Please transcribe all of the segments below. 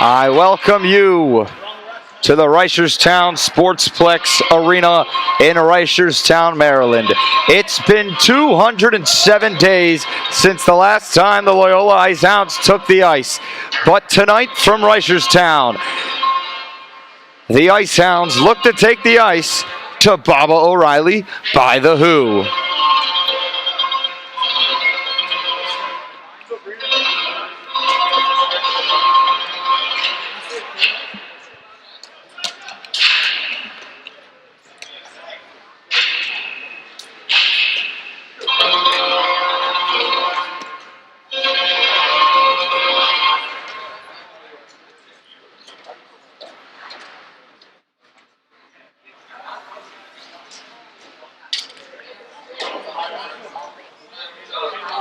I welcome you to the Reisterstown Sportsplex Arena in Reisterstown, Maryland. It's been 207 days since the last time the Loyola Hounds took the ice. But tonight from Reisterstown, the Ice Hounds look to take the ice to Baba O'Reilly by the Who.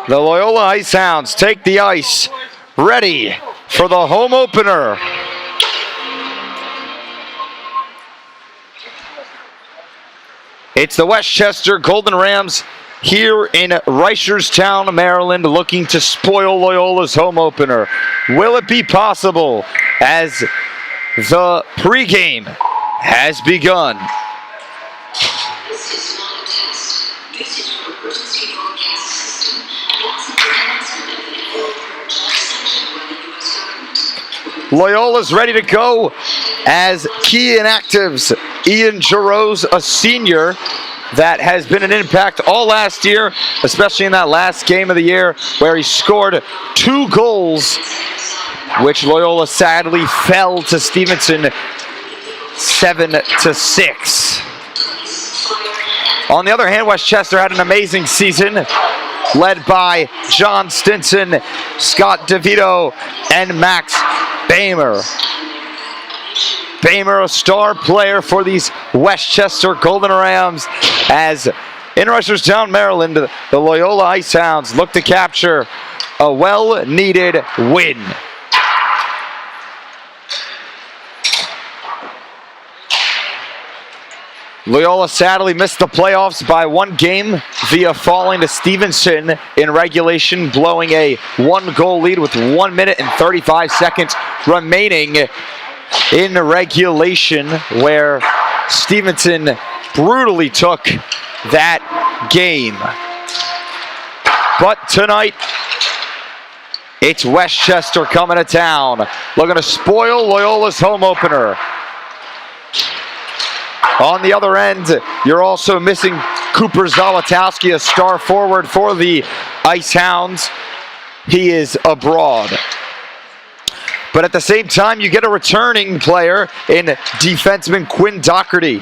The Loyola Ice Hounds take the ice, ready for the home opener. It's the Westchester Golden Rams here in Reisterstown, Maryland, looking to spoil Loyola's home opener. Will it be possible as the pregame has begun? Loyola's ready to go as key inactives. Ian Giroux, a senior that has been an impact all last year, especially in that last game of the year where he scored 2 goals, which Loyola sadly fell to Stevenson 7-6. On the other hand, Westchester had an amazing season, led by John Stinson, Scott DeVito, and Max Bamer. Bamer, a star player for these Westchester Golden Rams, as in Reisterstown, Maryland, the Loyola Ice Hounds look to capture a well-needed win. Loyola sadly missed the playoffs by 1 game via falling to Stevenson in regulation, blowing a 1-goal lead with 1 minute and 35 seconds remaining in regulation, where Stevenson brutally took that game. But tonight, it's Westchester coming to town, looking to spoil Loyola's home opener. On the other end, you're also missing Cooper Zawatowski, a star forward for the Ice Hounds. He is abroad. But at the same time, you get a returning player in defenseman Quinn Doherty.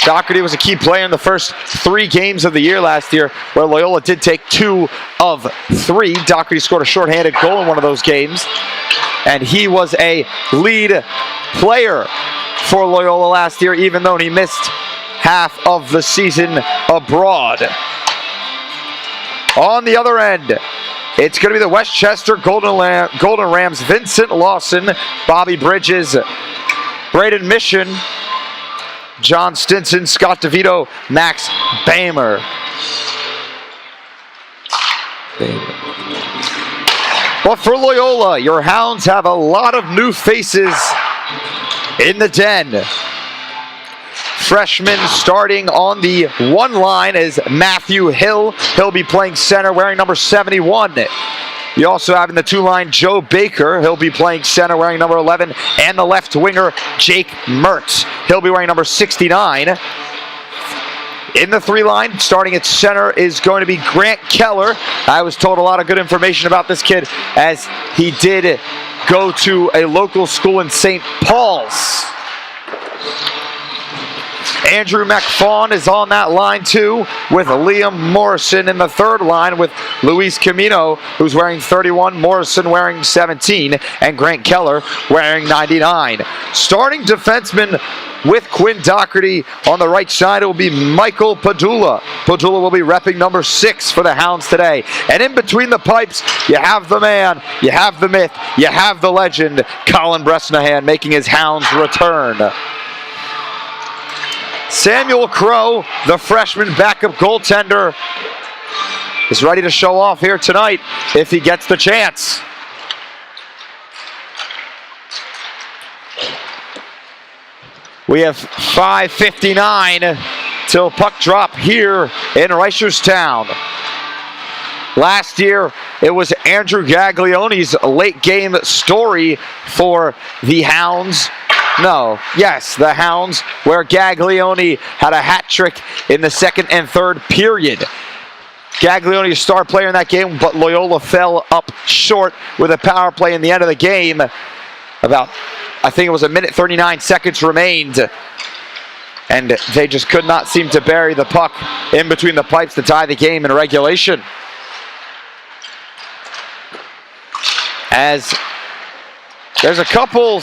Doherty was a key player in the first 3 games of the year last year, where Loyola did take 2 of 3. Doherty scored a shorthanded goal in one of those games, and he was a lead player for Loyola last year, even though he missed half of the season abroad. On the other end, it's going to be the Westchester Golden Rams, Vincent Lawson, Bobby Bridges, Braden Mission, John Stinson, Scott DeVito, Max Bamer. But for Loyola, your Hounds have a lot of new faces in the den. Freshman starting on the 1 line is Matthew Hill. He'll be playing center wearing number 71. You also have in the 2 line Joe Baker. He'll be playing center wearing number 11. And the left winger Jake Mertz. He'll be wearing number 69. In the 3 line, starting at center, is going to be Grant Keller. I was told a lot of good information about this kid, as he did go to a local school in St. Paul's. Andrew McFawn is on that line too, with Liam Morrison in the 3rd line, with Luis Camino, who's wearing 31, Morrison wearing 17, and Grant Keller wearing 99. Starting defenseman with Quinn Doherty on the right side, it will be Michael Padula. Padula will be repping number 6 for the Hounds today. And in between the pipes, you have the man, you have the myth, you have the legend, Colin Bresnahan making his Hounds return. Samuel Crow, the freshman backup goaltender, is ready to show off here tonight if he gets the chance. We have 5:59 till puck drop here in Reisterstown. Last year, it was Andrew Gaglioni's late game story for the Hounds. The Hounds, where Gaglioni had a hat trick in the second and third period. Gaglioni, star player in that game, but Loyola fell up short with a power play in the end of the game. I think it was 1:39 remained. And they just could not seem to bury the puck in between the pipes to tie the game in regulation. As there's a couple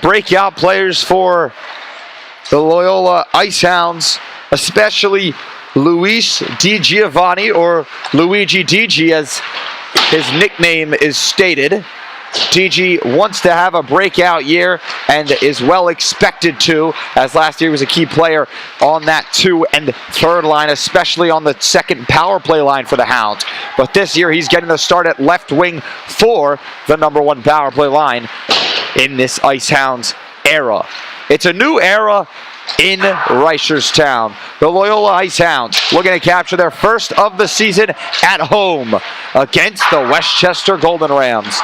breakout players for the Loyola Icehounds, especially Luis Di Giovanni, or Luigi DG as his nickname is stated. DG wants to have a breakout year and is well expected to, as last year was a key player on that 2 and 3rd line, especially on the second power play line for the Hounds. But this year he's getting the start at left wing for the #1 power play line in this Icehounds era. It's a new era in Reisterstown. The Loyola Icehounds looking to capture their first of the season at home against the Westchester Golden Rams.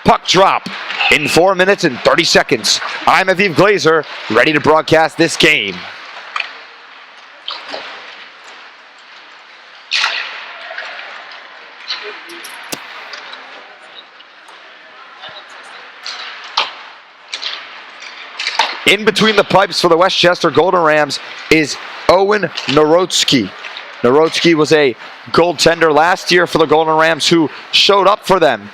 Puck drop in 4 minutes and 30 seconds. I'm Aviv Glazer, ready to broadcast this game. In between the pipes for the Westchester Golden Rams is Owen Narodsky. Narodsky was a goaltender last year for the Golden Rams who showed up for them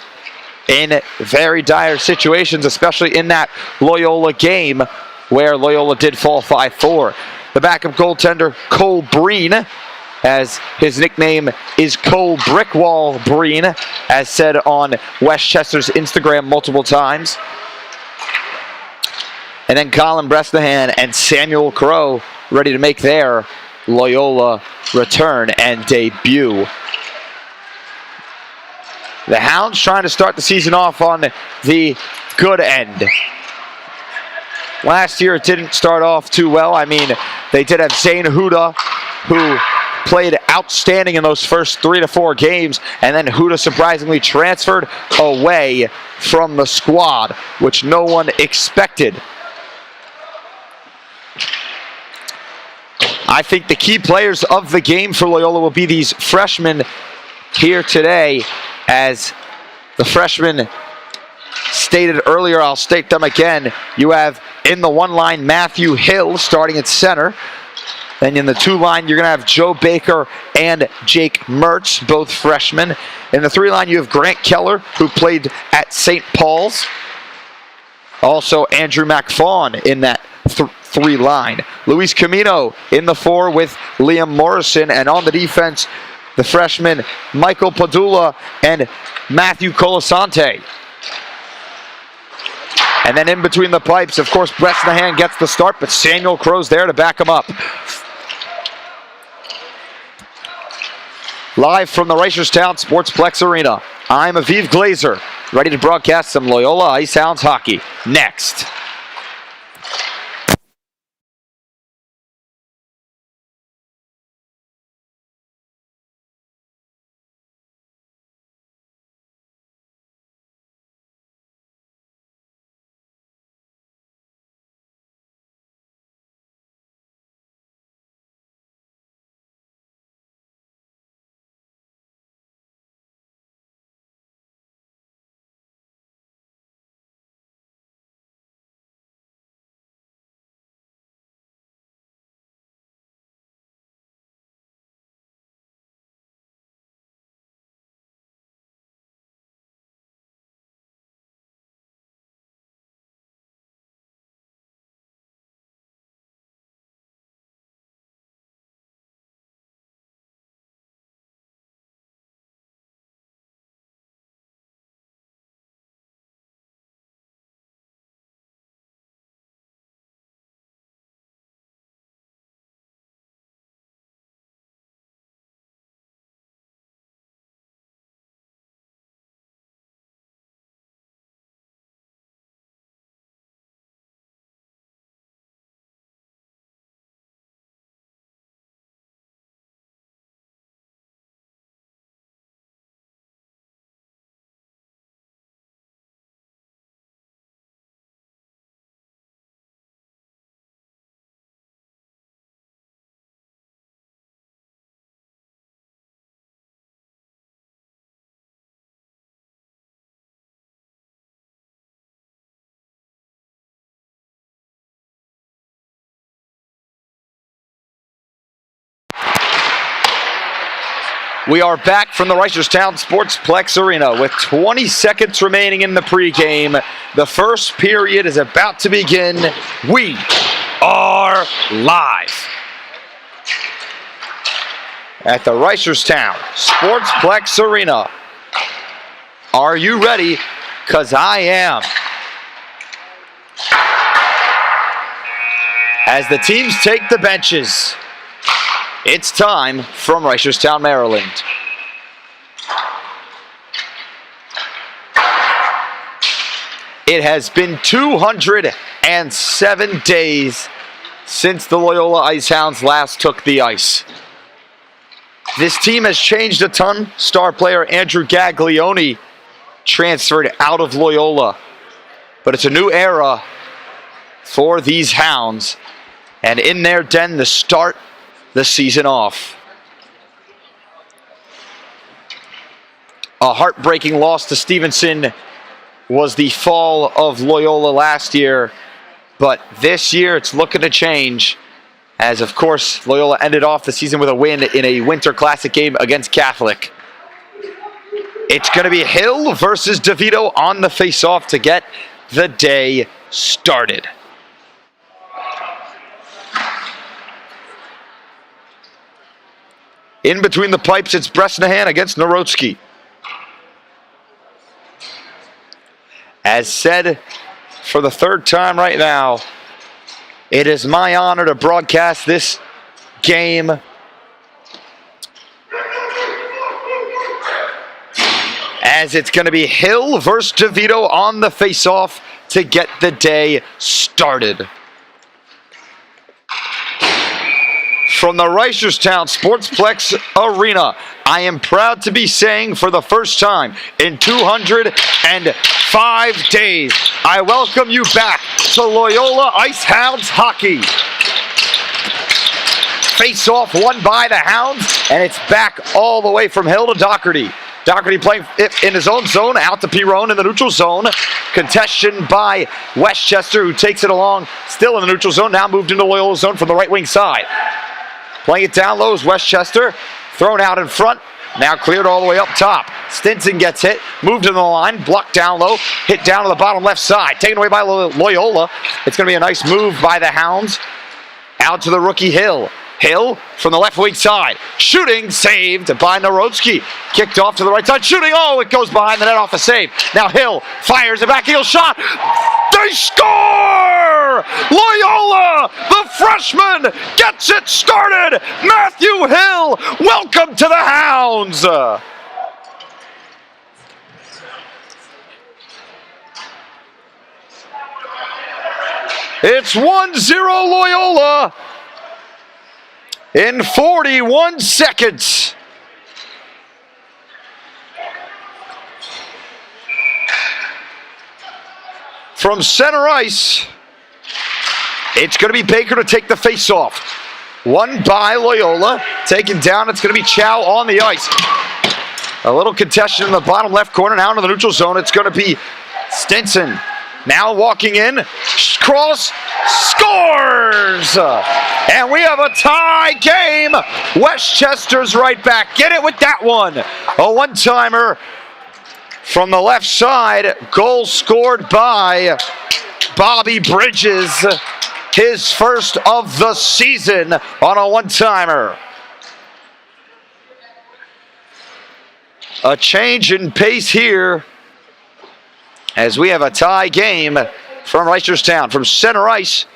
in very dire situations, especially in that Loyola game where Loyola did fall 5-4. The backup goaltender, Cole Breen, as his nickname is Cole Brickwall Breen, as said on Westchester's Instagram multiple times. And then Colin Bresnahan and Samuel Crow ready to make their Loyola return and debut. The Hounds trying to start the season off on the good end. Last year it didn't start off too well. I mean, they did have Zane Huda, who played outstanding in those first 3 to 4 games, and then Huda surprisingly transferred away from the squad, which no one expected. I think the key players of the game for Loyola will be these freshmen here today. As the freshmen stated earlier, I'll state them again. You have in the 1 line Matthew Hill starting at center. Then in the 2 line, you're going to have Joe Baker and Jake Mertz, both freshmen. In the 3 line, you have Grant Keller, who played at St. Paul's. Also, Andrew McFawn in that 3 line. Luis Camino in the 4 with Liam Morrison. And on the defense, the freshmen Michael Padula and Matthew Colasante. And then in between the pipes, of course, Bresnahan gets the start, but Samuel Crow's there to back him up. Live from the Reisterstown Sportsplex Arena, I'm Aviv Glazer, ready to broadcast some Loyola Icehounds hockey. Next. We are back from the Reisterstown Sportsplex Arena with 20 seconds remaining in the pregame. The first period is about to begin. We are live at the Reisterstown Sportsplex Arena. Are you ready? 'Cause I am. As the teams take the benches, it's time from Reisterstown, Maryland. It has been 207 days since the Loyola Ice Hounds last took the ice. This team has changed a ton. Star player Andrew Gaglione transferred out of Loyola. But it's a new era for these Hounds. And in their den to start the season off. A heartbreaking loss to Stevenson was the fall of Loyola last year, but this year it's looking to change, as of course Loyola ended off the season with a win in a Winter Classic game against Catholic. It's going to be Hill versus DeVito on the face-off to get the day started. In between the pipes, it's Bresnahan against Narodsky. As said for the third time right now, it is my honor to broadcast this game. As it's going to be Hill versus DeVito on the face-off to get the day started. From the Reisterstown Sportsplex Arena, I am proud to be saying for the first time in 205 days, I welcome you back to Loyola Ice Hounds hockey. Face-off won by the Hounds, and it's back all the way from Hill to Doherty. Doherty playing in his own zone, out to Pirone in the neutral zone. Contention by Westchester, who takes it along, still in the neutral zone, now moved into Loyola's zone from the right wing side. Playing it down low is Westchester, thrown out in front, now cleared all the way up top. Stinson gets hit, moved in the line, blocked down low, hit down to the bottom left side, taken away by Loyola. It's going to be a nice move by the Hounds. Out to the rookie Hill. Hill from the left wing side, shooting, saved by Narodsky. Kicked off to the right side, shooting, oh, it goes behind the net off a save. Now Hill fires a backheel shot. They score! Loyola, the freshman, gets it started. Matthew Hill, welcome to the Hounds. It's 1-0 Loyola. In 41 seconds. From center ice, it's going to be Baker to take the face-off. Won by Loyola, taken down, it's going to be Chow on the ice. A little contention in the bottom left corner, now into the neutral zone, it's going to be Stinson. Now walking in, cross, scores! And we have a tie game. Westchester's right back. Get it with that one. A one-timer from the left side. Goal scored by Bobby Bridges. His first of the season on a one-timer. A change in pace here, as we have a tie game from Reisterstown. From center ice,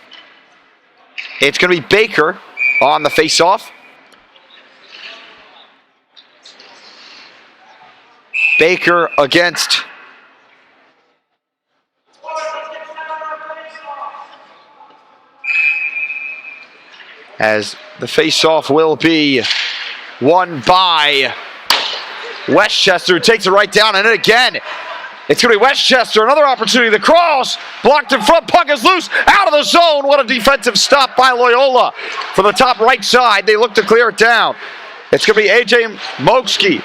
it's going to be Baker on the face-off. Baker against as the face-off will be won by Westchester, who takes it right down, and then again, it's going to be Westchester, another opportunity. The cross, blocked in front, puck is loose, out of the zone. What a defensive stop by Loyola. From the top right side, they look to clear it down. It's going to be A.J. Mokski.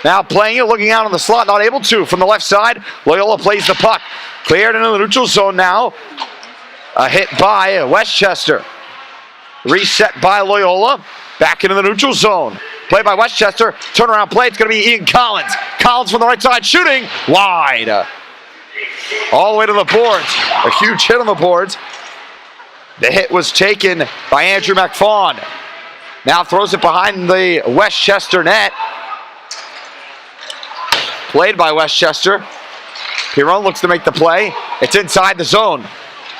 Now playing it, looking out on the slot, not able to. From the left side, Loyola plays the puck. Cleared into the neutral zone now. A hit by Westchester. Reset by Loyola. Back into the neutral zone. Play by Westchester. Turnaround play. It's going to be Ian Collins. Collins from the right side shooting. Wide. All the way to the boards. A huge hit on the boards. The hit was taken by Andrew McFawn. Now throws it behind the Westchester net. Played by Westchester. Pirone looks to make the play. It's inside the zone.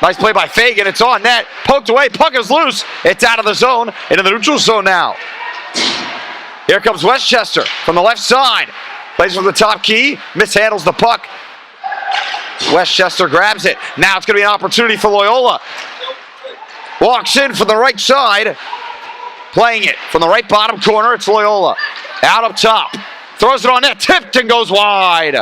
Nice play by Fagan. It's on net. Poked away. Puck is loose. It's out of the zone. Into the neutral zone now. Here comes Westchester from the left side. Plays from the top key. Mishandles the puck. Westchester grabs it. Now it's going to be an opportunity for Loyola. Walks in from the right side. Playing it from the right bottom corner. It's Loyola. Out up top. Throws it on net. Tipped and goes wide.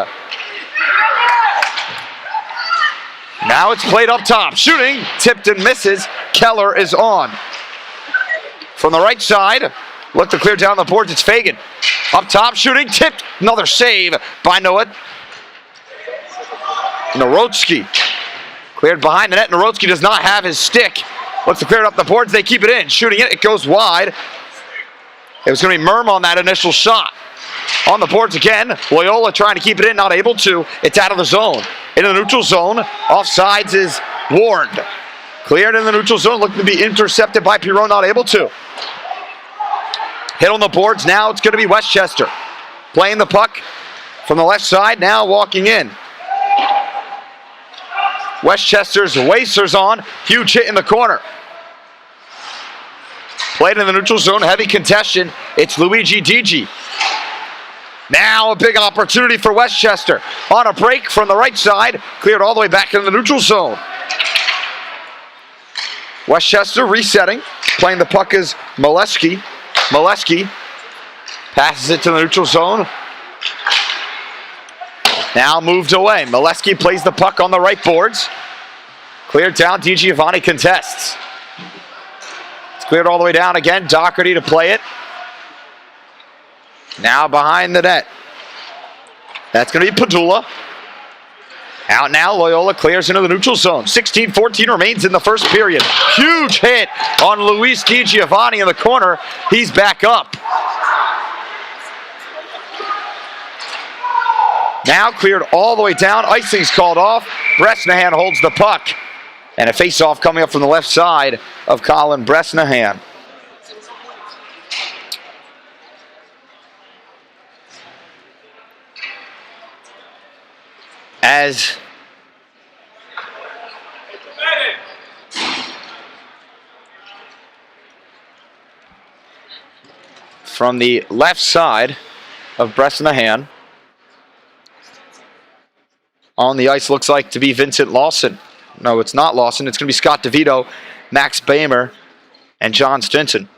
Now it's played up top. Shooting. Tipped and misses. Keller is on. From the right side. Look to clear down the boards. It's Fagan. Up top, shooting, tipped. Another save by Noah. Narodsky. Cleared behind the net. Narodsky does not have his stick. Looks to clear it up the boards. They keep it in. Shooting it. It goes wide. It was going to be Merm on that initial shot. On the boards again. Loyola trying to keep it in. Not able to. It's out of the zone. Into the neutral zone. Offsides is warned. Cleared in the neutral zone. Looking to be intercepted by Pirone. Not able to. Hit on the boards. Now it's going to be Westchester. Playing the puck from the left side. Now walking in. Westchester's Wacers on. Huge hit in the corner. Played in the neutral zone. Heavy contention. It's Luigi Digi. Now a big opportunity for Westchester. On a break from the right side. Cleared all the way back into the neutral zone. Westchester resetting. Playing the puck is Molesky. Molesky passes it to the neutral zone. Now moved away. Molesky plays the puck on the right boards. Cleared down. DiGiovanni contests. It's cleared all the way down again. Doherty to play it. Now behind the net. That's going to be Padula. Out now. Loyola clears into the neutral zone. 16-14 remains in the first period. Huge hit on Luis DiGiovanni in the corner. He's back up. Now cleared all the way down. Icing's called off. Bresnahan holds the puck. And a face-off coming up from the left side of Colin Bresnahan. As from the left side of Bresnahan, on the ice looks like to be Vincent Lawson. No, it's not Lawson. It's going to be Scott DeVito, Max Bamer, and John Stinson.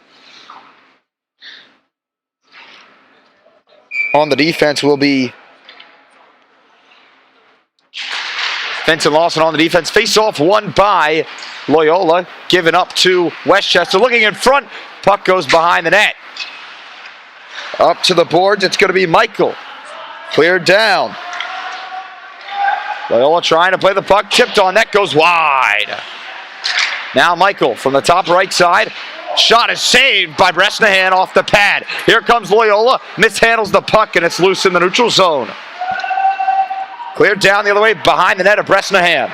On the defense will be Vincent Lawson on the defense. Face-off won by Loyola. Given up to Westchester. Looking in front. Puck goes behind the net. Up to the boards. It's going to be Michael. Cleared down. Loyola trying to play the puck. Chipped on net. Goes wide. Now Michael from the top right side. Shot is saved by Bresnahan off the pad. Here comes Loyola. Mishandles the puck and it's loose in the neutral zone. Cleared down the other way behind the net of Bresnahan.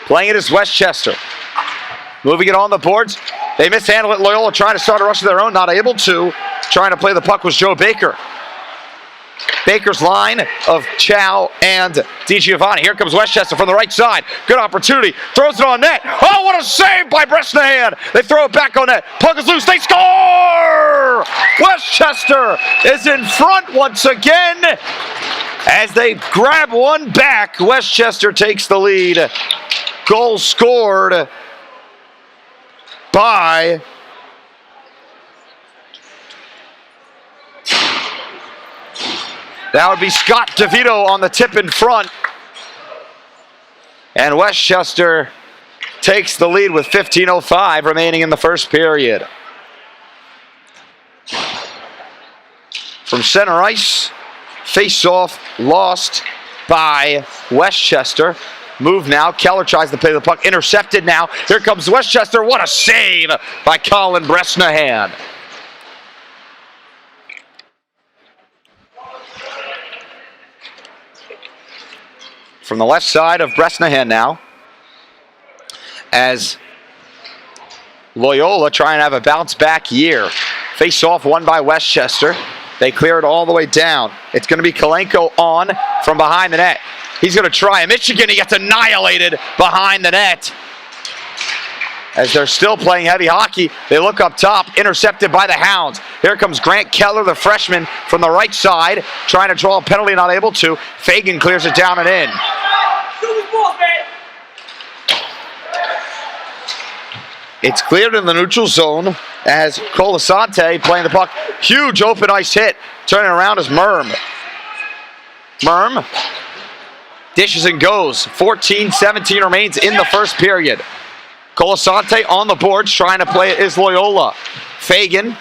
Playing it is Westchester. Moving it on the boards. They mishandle it. Loyola trying to start a rush of their own. Not able to. Trying to play the puck was Joe Baker. Baker's line of Chow and DiGiovanni. Here comes Westchester from the right side. Good opportunity. Throws it on net. Oh, what a save by Bresnahan. They throw it back on net. Puck is loose. They score! Westchester is in front once again. As they grab one back, Westchester takes the lead. Goal scored by that would be Scott DeVito on the tip in front. And Westchester takes the lead with 15:05 remaining in the first period. From center ice, face-off lost by Westchester. Move now. Keller tries to play the puck. Intercepted now. Here comes Westchester. What a save by Colin Bresnahan. from the left side of Bresnahan now, as Loyola trying to have a bounce back year. Face off won by Westchester. They clear it all the way down. It's going to be Kalenko on from behind the net. He's going to try. Michigan, he gets annihilated behind the net. As they're still playing heavy hockey, they look up top, intercepted by the Hounds. Here comes Grant Keller, the freshman, from the right side, trying to draw a penalty, not able to. Fagan clears it down and in. It's cleared in the neutral zone as Colasante playing the puck. Huge open ice hit. Turning around is Merm. Merm dishes and goes. 14-17 remains in the first period. Colasante on the boards, trying to play it is Loyola. Fagan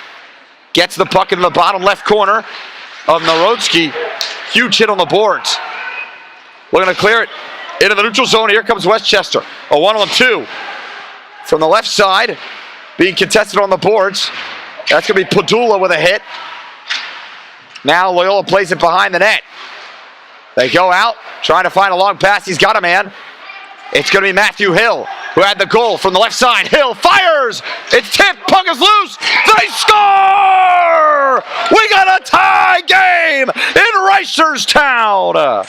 gets the puck in the bottom left corner of Narodski. Huge hit on the boards. Looking to clear it into the neutral zone. Here comes Westchester. A 1-on-2 from the left side, being contested on the boards. That's going to be Padula with a hit. Now Loyola plays it behind the net. They go out, trying to find a long pass. He's got a man. It's going to be Matthew Hill, who had the goal from the left side. Hill fires. It's tipped. Puck is loose. They score! We got a tie game in Reisterstown.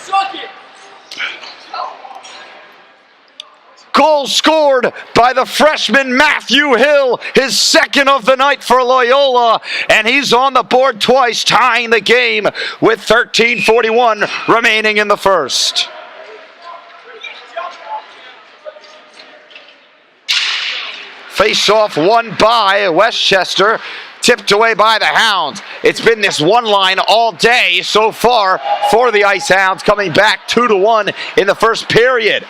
Goal scored by the freshman Matthew Hill, his second of the night for Loyola, and he's on the board twice, tying the game with 13:41 remaining in the first. Face-off won by Westchester, tipped away by the Hounds. It's been this one line all day so far for the Ice Hounds, coming back 2-1 in the first period.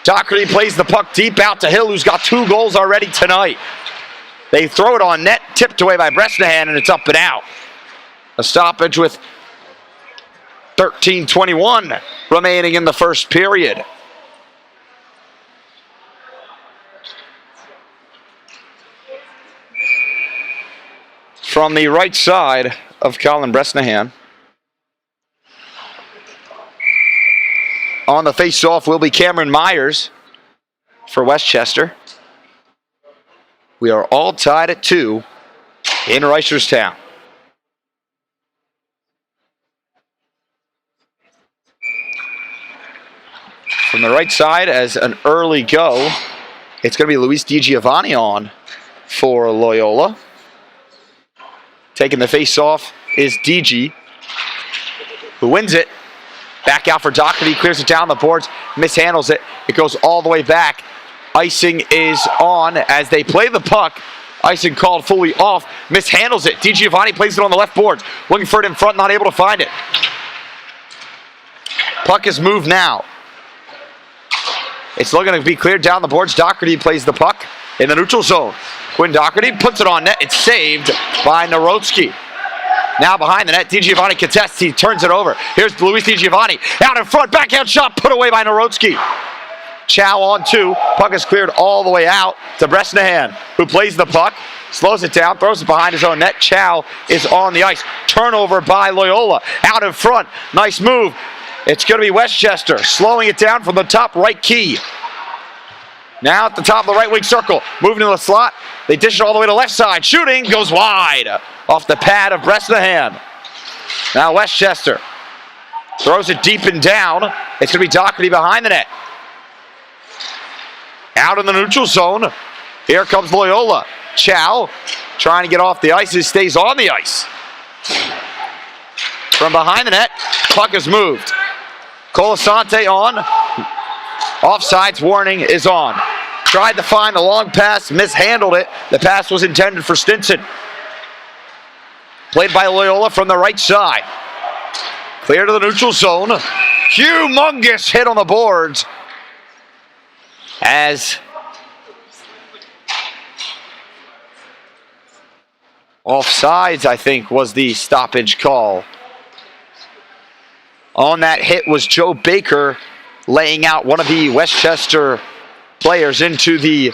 Doherty plays the puck deep out to Hill, who's got 2 goals already tonight. They throw it on net, tipped away by Bresnahan, and it's up and out. A stoppage with 13:21 remaining in the first period. From the right side of Colin Bresnahan. On the face-off will be Cameron Myers for Westchester. We are all tied at 2 in Reisterstown. From the right side as an early go, it's going to be Luis DiGiovanni on for Loyola. Taking the face-off is DG, who wins it. Back out for Doherty, clears it down the boards, mishandles it. It goes all the way back. Icing is on as they play the puck. Icing called fully off, mishandles it. DiGiovanni plays it on the left boards, looking for it in front, not able to find it. Puck is moved now. It's looking to be cleared down the boards. Doherty plays the puck in the neutral zone. Quinn Doherty puts it on net. It's saved by Narodski. Now behind the net, DiGiovanni contests. He turns it over. Here's Luis DiGiovanni. Out in front, backhand shot put away by Narodski. Chow on 2. Puck is cleared all the way out to Bresnahan, who plays the puck, slows it down, throws it behind his own net. Chow is on the ice. Turnover by Loyola. Out in front. Nice move. It's going to be Westchester slowing it down from the top right key. Now at the top of the right wing circle, moving to the slot. They dish it all the way to left side. Shooting goes wide off the pad of Bresnahan. Now Westchester throws it deep and down. It's going to be Doherty behind the net. Out in the neutral zone. Here comes Loyola. Chow trying to get off the ice. He stays on the ice. From behind the net, puck is moved. Colasante on. Offsides warning is on. Tried to find the long pass, mishandled it. The pass was intended for Stinson. Played by Loyola from the right side. Clear to the neutral zone. Humongous hit on the boards. As offsides, I think, was the stoppage call. On that hit was Joe Baker, laying out one of the Westchester players into the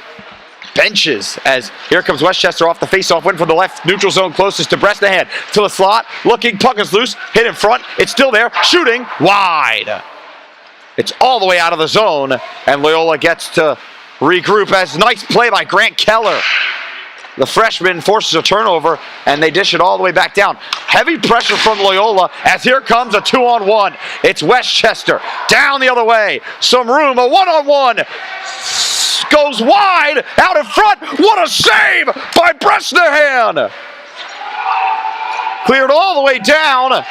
benches. As here comes Westchester off the face-off win from the left neutral zone closest to Bresnahan. To the slot, looking, puck is loose, hit in front, it's still there, shooting, wide. It's all the way out of the zone, and Loyola gets to regroup as nice play by Grant Keller. The freshman forces a turnover, and they dish it all the way back down. Heavy pressure from Loyola as here comes a 2-on-1. It's Westchester down the other way. Some room, a 1-on-1. Goes wide, out in front. What a save by Bresnahan. Cleared all the way down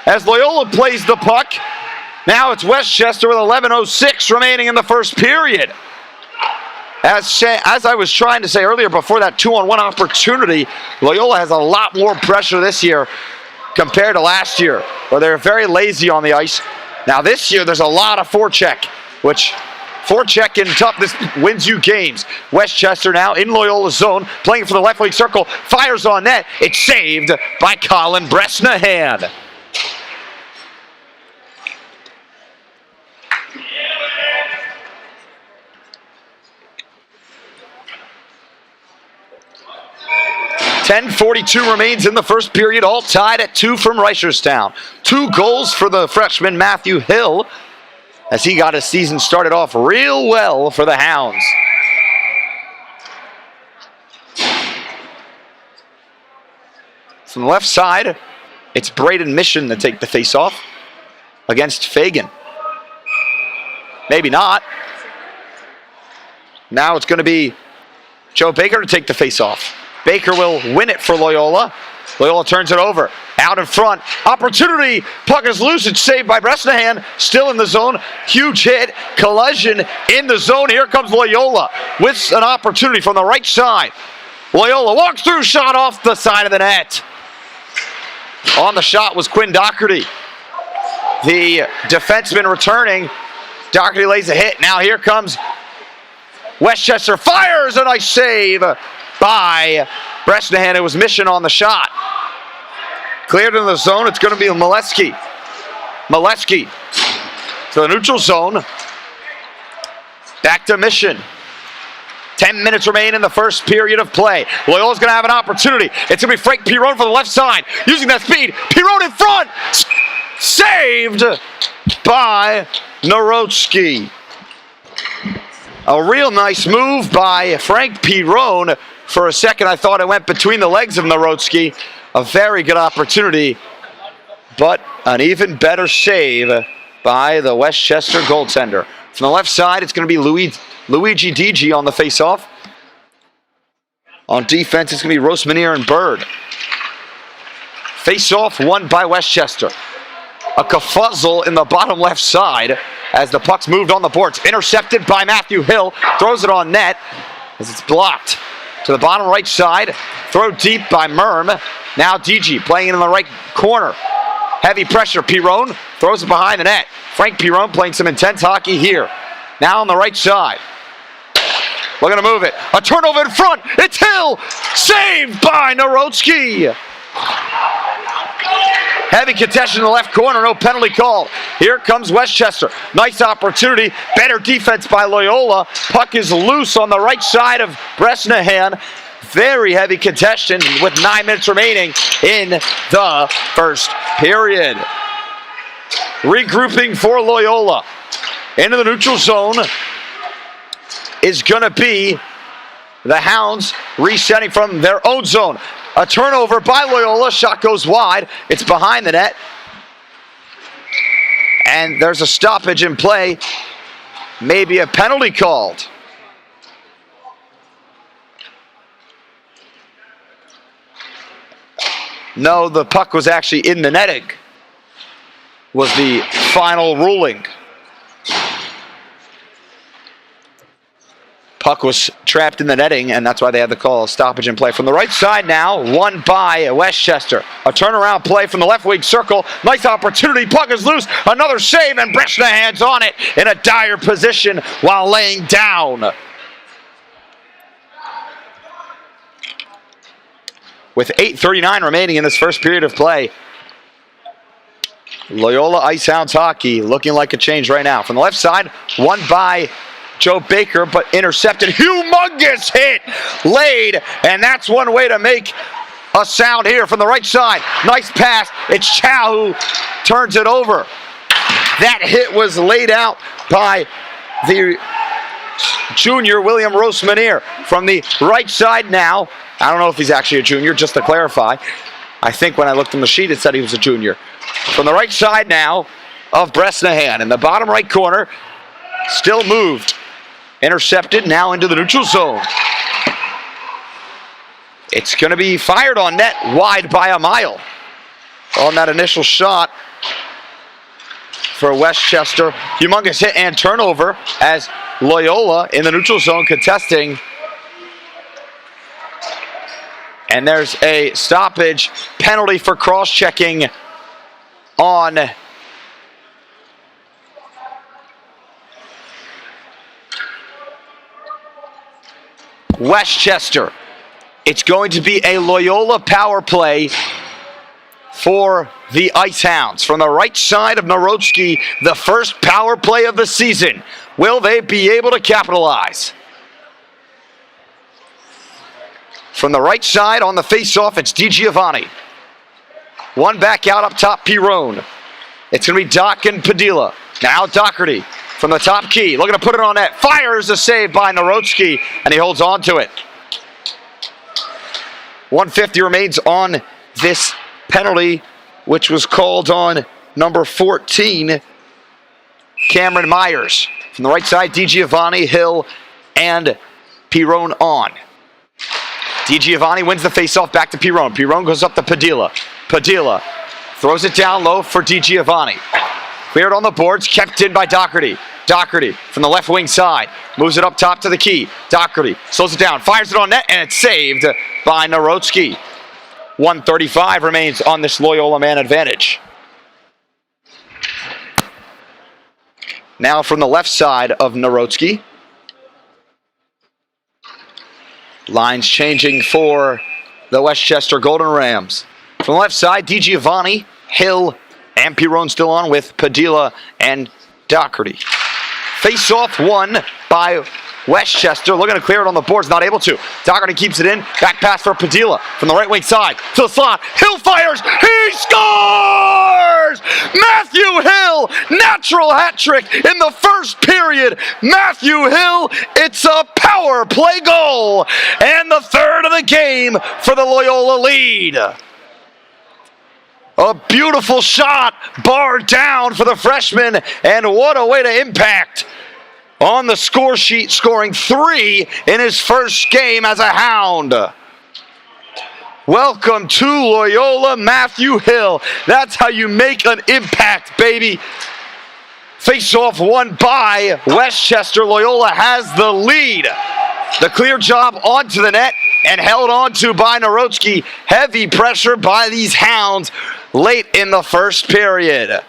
as Loyola plays the puck. Now it's Westchester with 11:06 remaining in the first period. As I was trying to say earlier before that 2-on-1 opportunity, Loyola has a lot more pressure this year compared to last year, where they're very lazy on the ice. Now this year, there's a lot of forecheck, which forecheck and toughness wins you games. Westchester now in Loyola's zone, playing for the left wing circle, fires on net. It's saved by Colin Bresnahan. .10:42 remains in the first period, all tied at 2 from Reicherstown. 2 goals for the freshman Matthew Hill, as he got his season started off real well for the Hounds. From the left side, it's Braden Mission to take the face-off against Fagan. Maybe not. Now it's going to be Joe Baker to take the face-off. Baker will win it for Loyola. Loyola turns it over. Out in front. Opportunity. Puck is loose. It's saved by Bresnahan. Still in the zone. Huge hit. Collision in the zone. Here comes Loyola with an opportunity from the right side. Loyola walks through. Shot off the side of the net. On the shot was Quinn Doherty. The defenseman returning. Doherty lays a hit. Now here comes Westchester. Fires a nice save by Bresnahan. It was Mission on the shot. Cleared in the zone. It's going to be Molesky. Molesky to the neutral zone. Back to Mission. 10 minutes remain in the first period of play. Loyola's going to have an opportunity. It's going to be Frank Pirone from the left side. Using that speed. Pirone in front. Saved by Narodsky. A real nice move by Frank Pirone. For a second, I thought it went between the legs of Narodsky. A very good opportunity, but an even better save by the Westchester goaltender. From the left side, it's going to be Luigi Digi on the face-off. On defense, it's going to be Rosmanier and Bird. Face-off won by Westchester. A kerfuzzle in the bottom left side as the puck's moved on the boards. Intercepted by Matthew Hill. Throws it on net as it's blocked. To the bottom right side. Throw deep by Merm. Now DG playing it in the right corner. Heavy pressure. Pirone throws it behind the net. Frank Pirone playing some intense hockey here. Now on the right side. Looking to move it. A turnover in front. It's Hill. Saved by Narodsky. Heavy contention in the left corner. No penalty called. Here comes Westchester. Nice opportunity. Better defense by Loyola. Puck is loose on the right side of Bresnahan. Very heavy contention with 9 minutes remaining in the first period. Regrouping for Loyola. Into the neutral zone is going to be the Hounds resetting from their own zone. A turnover by Loyola. Shot goes wide. It's behind the net. And there's a stoppage in play. Maybe a penalty called. No, the puck was actually in the netting. Was the final ruling. Puck was trapped in the netting, and that's why they had the call. Stoppage in play. From the right side now, won by Westchester. A turnaround play from the left wing circle. Nice opportunity. Puck is loose. Another save, and Bresnahan's on it in a dire position while laying down. With 8:39 remaining in this first period of play. Loyola Ice Hounds hockey looking like a change right now. From the left side, won by Joe Baker, but intercepted. Humongous hit laid, and that's one way to make a sound here from the right side. Nice pass. It's Chow who turns it over. That hit was laid out by the junior, William Rosemanier, from the right side now. I don't know if he's actually a junior, just to clarify. I think when I looked on the sheet, it said he was a junior. From the right side now of Bresnahan in the bottom right corner, still moved. Intercepted now into the neutral zone. It's going to be fired on net, wide by a mile on that initial shot for Westchester. Humongous hit and turnover as Loyola in the neutral zone contesting. And there's a stoppage penalty for cross-checking on Westchester. It's going to be a Loyola power play for the Ice Hounds. From the right side of Narodsky, the first power play of the season. Will they be able to capitalize? From the right side on the face-off, it's DiGiovanni. One back out up top, Pirone. It's going to be Doc and Padilla. Now Doherty from the top key, looking to put it on net. Fires a save by Narodsky, and he holds on to it. 150 remains on this penalty, which was called on number 14, Cameron Myers. From the right side, DiGiovanni, Hill, and Pirone on. DiGiovanni wins the faceoff back to Pirone. Pirone goes up to Padilla. Padilla throws it down low for DiGiovanni. Cleared on the boards, kept in by Doherty. Doherty from the left wing side. Moves it up top to the key. Doherty slows it down, fires it on net, and it's saved by Narodsky. 1:35 remains on this Loyola man advantage. Now from the left side of Narodsky. Lines changing for the Westchester Golden Rams. From the left side, DiGiovanni, Hill, and Pirone still on with Padilla and Doherty. Face-off won by Westchester. Looking to clear it on the boards, not able to. Doherty keeps it in. Back pass for Padilla from the right wing side to the slot. Hill fires. He scores! Matthew Hill, natural hat trick in the first period. Matthew Hill, it's a power play goal. And the third of the game for the Loyola lead. A beautiful shot, barred down for the freshman, and what a way to impact on the score sheet, scoring 3 in his first game as a Hound. Welcome to Loyola, Matthew Hill. That's how you make an impact, baby. Face-off won by Westchester. Loyola has the lead. The clear job onto the net and held onto by Narodsky. Heavy pressure by these Hounds late in the first period.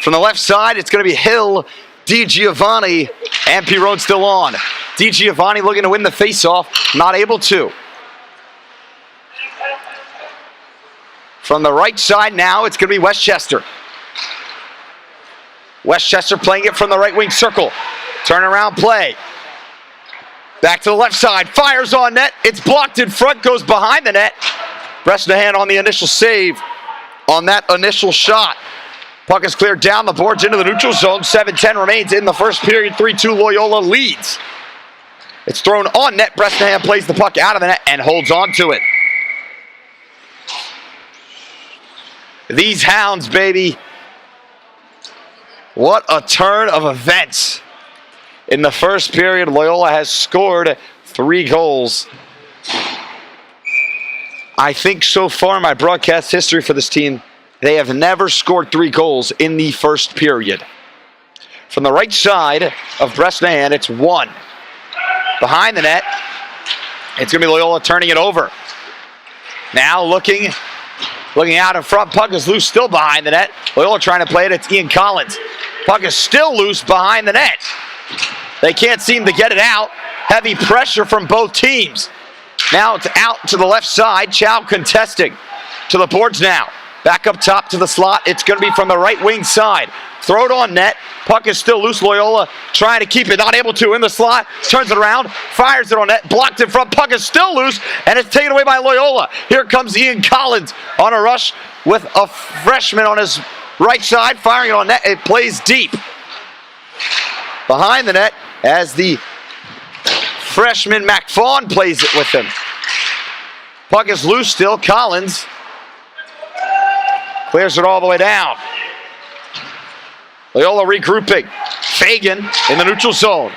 From the left side, it's going to be Hill, DiGiovanni, and Pirone still on. DiGiovanni looking to win the faceoff, not able to. From the right side now, it's going to be Westchester. Westchester playing it from the right wing circle. Turnaround play. Back to the left side, fires on net. It's blocked in front, goes behind the net. Bresnahan on the initial save on that initial shot. Puck is cleared down the boards into the neutral zone. 7:10 remains in the first period. 3-2 Loyola leads. It's thrown on net. Bresnahan plays the puck out of the net and holds on to it. These Hounds, baby. What a turn of events. In the first period, Loyola has scored 3 goals. I think so far in my broadcast history for this team, they have never scored 3 goals in the first period. From the right side of Bresnahan, it's 1. Behind the net, it's going to be Loyola turning it over. Now looking out in front, puck is loose, still behind the net. Loyola trying to play it, it's Ian Collins. Puck is still loose behind the net. They can't seem to get it out. Heavy pressure from both teams. Now it's out to the left side. Chow contesting to the boards now. Back up top to the slot. It's going to be from the right wing side. Throw it on net. Puck is still loose. Loyola trying to keep it. Not able to in the slot. Turns it around. Fires it on net. Blocked in front. Puck is still loose. And it's taken away by Loyola. Here comes Ian Collins on a rush with a freshman on his right side. Firing it on net. It plays deep. Behind the net as the freshman McFawn plays it with him. Puck is loose still. Collins clears it all the way down. Loyola regrouping. Fagan in the neutral zone.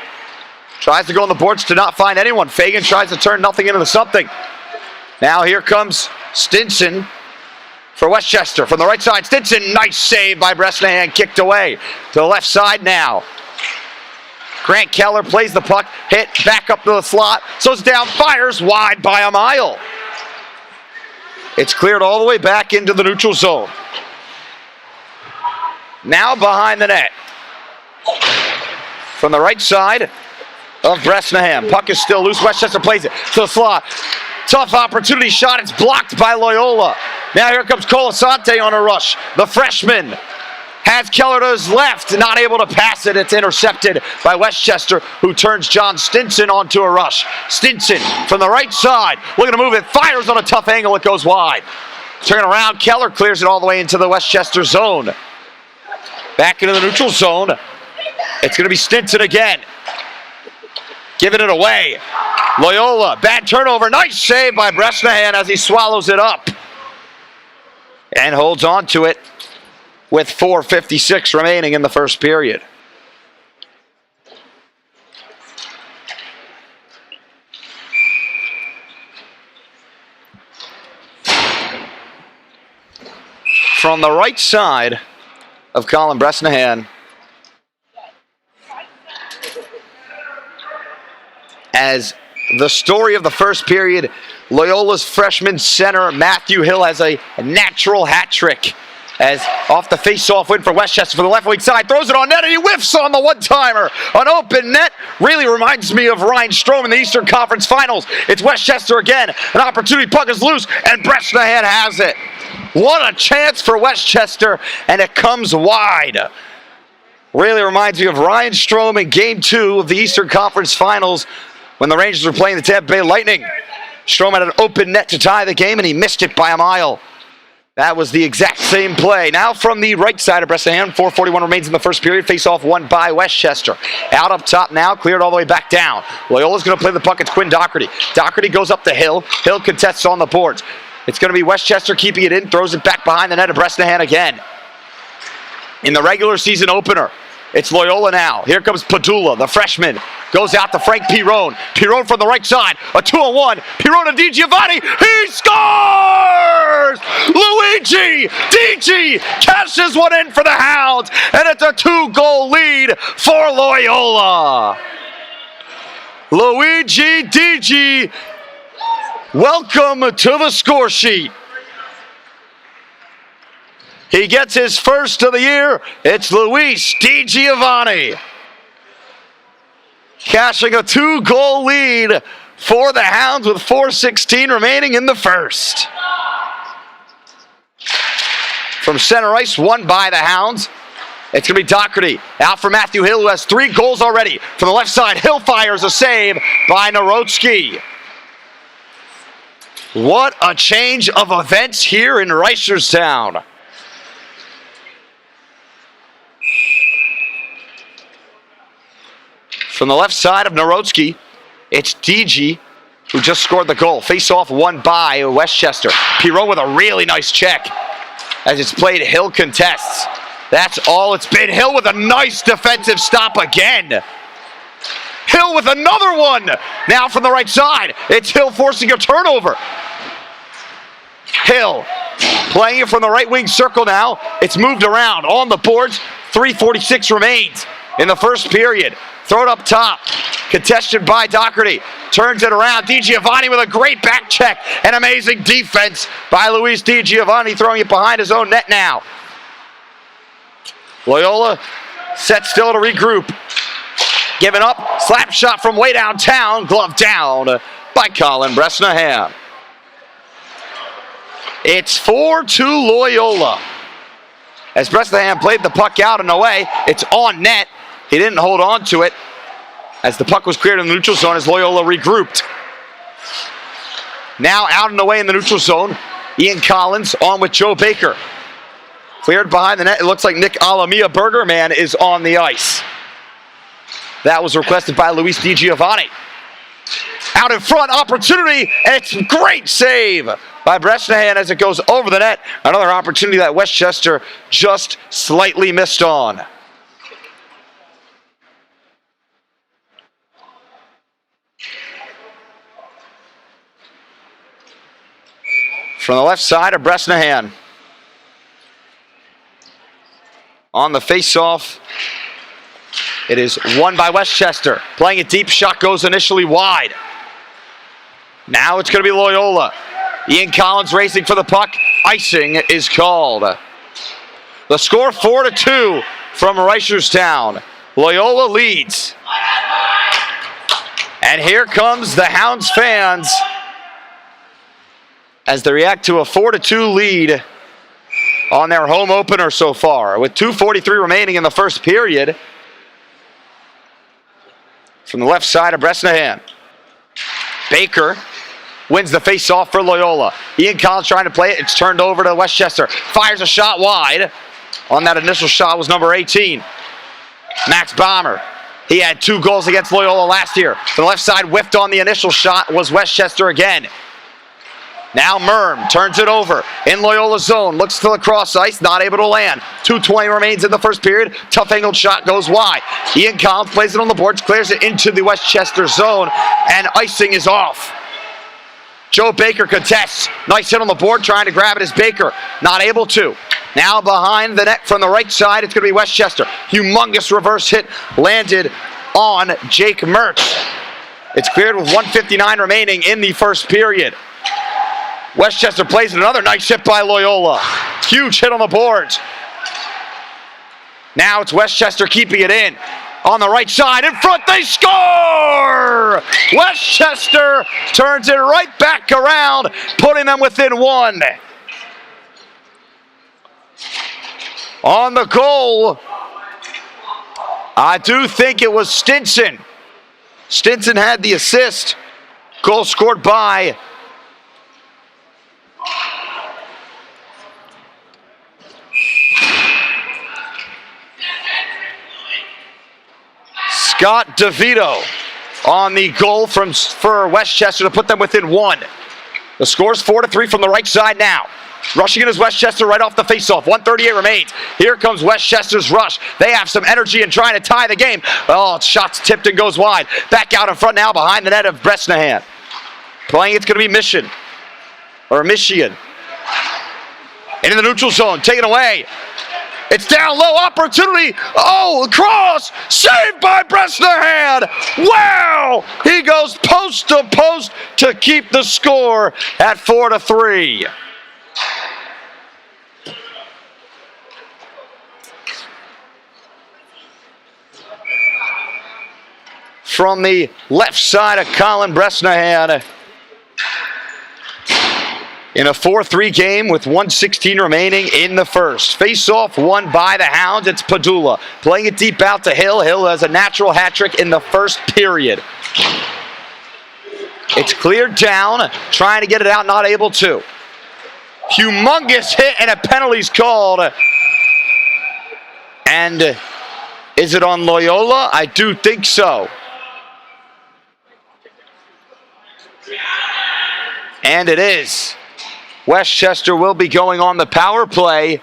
Tries to go on the boards to not find anyone. Fagan tries to turn nothing into something. Now here comes Stinson for Westchester. From the right side, Stinson, nice save by Bresnahan, kicked away. To the left side now. Grant Keller plays the puck, hit back up to the slot. So it's down, fires wide by a mile. It's cleared all the way back into the neutral zone. Now behind the net. From the right side of Bresnahan. Puck is still loose. Westchester plays it to the slot. Tough opportunity shot. It's blocked by Loyola. Now here comes Colasante on a rush. The freshman has Keller to his left. Not able to pass it. It's intercepted by Westchester, who turns John Stinson onto a rush. Stinson from the right side. Looking to move it. Fires on a tough angle. It goes wide. Turn around. Keller clears it all the way into the Westchester zone. Back into the neutral zone. It's going to be Stinson again. Giving it away. Loyola, bad turnover. Nice save by Bresnahan as he swallows it up. And holds on to it with 4:56 remaining in the first period. From the right side of Colin Bresnahan, as the story of the first period, Loyola's freshman center Matthew Hill has a natural hat trick. As off the face-off win for Westchester for the left wing side, throws it on net and he whiffs on the one-timer. An open net really reminds me of Ryan Strome in the Eastern Conference Finals. It's Westchester again. An opportunity, puck is loose, and Bresnahan has it. What a chance for Westchester, and it comes wide. Really reminds me of Ryan Strome in Game 2 of the Eastern Conference Finals when the Rangers were playing the Tampa Bay Lightning. Strome had an open net to tie the game, and he missed it by a mile. That was the exact same play. Now from the right side of Bresnahan, 4:41 remains in the first period. Face-off won by Westchester. Out up top now, cleared all the way back down. Loyola's going to play the puck. It's Quinn Doherty. Doherty goes up the hill. Hill contests on the boards. It's going to be Westchester keeping it in, throws it back behind the net of Bresnahan again. In the regular season opener, it's Loyola now. Here comes Padula, the freshman. Goes out to Frank Pirone. Pirone from the right side. A 2-on-1. Pirone to DiGiovanni. He scores! Luigi Digi cashes one in for the Hounds. And it's a 2-goal lead for Loyola. Luigi Digi, welcome to the score sheet. He gets his first of the year. It's Luis DiGiovanni. Cashing a 2-goal lead for the Hounds with 4:16 remaining in the first. From center ice, won by the Hounds. It's going to be Doherty out for Matthew Hill, who has 3 goals already. From the left side, Hill fires a save by Narodsky. What a change of events here in Reisterstown. From the left side of Narodsky, it's DG who just scored the goal. Face-off won by Westchester. Pirone with a really nice check as it's played. Hill contests. That's all it's been. Hill with a nice defensive stop again. Hill with another one. Now from the right side, it's Hill forcing a turnover. Hill playing it from the right wing circle now. It's moved around on the boards. 3:46 remains in the first period. Throw it up top. Contested by Doherty. Turns it around. DiGiovanni with a great back check. And amazing defense by Luis DiGiovanni, throwing it behind his own net now. Loyola set still to regroup. Giving up. Slap shot from way downtown. Glove down by Colin Bresnahan. It's 4-2 Loyola. As Bresnahan played the puck out and away, it's on net. He didn't hold on to it as the puck was cleared in the neutral zone as Loyola regrouped. Now out and away in the neutral zone, Ian Collins on with Joe Baker. Cleared behind the net. It looks like Nick Alamia Bergerman is on the ice. That was requested by Luis DiGiovanni. Out in front, opportunity, and it's a great save by Bresnahan as it goes over the net. Another opportunity that Westchester just slightly missed on. From the left side of Bresnahan. On the face-off, it is won by Westchester. Playing it deep, shot goes initially wide. Now it's going to be Loyola. Ian Collins racing for the puck. Icing is called. The score 4-2 from Reisterstown. Loyola leads. And here comes the Hounds fans as they react to a 4-2 lead on their home opener so far. With 2:43 remaining in the first period. From the left side of Bresnahan. Baker wins the face-off for Loyola. Ian Collins trying to play it. It's turned over to Westchester. Fires a shot wide. On that initial shot was number 18, Max Bomber. He had 2 goals against Loyola last year. From the left side, whiffed on the initial shot was Westchester again. Now Merm turns it over in Loyola's zone. Looks to the cross ice, not able to land. 2:20 remains in the first period. Tough angled shot goes wide. Ian Collins plays it on the boards, clears it into the Westchester zone, and icing is off. Joe Baker contests. Nice hit on the board, trying to grab it as Baker. Not able to. Now behind the net from the right side, it's going to be Westchester. Humongous reverse hit landed on Jake Mertz. It's cleared with 1:59 remaining in the first period. Westchester plays another nice hit by Loyola. Huge hit on the boards. Now it's Westchester keeping it in. On the right side, in front, they score! Westchester turns it right back around, putting them within 1. On the goal, I do think it was Stinson. Stinson had the assist. Goal scored by Scott DeVito on the goal for Westchester to put them within 1. The score's 4-3 from the right side now. Rushing in is Westchester right off the faceoff. 1:38 remains. Here comes Westchester's rush. They have some energy in trying to tie the game. Oh, shot's tipped and goes wide. Back out in front now behind the net of Bresnahan. Playing it's going to be Michigan. Into the neutral zone, taken away. It's down low, opportunity. Oh, cross, saved by Bresnahan. Wow, he goes post to post to keep the score at 4-3. From the left side of Colin Bresnahan. In a 4-3 game with 1:16 remaining in the first. Face-off won by the Hounds. It's Padula. Playing it deep out to Hill. Hill has a natural hat trick in the first period. It's cleared down. Trying to get it out, not able to. Humongous hit and a penalty's called. And is it on Loyola? I do think so. And it is. Westchester will be going on the power play.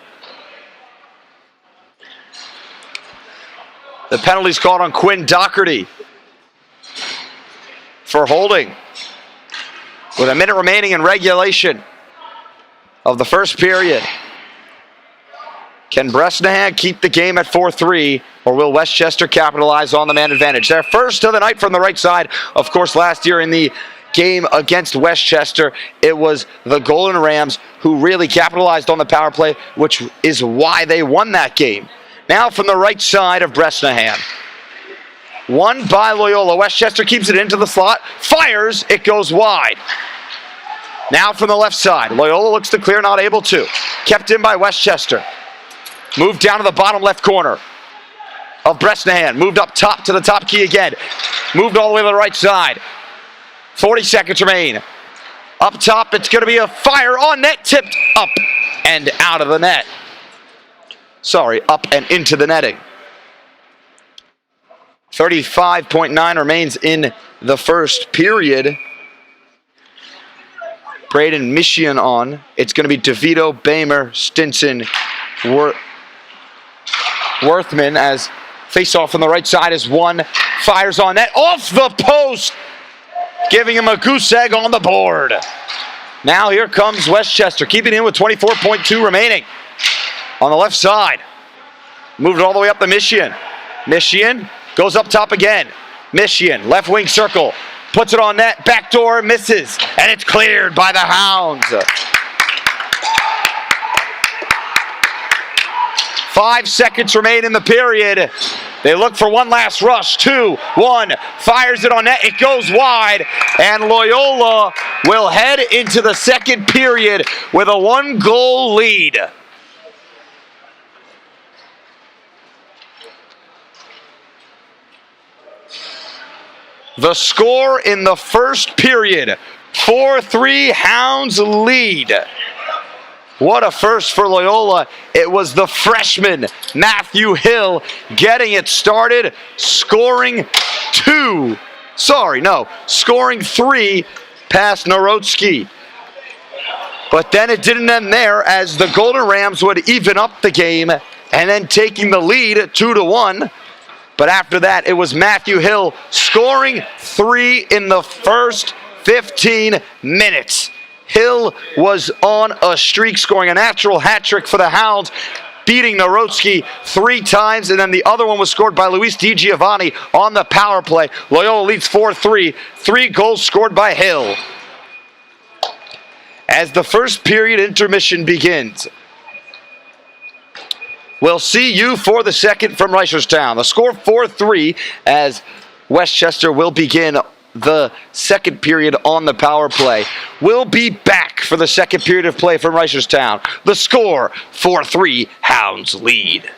The penalty's called on Quinn Doherty for holding. With a minute remaining in regulation of the first period. Can Bresnahan keep the game at 4-3, or will Westchester capitalize on the man advantage? Their first of the night from the right side. Of course, last year in the game against Westchester, it was the Golden Rams who really capitalized on the power play, which is why they won that game. Now from the right side of Bresnahan. Won by Loyola. Westchester keeps it into the slot, fires, it goes wide. Now from the left side. Loyola looks to clear, not able to. Kept in by Westchester. Moved down to the bottom left corner of Bresnahan. Moved up top to the top key again. Moved all the way to the right side. 40 seconds remain. Up top, it's going to be a fire on net. Tipped up and out of the net. Sorry, up and into the netting. 35.9 remains in the first period. Braden Michian on. It's going to be DeVito, Bamer, Stinson, Worthman as face-off on the right side is one. Fires on net. Off the post! Giving him a goose egg on the board. Now here comes Westchester, keeping in with 24.2 remaining. On the left side. Moved all the way up to Michian. Michian goes up top again. Michian, left wing circle. Puts it on net, backdoor, misses, and it's cleared by the Hounds. 5 seconds remain in the period. They look for one last rush. 2-1, fires it on net, it goes wide, and Loyola will head into the second period with a 1-goal lead. The score in the first period, 4-3 Hounds lead. What a first for Loyola. It was the freshman, Matthew Hill, getting it started, scoring three past Narodsky. But then it didn't end there as the Golden Rams would even up the game and then taking the lead 2-1. But after that, it was Matthew Hill scoring 3 in the first 15 minutes. Hill was on a streak, scoring a natural hat trick for the Hounds, beating Narodsky 3 times, and then the other one was scored by Luis DiGiovanni on the power play. Loyola leads 4-3, 3 goals scored by Hill. As the first period intermission begins, we'll see you for the second from Reisterstown. The score 4-3 as Westchester will begin the second period on the power play. We'll be back for the second period of play from Reisterstown. The score 4-3 Hounds lead.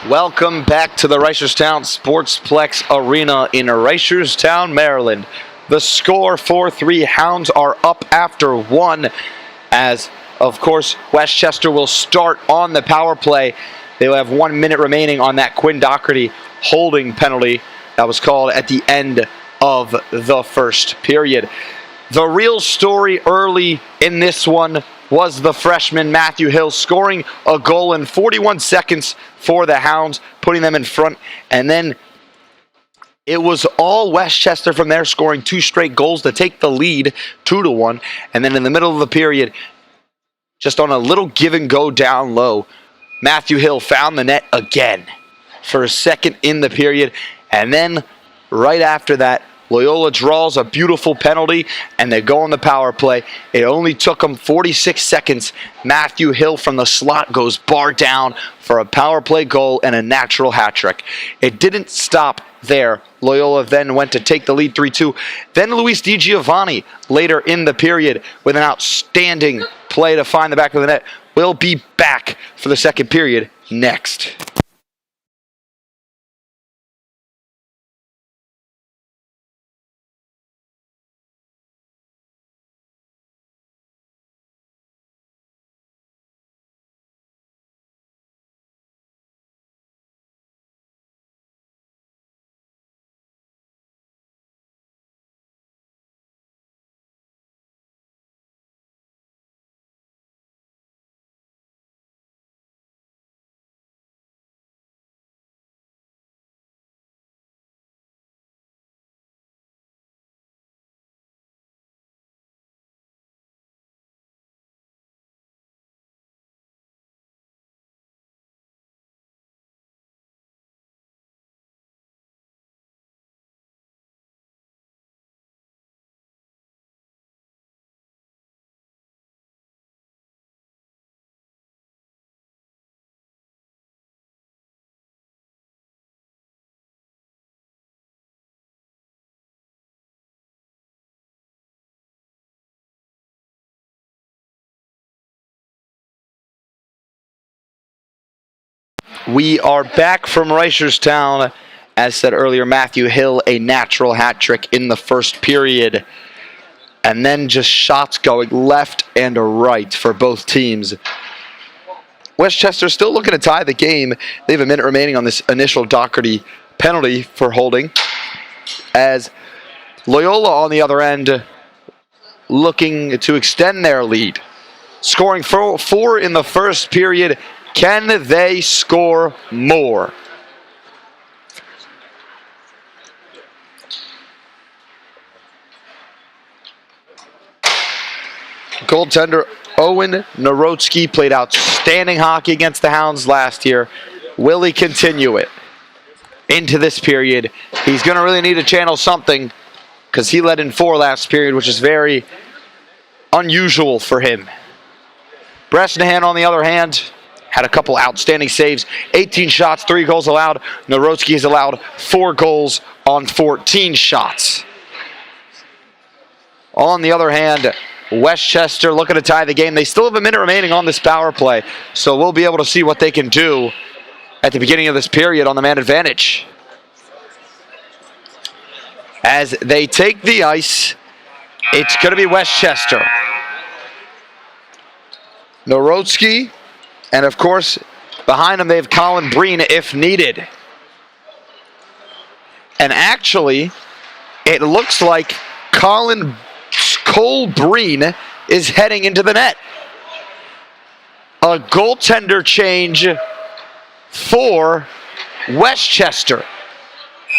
Welcome back to the Reisterstown Sportsplex Arena in Reisterstown, Maryland. The score 4-3. Hounds are up after 1 as, of course, Westchester will start on the power play. They will have 1 minute remaining on that Quinn Doherty holding penalty that was called at the end of the first period. The real story early in this one was the freshman Matthew Hill scoring a goal in 41 seconds for the Hounds, putting them in front. And then it was all Westchester from there, scoring 2 straight goals to take the lead 2-1. And then in the middle of the period, just on a little give and go down low, Matthew Hill found the net again for a second in the period. And then right after that, Loyola draws a beautiful penalty, and they go on the power play. It only took them 46 seconds. Matthew Hill from the slot goes bar down for a power play goal and a natural hat trick. It didn't stop there. Loyola then went to take the lead 3-2. Then Luis DiGiovanni later in the period with an outstanding play to find the back of the net. We'll be back for the second period next. We are back from Reisterstown. As said earlier, Matthew Hill, a natural hat trick in the first period. And then just shots going left and right for both teams. Westchester still looking to tie the game. They have a minute remaining on this initial Doherty penalty for holding. As Loyola on the other end looking to extend their lead. Scoring 4 in the first period. Can they score more? Goaltender Owen Narodsky played outstanding hockey against the Hounds last year. Will he continue it into this period? He's going to really need to channel something because he led in 4 last period, which is very unusual for him. Bresnahan, on the other hand, had a couple outstanding saves. 18 shots, 3 goals allowed. Narodsky has allowed 4 goals on 14 shots. On the other hand, Westchester looking to tie the game. They still have a minute remaining on this power play, so we'll be able to see what they can do at the beginning of this period on the man advantage. As they take the ice, it's going to be Westchester. Narodsky, and of course, behind him they have Colin Breen if needed. And actually, it looks like Cole Breen is heading into the net. A goaltender change for Westchester.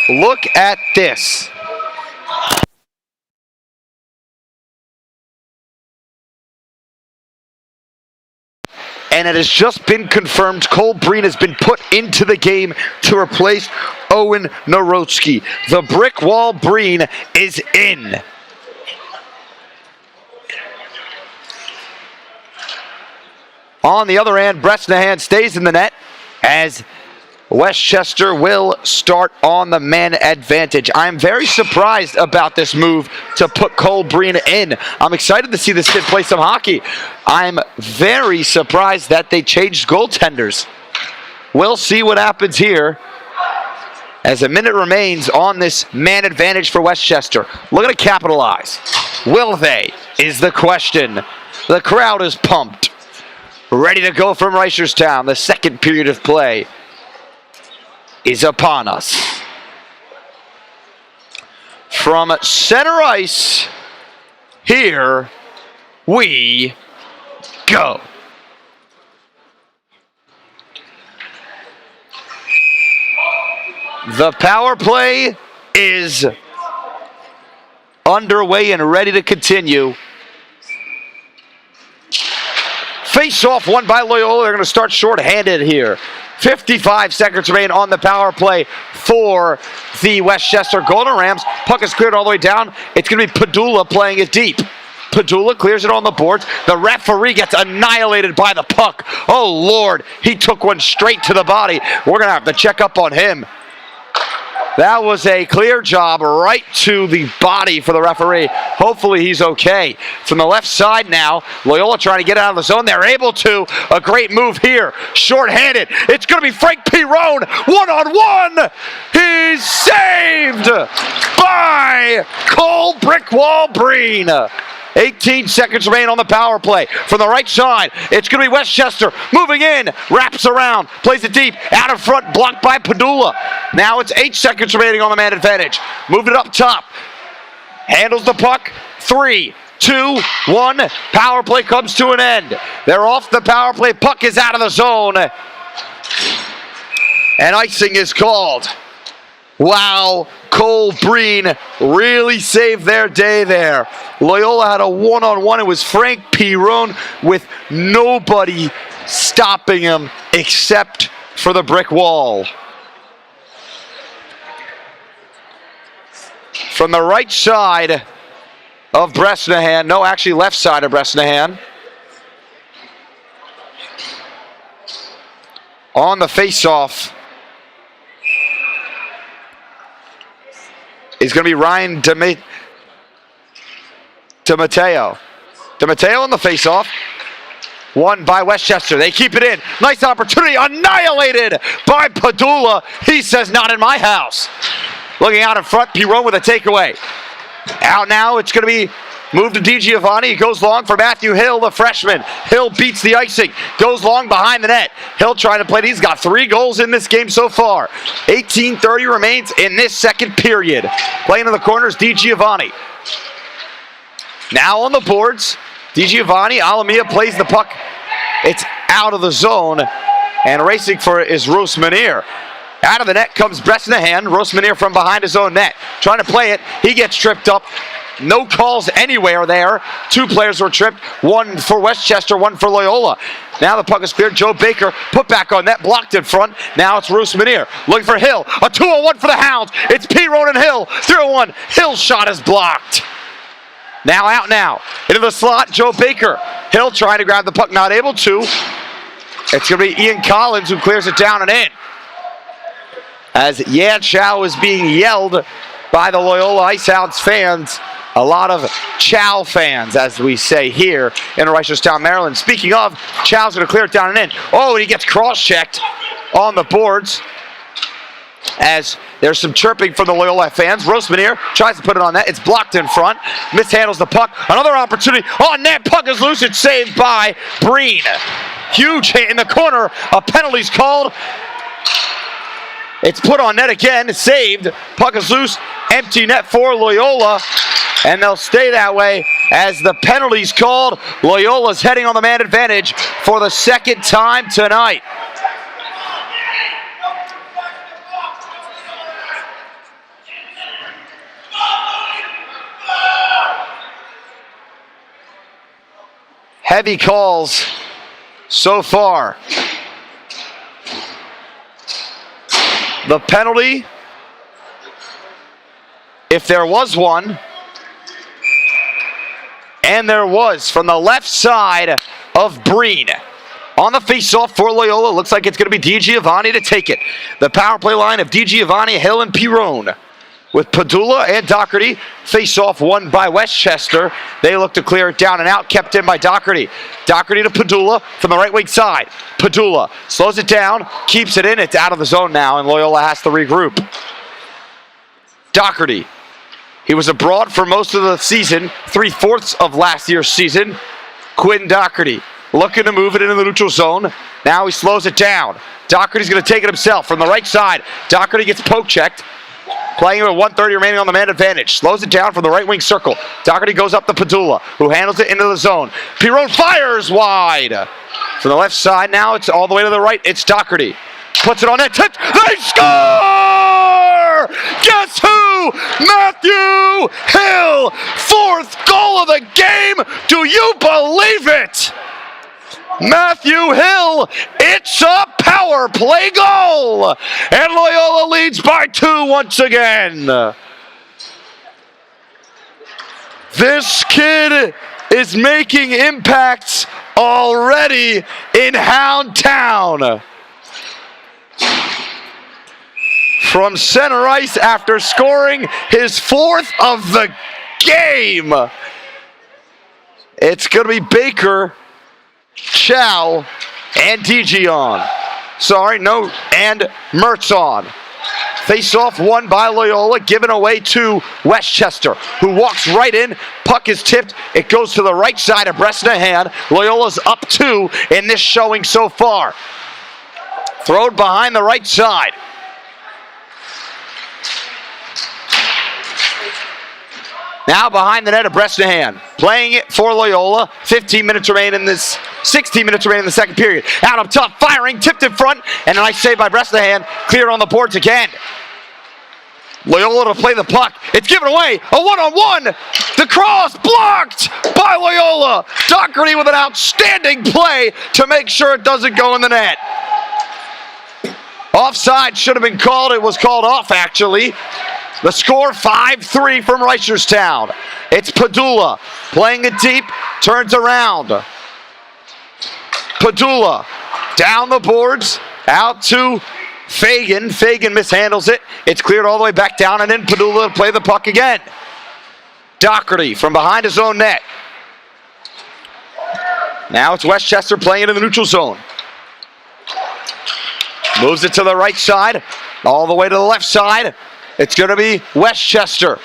Look at this. And it has just been confirmed. Cole Breen has been put into the game to replace Owen Narodsky. The brick wall Breen is in. On the other hand, Bresnahan stays in the net as Westchester will start on the man advantage. I'm very surprised about this move to put Cole Breen in. I'm excited to see this kid play some hockey. I'm very surprised that they changed goaltenders. We'll see what happens here as a minute remains on this man advantage for Westchester. Looking to capitalize. Will they? Is the question. The crowd is pumped. Ready to go from Reisterstown. The second period of play is upon us. From center ice, here we go. The power play is underway and ready to continue. Face-off won by Loyola. They're going to start short-handed here. 55 seconds remain on the power play for the Westchester Golden Rams. Puck is cleared all the way down. It's going to be Padula playing it deep. Padula clears it on the boards. The referee gets annihilated by the puck. Oh, Lord. He took one straight to the body. We're going to have to check up on him. That was a clear job right to the body for the referee. Hopefully he's okay. From the left side now, Loyola trying to get out of the zone. They're able to. A great move here. Short-handed. It's going to be Frank Pirone. One-on-one. He's saved by Cole Brickwall Breen. 18 seconds remain on the power play. From the right side, it's going to be Westchester moving in, wraps around, plays it deep, out in front, blocked by Padula. Now it's 8 seconds remaining on the man advantage. Moved it up top, handles the puck. 3, 2, 1. Power play comes to an end. They're off the power play. Puck is out of the zone, and icing is called. Wow, Cole Breen really saved their day there. Loyola had a one-on-one. It was Frank Pirone with nobody stopping him except for the brick wall. From the right side of Bresnahan, no, actually left side of Bresnahan. On the face-off is going to be Ryan DeMatteo. DeMatteo on the faceoff. Won by Westchester. They keep it in. Nice opportunity. Annihilated by Padula. He says, not in my house. Looking out in front, Pirone with a takeaway. Out now, it's going to be moved to DiGiovanni. He goes long for Matthew Hill, the freshman. Hill beats the icing. Goes long behind the net. Hill trying to play. He's got 3 goals in this game so far. 18:30 remains in this second period. Playing in the corners, DiGiovanni. Now on the boards, DiGiovanni. Alamia plays the puck. It's out of the zone. And racing for it is Rosmanier. Out of the net comes Bresnahan. Rosmanier from behind his own net. Trying to play it. He gets tripped up. No calls anywhere there. 2 players were tripped. 1 for Westchester, 1 for Loyola. Now the puck is cleared. Joe Baker put back on net, blocked in front. Now it's Rosmanier looking for Hill. A 2-on-1 for the Hounds. It's Pirone and Hill. 3-on-1. Hill's shot is blocked. Now out now. Into the slot, Joe Baker. Hill trying to grab the puck, not able to. It's going to be Ian Collins who clears it down and in. As Yan Chow is being yelled by the Loyola Ice Hounds fans. A lot of Chow fans, as we say here in Reisterstown, Maryland. Speaking of, Chow's going to clear it down and in. Oh, and he gets cross-checked on the boards as there's some chirping from the Loyola fans. Rosmanier tries to put it on net. It's blocked in front. Mishandles the puck. Another opportunity. On net. Puck is loose. It's saved by Breen. Huge hit in the corner. A penalty's called. It's put on net again. It's saved. Puck is loose. Empty net for Loyola. And they'll stay that way as the penalty's called. Loyola's heading on the man advantage for the second time tonight. Heavy calls so far. The penalty, if there was one, and there was, from the left side of Breen. On the face-off for Loyola, looks like it's going to be DiGiovanni to take it. The power play line of DiGiovanni, Hill, and Pirone. with Padula and Doherty. Face-off won by Westchester. They look to clear it down and out, kept in by Doherty. Doherty to Padula from the right wing side. Padula slows it down, keeps it in. It's out of the zone now, and Loyola has to regroup. Doherty. He was abroad for most of the season, 3/4 of last year's season. Quinn Doherty looking to move it into the neutral zone. Now he slows it down. Doherty's going to take it himself from the right side. Doherty gets poke checked. Playing with 1:30 remaining on the man advantage. Slows it down from the right wing circle. Doherty goes up to Padula, who handles it into the zone. Pirone fires wide. From the left side now, it's all the way to the right. It's Doherty. Puts it on net. Tipped. They score! Guess who? Matthew Hill. 4th goal of the game. Do you believe it? Matthew Hill, it's a power play goal! And Loyola leads by 2 once again. This kid is making impacts already in Hound Town. From center ice after scoring his 4th of the game. It's going to be Baker, Chow, and DG on. Sorry, no, and Mertz on. Face-off won by Loyola, given away to Westchester, who walks right in. Puck is tipped. It goes to the right side of Bresnahan. Loyola's up 2 in this showing so far. Thrown behind the right side. Now behind the net of Bresnahan. Playing it for Loyola. 16 minutes remain in the second period. Out up top, firing, tipped in front, and a nice save by Bresnahan. Cleared on the boards again. Loyola to play the puck. It's given away. A one-on-one. The cross blocked by Loyola. Doherty with an outstanding play to make sure it doesn't go in the net. Offside should have been called. It was called off, actually. The score 5-3 from Reisterstown. It's Padula playing it deep, turns around. Padula down the boards, out to Fagan. Fagan mishandles it. It's cleared all the way back down, and then Padula to play the puck again. Doherty from behind his own net. Now it's Westchester playing it in the neutral zone. Moves it to the right side, all the way to the left side. It's going to be Westchester.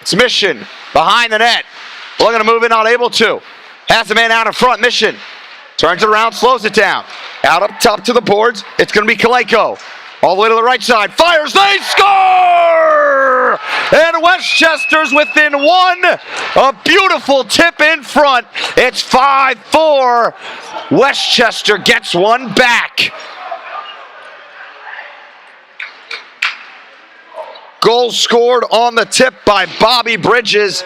It's Mission behind the net. Looking to move it, not able to. Has the man out in front. Mission turns it around, slows it down. Out up top to the boards. It's going to be Kaleko. All the way to the right side. Fires. They score! And Westchester's within 1. A beautiful tip in front. It's 5-4. Westchester gets one back. Goal scored on the tip by Bobby Bridges.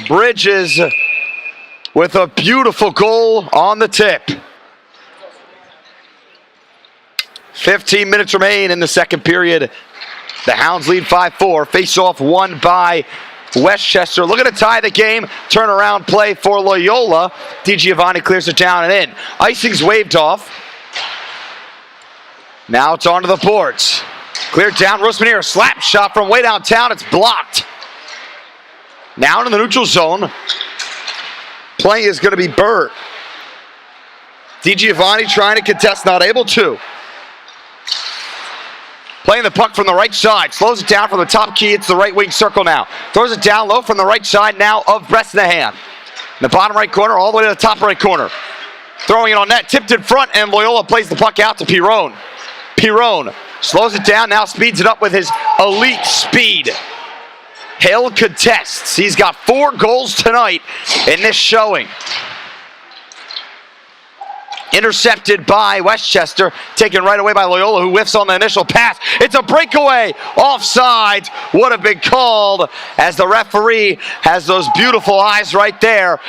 Bridges with a beautiful goal on the tip. 15 minutes remain in the second period. The Hounds lead 5-4. Face-off won by Westchester. Looking to tie the game. Turnaround play for Loyola. DiGiovanni clears it down and in. Icing's waved off. Now it's onto the boards. Cleared down. Rosmanier, slap shot from way downtown. It's blocked. Now into the neutral zone. Play is going to be Bird. DiGiovanni trying to contest, not able to. Playing the puck from the right side. Slows it down from the top key. It's the right wing circle now. Throws it down low from the right side now of Bresnahan. In the bottom right corner, all the way to the top right corner. Throwing it on net. Tipped in front, and Loyola plays the puck out to Pirone. Pirone slows it down, now speeds it up with his elite speed. Hill contests. He's got 4 goals tonight in this showing. Intercepted by Westchester, taken right away by Loyola, who whiffs on the initial pass. It's a breakaway. Offside would have been called, as the referee has those beautiful eyes right there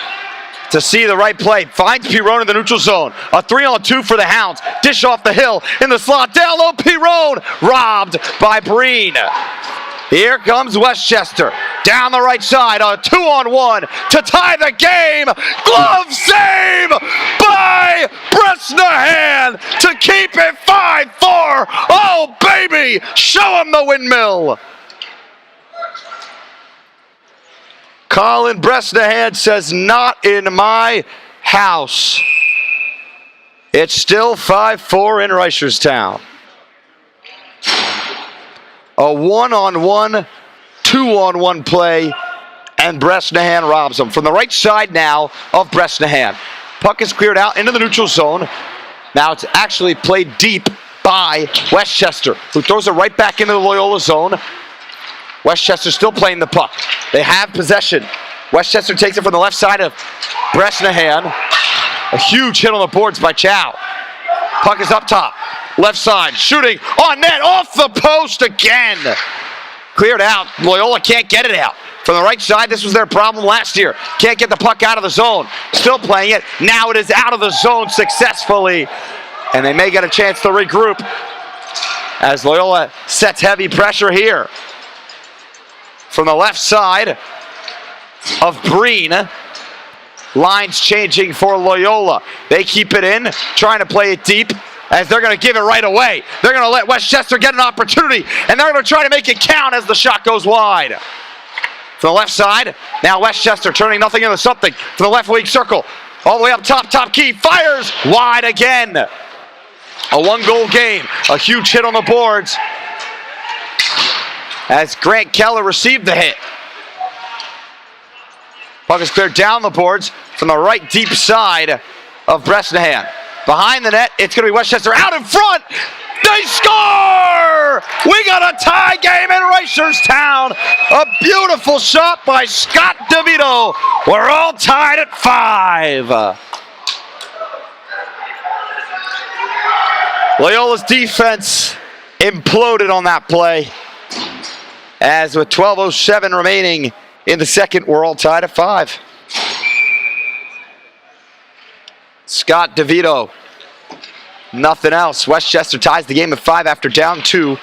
to see the right play. Finds Pirone in the neutral zone. A 3-on-2 for the Hounds. Dish off the hill in the slot. Down low, Pirone. Robbed by Breen. Here comes Westchester. Down the right side, a 2-on-1 to tie the game. Glove save by Bresnahan to keep it 5-4. Oh, baby, show him the windmill. Colin Bresnahan says, not in my house. It's still 5-4 in Reisterstown. A 1-on-1, 2-on-1 play, and Bresnahan robs him. From the right side now of Bresnahan. Puck is cleared out into the neutral zone. Now it's actually played deep by Westchester, who throws it right back into the Loyola zone. Westchester still playing the puck. They have possession. Westchester takes it from the left side of Bresnahan. A huge hit on the boards by Chow. Puck is up top. Left side, shooting on net, off the post again. Cleared out. Loyola can't get it out. From the right side, this was their problem last year. Can't get the puck out of the zone. Still playing it. Now it is out of the zone successfully. And they may get a chance to regroup as Loyola sets heavy pressure here. From the left side of Breen. Lines changing for Loyola. They keep it in, trying to play it deep, as they're going to give it right away. They're going to let Westchester get an opportunity, and they're going to try to make it count as the shot goes wide. From the left side, now Westchester turning nothing into something. To the left wing circle, all the way up top key, fires wide again. A 1-goal game, a huge hit on the boards as Grant Keller received the hit. Puck is cleared down the boards from the right deep side of Bresnahan. Behind the net, it's going to be Westchester out in front. They score! We got a tie game in Reisterstown. A beautiful shot by Scott DeVito. We're all tied at 5. Loyola's defense imploded on that play, as with 12:07 remaining in the second, we're all tied at 5. Scott DeVito, nothing else. Westchester ties the game at 5 after down 2.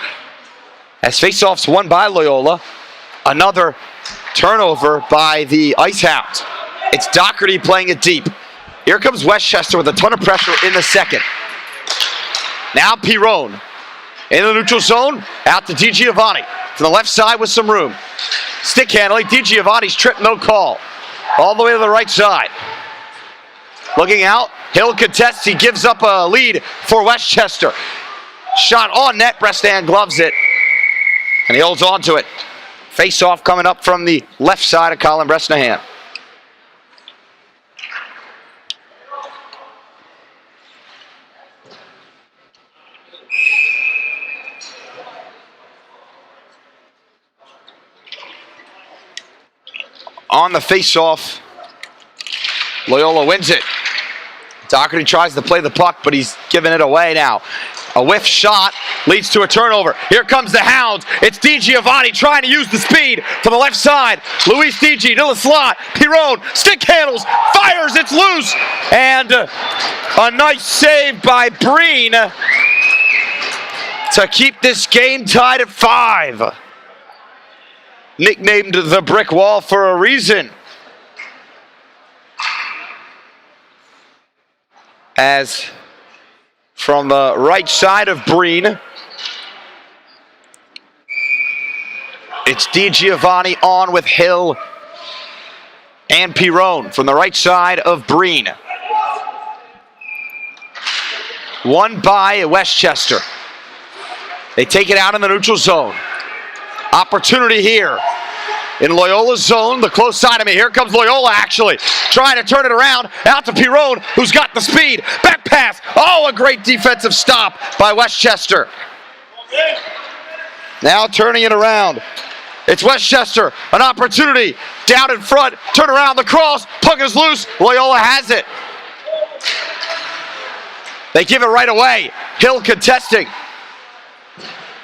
As faceoffs won by Loyola. Another turnover by the Ice Hounds. It's Doherty playing it deep. Here comes Westchester with a ton of pressure in the second. Now Pirone in the neutral zone, out to DiGiovanni. To the left side with some room. Stick handling, DiGiovanni's trip, no call. All the way to the right side. Looking out, Hill contests, he gives up a lead for Westchester. Shot on net, Bresnahan gloves it, and he holds on to it. Face-off coming up from the left side of Colin Bresnahan. On the face-off, Loyola wins it. Doherty tries to play the puck, but he's giving it away now. A whiff shot leads to a turnover. Here comes the Hounds. It's DiGiovanni trying to use the speed to the left side. Luis DG to the slot. Pirone, stick handles, fires, it's loose. And a nice save by Breen to keep this game tied at 5. Nicknamed the brick wall for a reason. As from the right side of Breen, it's DiGiovanni on with Hill and Pirone from the right side of Breen. Won by Westchester. They take it out in the neutral zone. Opportunity here in Loyola's zone, the close side of me. Here comes Loyola actually, trying to turn it around. Out to Pirone, who's got the speed. Back pass. Oh, a great defensive stop by Westchester. Now turning it around. It's Westchester, an opportunity. Down in front, turn around, the cross. Puck is loose. Loyola has it. They give it right away. Hill contesting.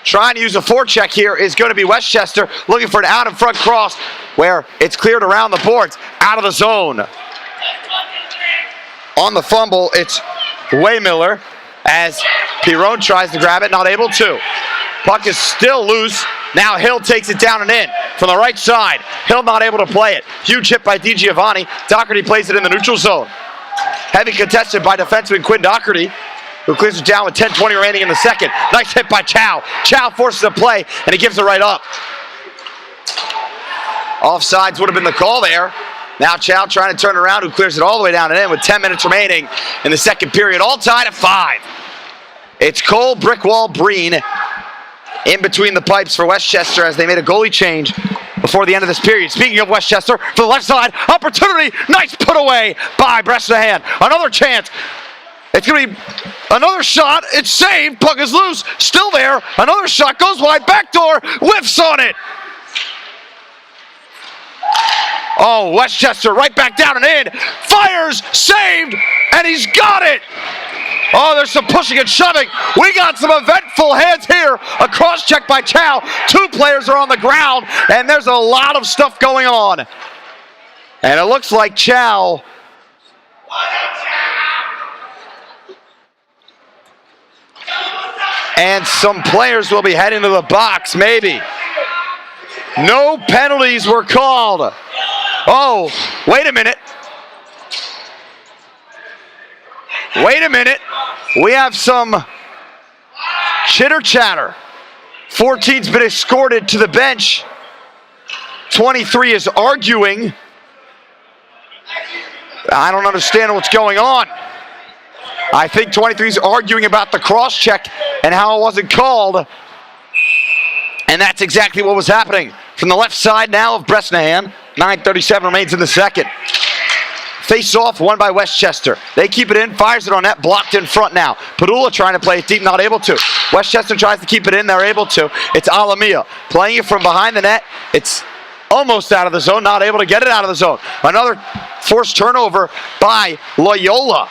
Trying to use a forecheck here is going to be Westchester, looking for an out-in-front cross where it's cleared around the boards, out of the zone. On the fumble, it's Waymiller as Pirone tries to grab it, not able to. Puck is still loose Now Hill takes it down and in from the right side. Hill not able to play it. Huge hit by DiGiovanni. Doherty plays it in the neutral zone. Heavy contested by defenseman Quinn Doherty, who clears it down with 10:20 remaining in the second. Nice hit by Chow. Chow forces a play, and he gives it right up. Offsides would have been the call there. Now Chow trying to turn around, who clears it all the way down and in with 10 minutes remaining in the second period. All tied at 5. It's Cole, Brickwall, Breen in between the pipes for Westchester as they made a goalie change before the end of this period. Speaking of Westchester, for the left side, opportunity, nice put away by Bresnahan. Another chance. It's going to be another shot. It's saved. Puck is loose. Still there. Another shot goes wide. Backdoor. Whiffs on it. Oh, Westchester right back down and in. Fires. Saved. And he's got it. Oh, there's some pushing and shoving. We got some eventful heads here. A cross check by Chow. 2 players are on the ground. And there's a lot of stuff going on. And it looks like Chow. And some players will be heading to the box, maybe. No penalties were called. Oh, wait a minute. Wait a minute. We have some chitter chatter. 14's been escorted to the bench. 23 is arguing. I don't understand what's going on. I think 23 is arguing about the cross check and how it wasn't called. And that's exactly what was happening. From the left side now of Bresnahan. 9:37 remains in the second. Face off, won by Westchester. They keep it in, fires it on net, blocked in front now. Padula trying to play it deep, not able to. Westchester tries to keep it in, they're able to. It's Alamia playing it from behind the net. It's almost out of the zone, not able to get it out of the zone. Another forced turnover by Loyola.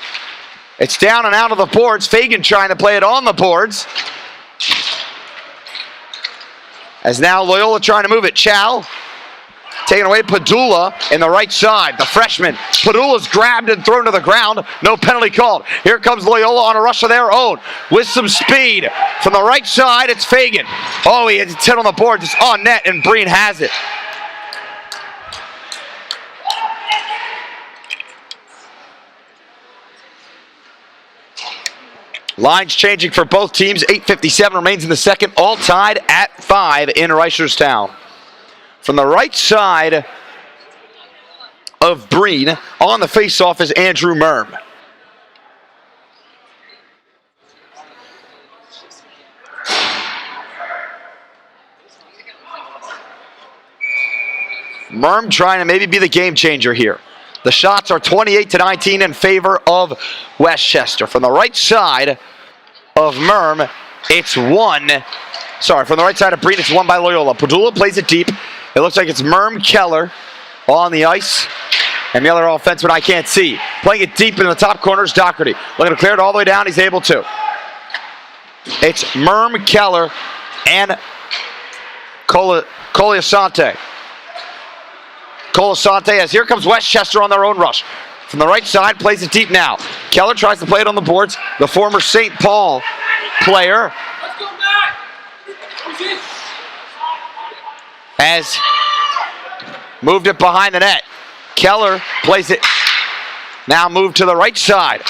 It's down and out of the boards. Fagan trying to play it on the boards. As now Loyola trying to move it. Chow taking away Padula in the right side. The freshman. Padula's grabbed and thrown to the ground. No penalty called. Here comes Loyola on a rush of their own with some speed. From the right side, it's Fagan. Oh, he has 10 on the board. Just on net, and Breen has it. Lines changing for both teams. 8:57 remains in the second. All tied at 5 in Reisterstown. From the right side of Breen, on the faceoff is Andrew Merm. Merm trying to maybe be the game changer here. The shots are 28-19 in favor of Westchester. From the right side of Merm, it's one. Sorry, from the right side of Breen, it's won by Loyola. Padula plays it deep. It looks like it's Merm Keller on the ice. And the other offenseman I can't see. Playing it deep in the top corner is Doherty. Looking to clear it all the way down. He's able to. It's Merm Keller and Colasante. Colasante, as here comes Westchester on their own rush. From the right side, plays it deep now. Keller tries to play it on the boards. The former St. Paul player. Has moved it behind the net. Keller plays it. Now moved to the right side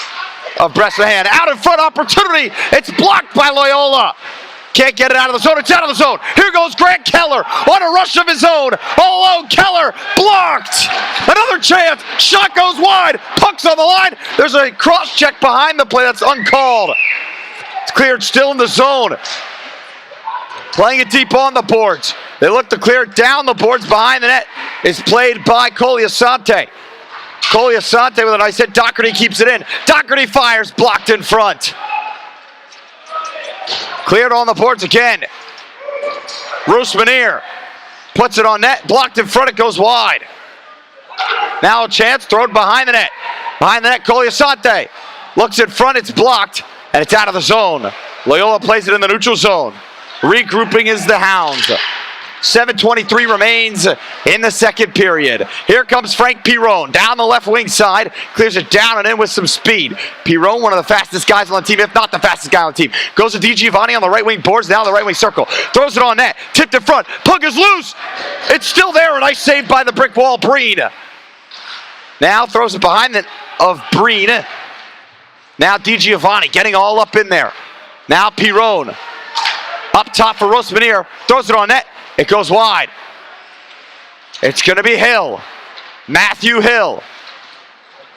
of Bresnahan. Out in front, opportunity. It's blocked by Loyola. Can't get it out of the zone. It's out of the zone. Here goes Grant Keller on a rush of his own. All alone, Keller blocked. Another chance. Shot goes wide. Puck's on the line. There's a cross check behind the play that's uncalled. It's cleared still in the zone. Playing it deep on the boards. They look to clear it down the boards behind the net. It's played by Colasante. Colasante with a nice hit. Doherty keeps it in. Doherty fires, blocked in front. Cleared on the boards again. Roosmanier puts it on net. Blocked in front. It goes wide. Now a chance. Thrown behind the net. Behind the net, Colasante looks in front. It's blocked. And it's out of the zone. Loyola plays it in the neutral zone. Regrouping is the Hounds. 7:23 remains in the second period. Here comes Frank Pirone down the left wing side. Clears it down and in with some speed. Pirone, one of the fastest guys on the team, if not the fastest guy on the team. Goes to DiGiovanni on the right wing boards, down the right wing circle. Throws it on net. Tipped in front. Puck is loose. It's still there. A nice save by the brick wall, Breen. Now throws it behind the of Breen. Now DiGiovanni getting all up in there. Now Pirone. Up top for Rosmanier. Throws it on net. It goes wide. It's going to be Hill. Matthew Hill.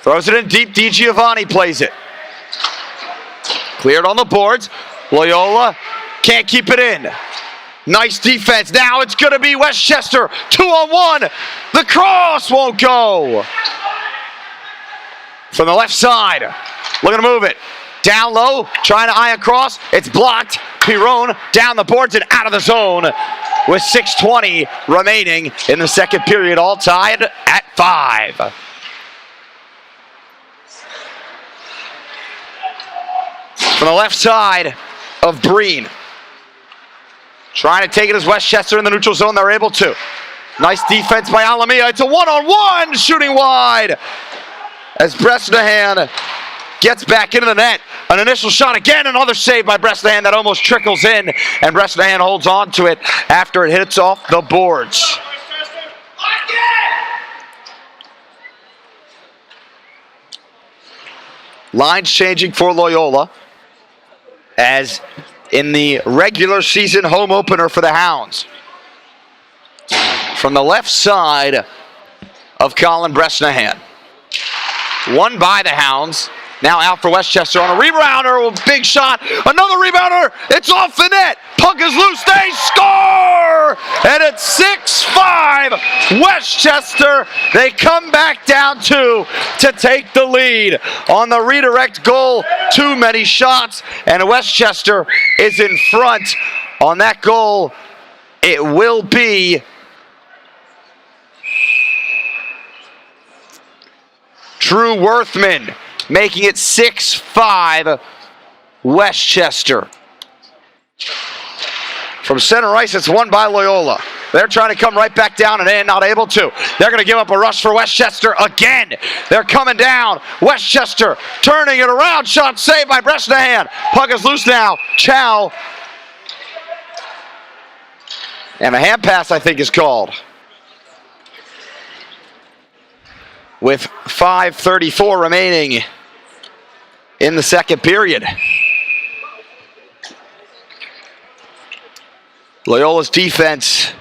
Throws it in deep. DiGiovanni plays it. Cleared on the boards. Loyola can't keep it in. Nice defense. Now it's going to be Westchester. 2-on-1. The cross won't go. From the left side. Looking to move it. Down low. Trying to eye across. It's blocked. Pirone down the boards and out of the zone. With 6:20 remaining in the second period, all tied at 5. From the left side of Breen. Trying to take it as Westchester in the neutral zone. They're able to. Nice defense by Alamia. It's a one-on-one, shooting wide. As Bresnahan gets back into the net. An initial shot again, another save by Bresnahan that almost trickles in, and Bresnahan holds on to it after it hits off the boards. Lines changing for Loyola as in the regular season home opener for the Hounds. From the left side of Colin Bresnahan. Won by the Hounds. Now out for Westchester on a rebounder. Big shot. Another rebounder. It's off the net. Puck is loose. They score! And it's 6-5. Westchester. They come back down 2 to take the lead. On the redirect goal, too many shots. And Westchester is in front on that goal. It will be Drew Worthman, making it 6-5 Westchester. From center ice, it's won by Loyola. They're trying to come right back down and in, not able to. They're going to give up a rush for Westchester again. They're coming down. Westchester turning it around. Shot saved by Bresnahan. Puck is loose now. Chow. And a hand pass, I think, is called. With 5:34 remaining in the second period. Loyola's defense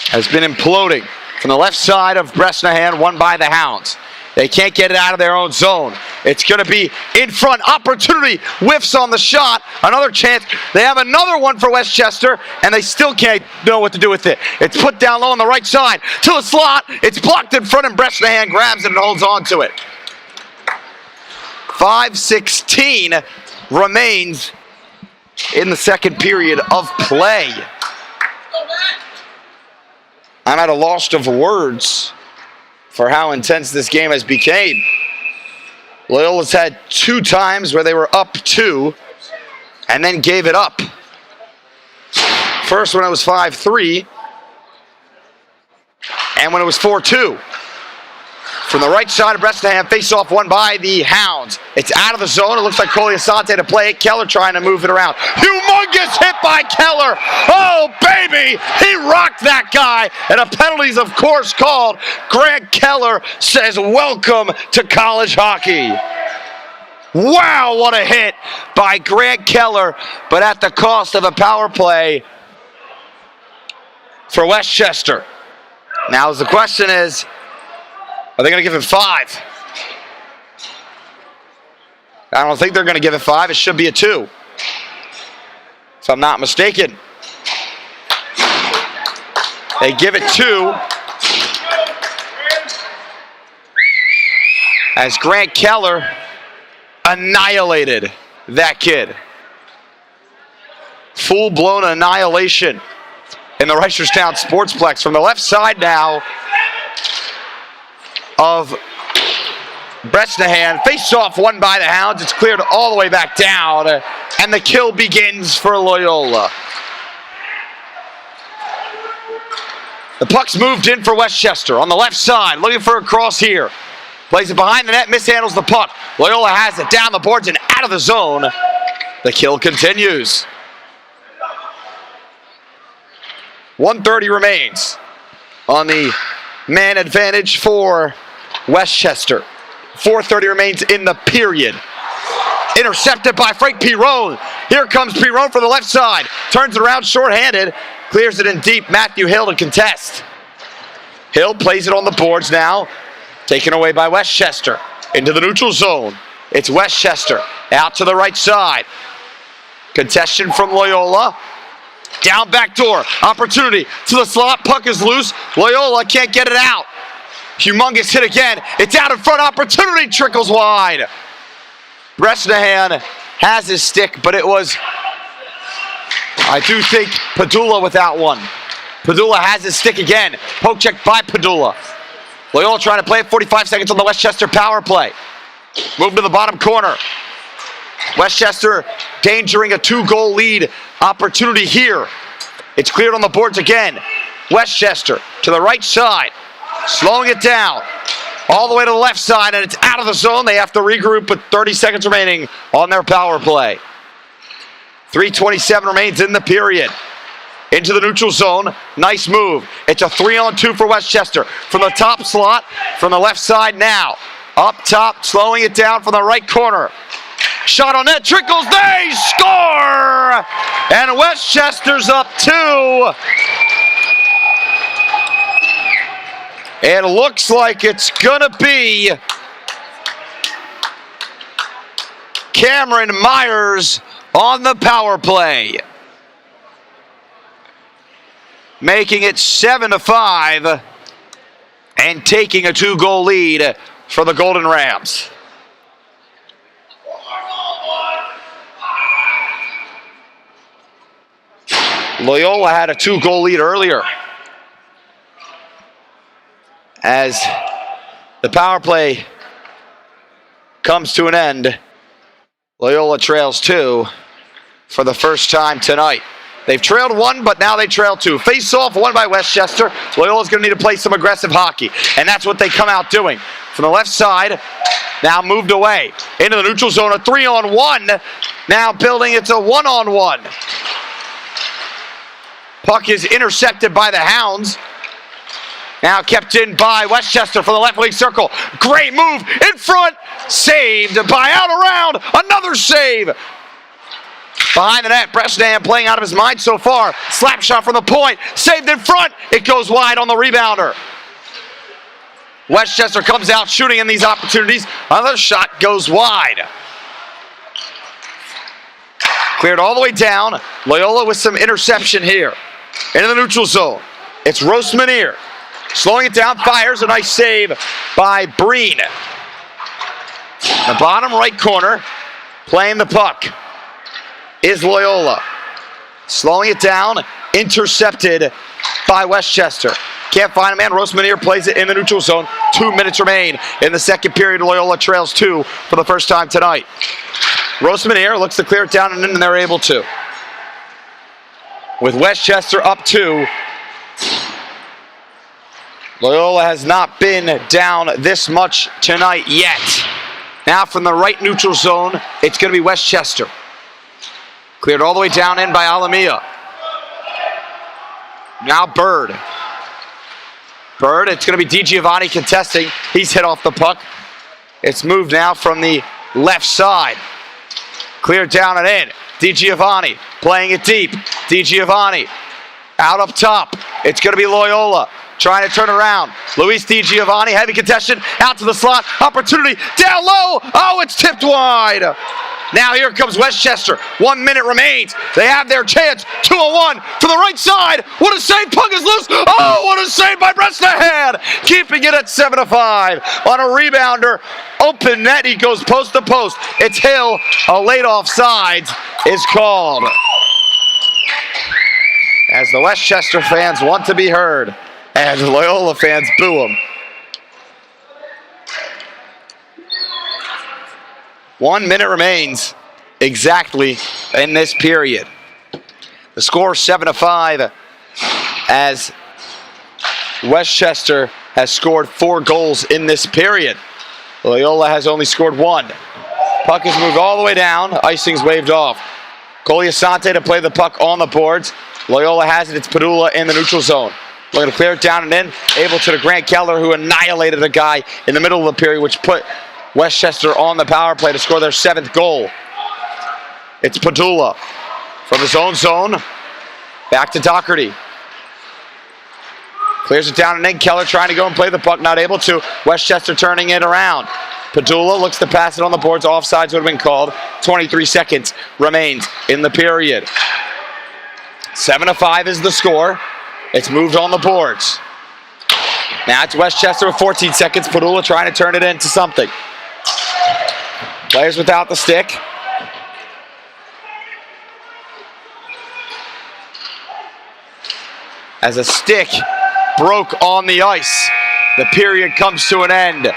has been imploding. From the left side of Bresnahan, won by the Hounds. They can't get it out of their own zone. It's going to be in front. Opportunity. Whiffs on the shot. Another chance. They have another one for Westchester, and they still can't know what to do with it. It's put down low on the right side to the slot. It's blocked in front, and Bresnahan grabs it and holds on to it. 5:16 remains in the second period of play. I'm at a loss of words for how intense this game has become. Loyola's had 2 times where they were up 2 and then gave it up. First when it was 5-3 and when it was 4-2. From the right side of Bresnahan, face-off won by the Hounds. It's out of the zone. It looks like Coliasante to play it. Keller trying to move it around. Humongous hit by Keller. Oh, baby! He rocked that guy. And a penalty's, of course, called. Grant Keller says, welcome to college hockey. Wow, what a hit by Grant Keller, but at the cost of a power play for Westchester. Now, the question is, are they going to give him 5? I don't think they're going to give it 5. It should be a 2, if I'm not mistaken. They give it 2. As Grant Keller annihilated that kid. Full-blown annihilation in the Reisterstown Sportsplex. From the left side now of Bresnahan. Face-off won by the Hounds. It's cleared all the way back down, and the kill begins for Loyola. The puck's moved in for Westchester on the left side, looking for a cross here. Plays it behind the net, mishandles the puck. Loyola has it down the boards and out of the zone. The kill continues. 1:30 remains on the man advantage for Westchester. 4:30 remains in the period. Intercepted by Frank Pirone. Here comes Pirone from the left side. Turns it around shorthanded. Clears it in deep. Matthew Hill to contest. Hill plays it on the boards now. Taken away by Westchester. Into the neutral zone. It's Westchester. Out to the right side. Contention from Loyola. Down back door. Opportunity to the slot. Puck is loose. Loyola can't get it out. Humongous hit again. It's out in front. Opportunity trickles wide. Bresnahan has his stick, but it was, I do think, Padula without one. Padula has his stick again. Poke check by Padula. Loyola trying to play it. 45 seconds on the Westchester power play. Move to the bottom corner. Westchester endangering a 2-goal lead opportunity here. It's cleared on the boards again. Westchester to the right side. Slowing it down. All the way to the left side, and it's out of the zone. They have to regroup with 30 seconds remaining on their power play. 3:27 remains in the period. Into the neutral zone. Nice move. It's a 3-on-2 for Westchester. From the top slot, from the left side now. Up top, slowing it down from the right corner. Shot on net, trickles, they score! And Westchester's up 2. It looks like it's gonna be Cameron Myers on the power play, making it 7-5 and taking a 2-goal lead for the Golden Rams. Loyola had a 2-goal lead earlier. As the power play comes to an end, Loyola trails 2 for the first time tonight. They've trailed 1, but now they trail 2. Face off, won by Westchester. Loyola's going to need to play some aggressive hockey, and that's what they come out doing. From the left side, now moved away. Into the neutral zone, a 3-on-1. Now building, it's a 1-on-1. Puck is intercepted by the Hounds. Now kept in by Westchester from the left wing circle. Great move in front. Saved by out around. Another save. Behind the net, Bresnahan playing out of his mind so far. Slap shot from the point. Saved in front. It goes wide on the rebounder. Westchester comes out shooting in these opportunities. Another shot goes wide. Cleared all the way down. Loyola with some interception here. Into the neutral zone. It's Rosmanier. Slowing it down, fires, a nice save by Breen. The bottom right corner, playing the puck, is Loyola. Slowing it down, intercepted by Westchester. Can't find a man, Rosmanier plays it in the neutral zone. 2 minutes remain in the second period. Loyola trails 2 for the first time tonight. Rosmanier looks to clear it down and in, and they're able to. With Westchester up 2, Loyola has not been down this much tonight yet. Now from the right neutral zone, it's going to be Westchester. Cleared all the way down in by Alamia. Now Bird. Bird, it's going to be DiGiovanni contesting. He's hit off the puck. It's moved now from the left side. Cleared down and in. DiGiovanni playing it deep. DiGiovanni out up top. It's going to be Loyola. Trying to turn around. Luis DiGiovanni, heavy contestation, out to the slot. Opportunity, down low. Oh, it's tipped wide. Now here comes Westchester. 1 minute remains. They have their chance. 2-on-1 to the right side. What a save. Puck is loose. Oh, what a save by Bresnahan. Keeping it at 7-5 on a rebounder. Open net. He goes post to post. It's Hill. A late offsides is called. As the Westchester fans want to be heard. And Loyola fans boo him. 1 minute remains exactly in this period. The score 7-5 as Westchester has scored 4 goals in this period. Loyola has only scored 1. Puck is moved all the way down. Icing's waved off. Coliasante to play the puck on the boards. Loyola has it. It's Padula in the neutral zone. Looking to clear it down and in. Able to the Grant Keller, who annihilated a guy in the middle of the period, which put Westchester on the power play to score their 7th goal. It's Padula from his own zone. Back to Doherty. Clears it down and in. Keller trying to go and play the puck, not able to. Westchester turning it around. Padula looks to pass it on the boards. Offsides would have been called. 23 seconds remains in the period. 7-5 is the score. It's moved on the boards. Now it's Westchester with 14 seconds. Padula trying to turn it into something. Players without the stick. As a stick broke on the ice, the period comes to an end.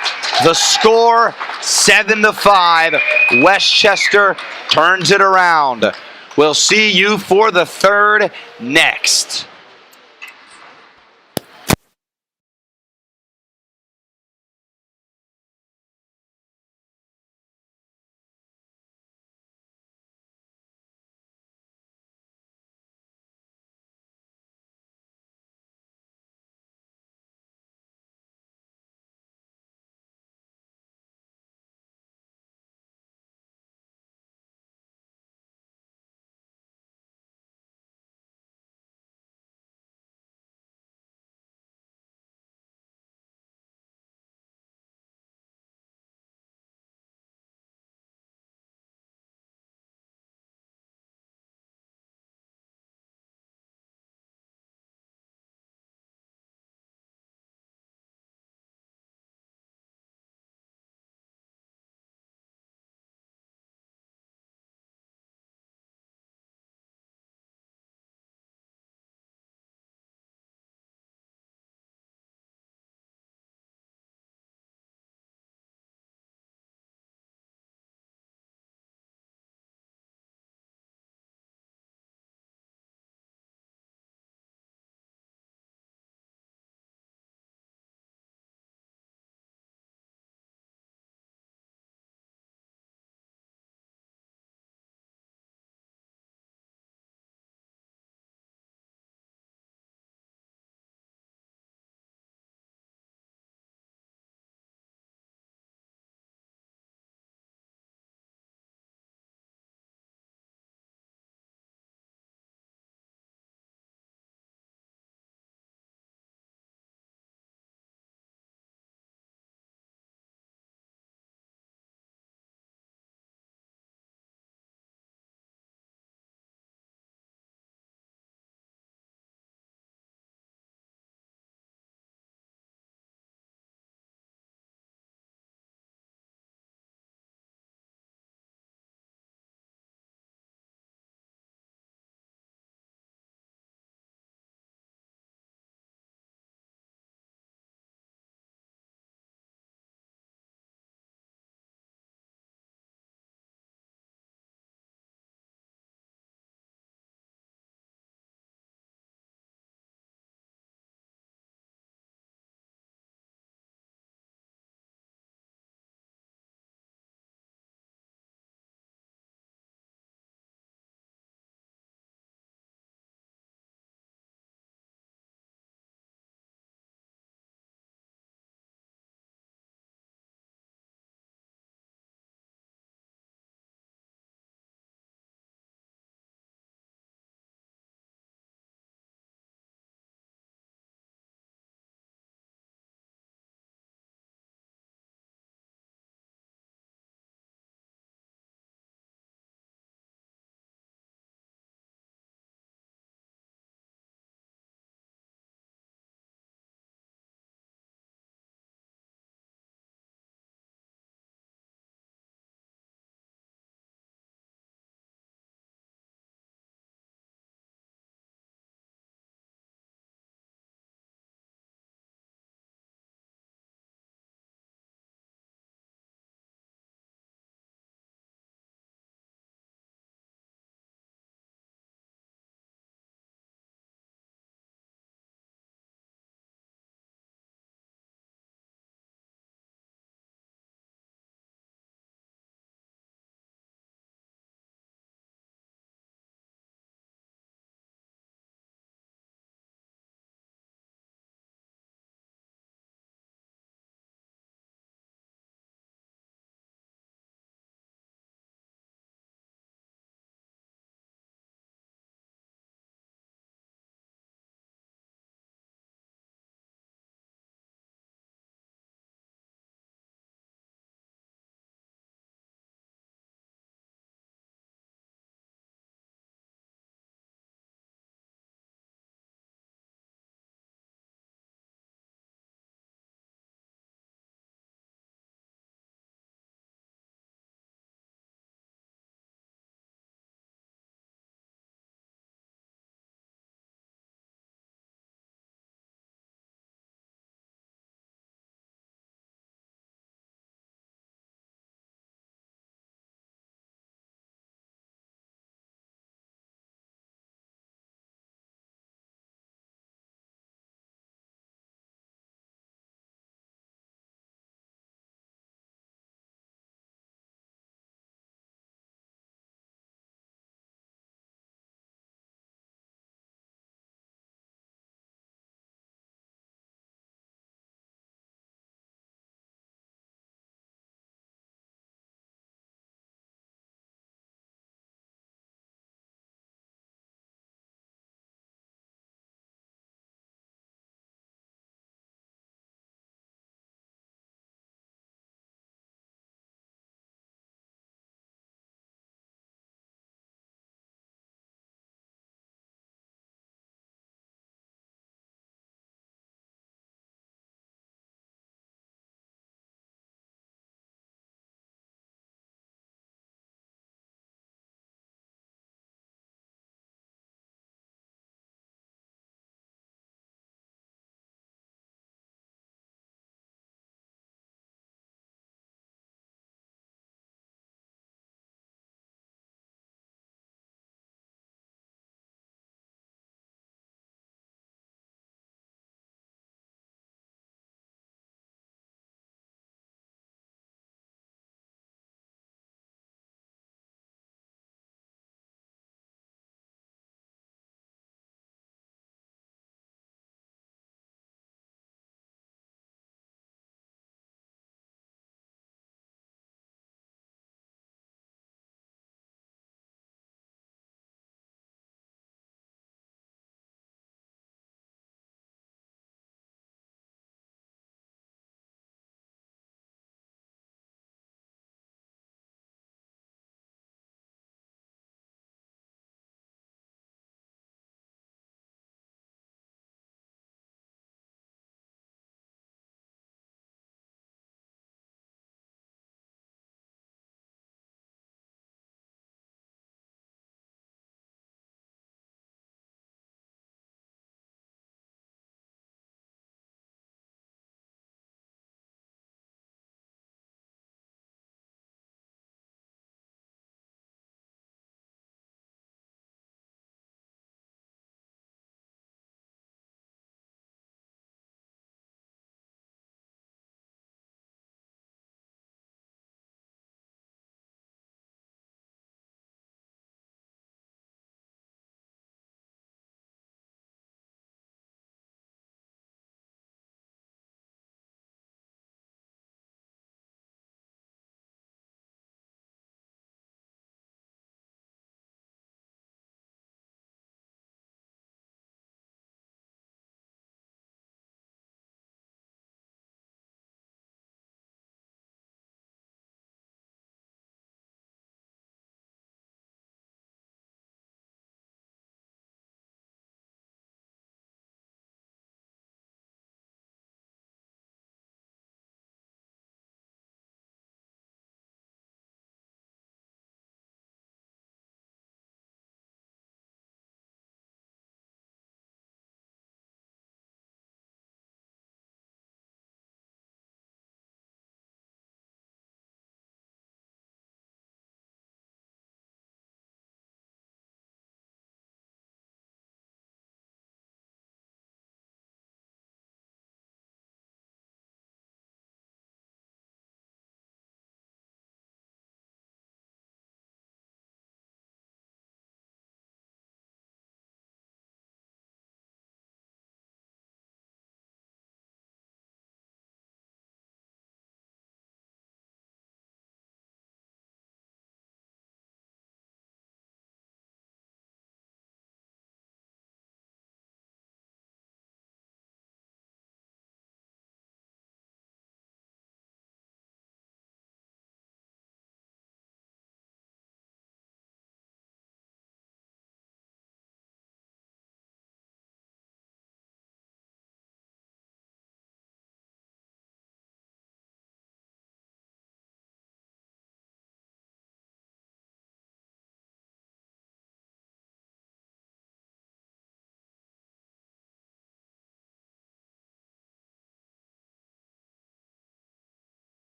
The score, 7-5. Westchester turns it around. We'll see you for the 3rd next.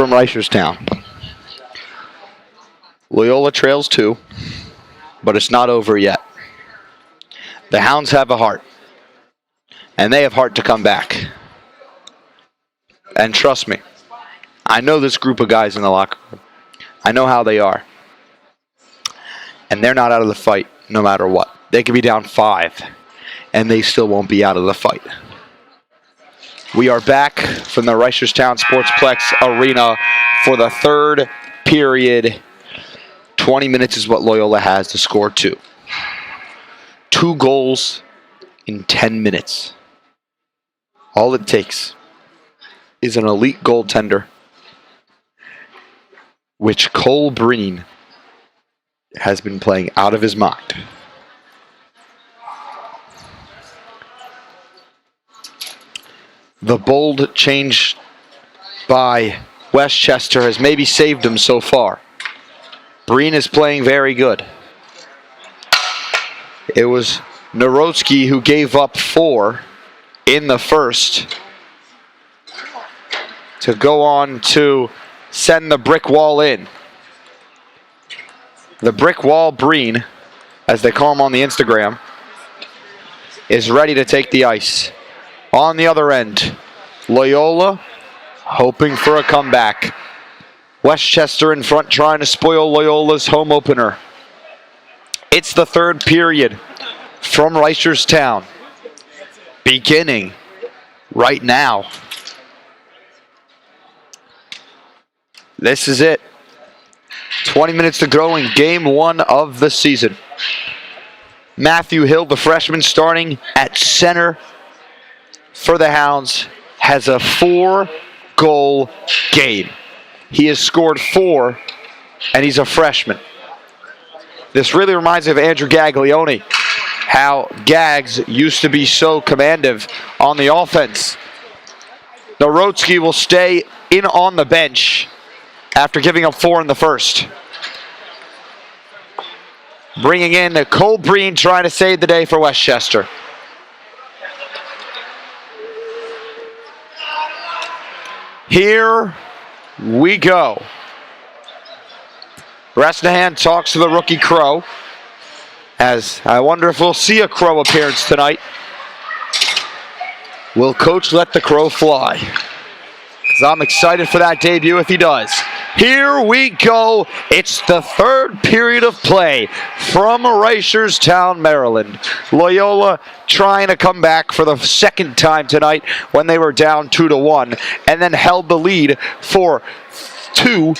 from Reisterstown. Loyola trails 2, but it's not over yet. The Hounds have a heart, and they have heart to come back. And trust me, I know this group of guys in the locker room. I know how they are. And they're not out of the fight no matter what. They could be down 5, and they still won't be out of the fight. We are back from the Reisterstown Sportsplex Arena for the third period. 20 minutes is what Loyola has to score 2. 2 goals in 10 minutes. All it takes is an elite goaltender, which Cole Breen has been playing out of his mind. The bold change by Westchester has maybe saved him so far. Breen is playing very good. It was Narodsky who gave up 4 in the first to go on to send the brick wall in. The brick wall Breen, as they call him on the Instagram, is ready to take the ice. On the other end, Loyola hoping for a comeback. Westchester in front trying to spoil Loyola's home opener. It's the third period from Reisterstown, beginning right now. This is it. 20 minutes to go in game 1 of the season. Matthew Hill, the freshman, starting at center for the Hounds, has a 4-goal game. He has scored 4, and he's a freshman. This really reminds me of Andrew Gaglione, how Gags used to be so combative on the offense. Narodsky will stay in on the bench after giving up 4 in the first. Bringing in Cole Breen, trying to save the day for Westchester. Here we go. Bresnahan talks to the rookie Crow, as I wonder if we'll see a Crow appearance tonight. Will Coach let the Crow fly? Because I'm excited for that debut if he does. Here we go. It's the third period of play from Reisterstown, Maryland. Loyola trying to come back for the second time tonight when they were down 2-1 and then held the lead for two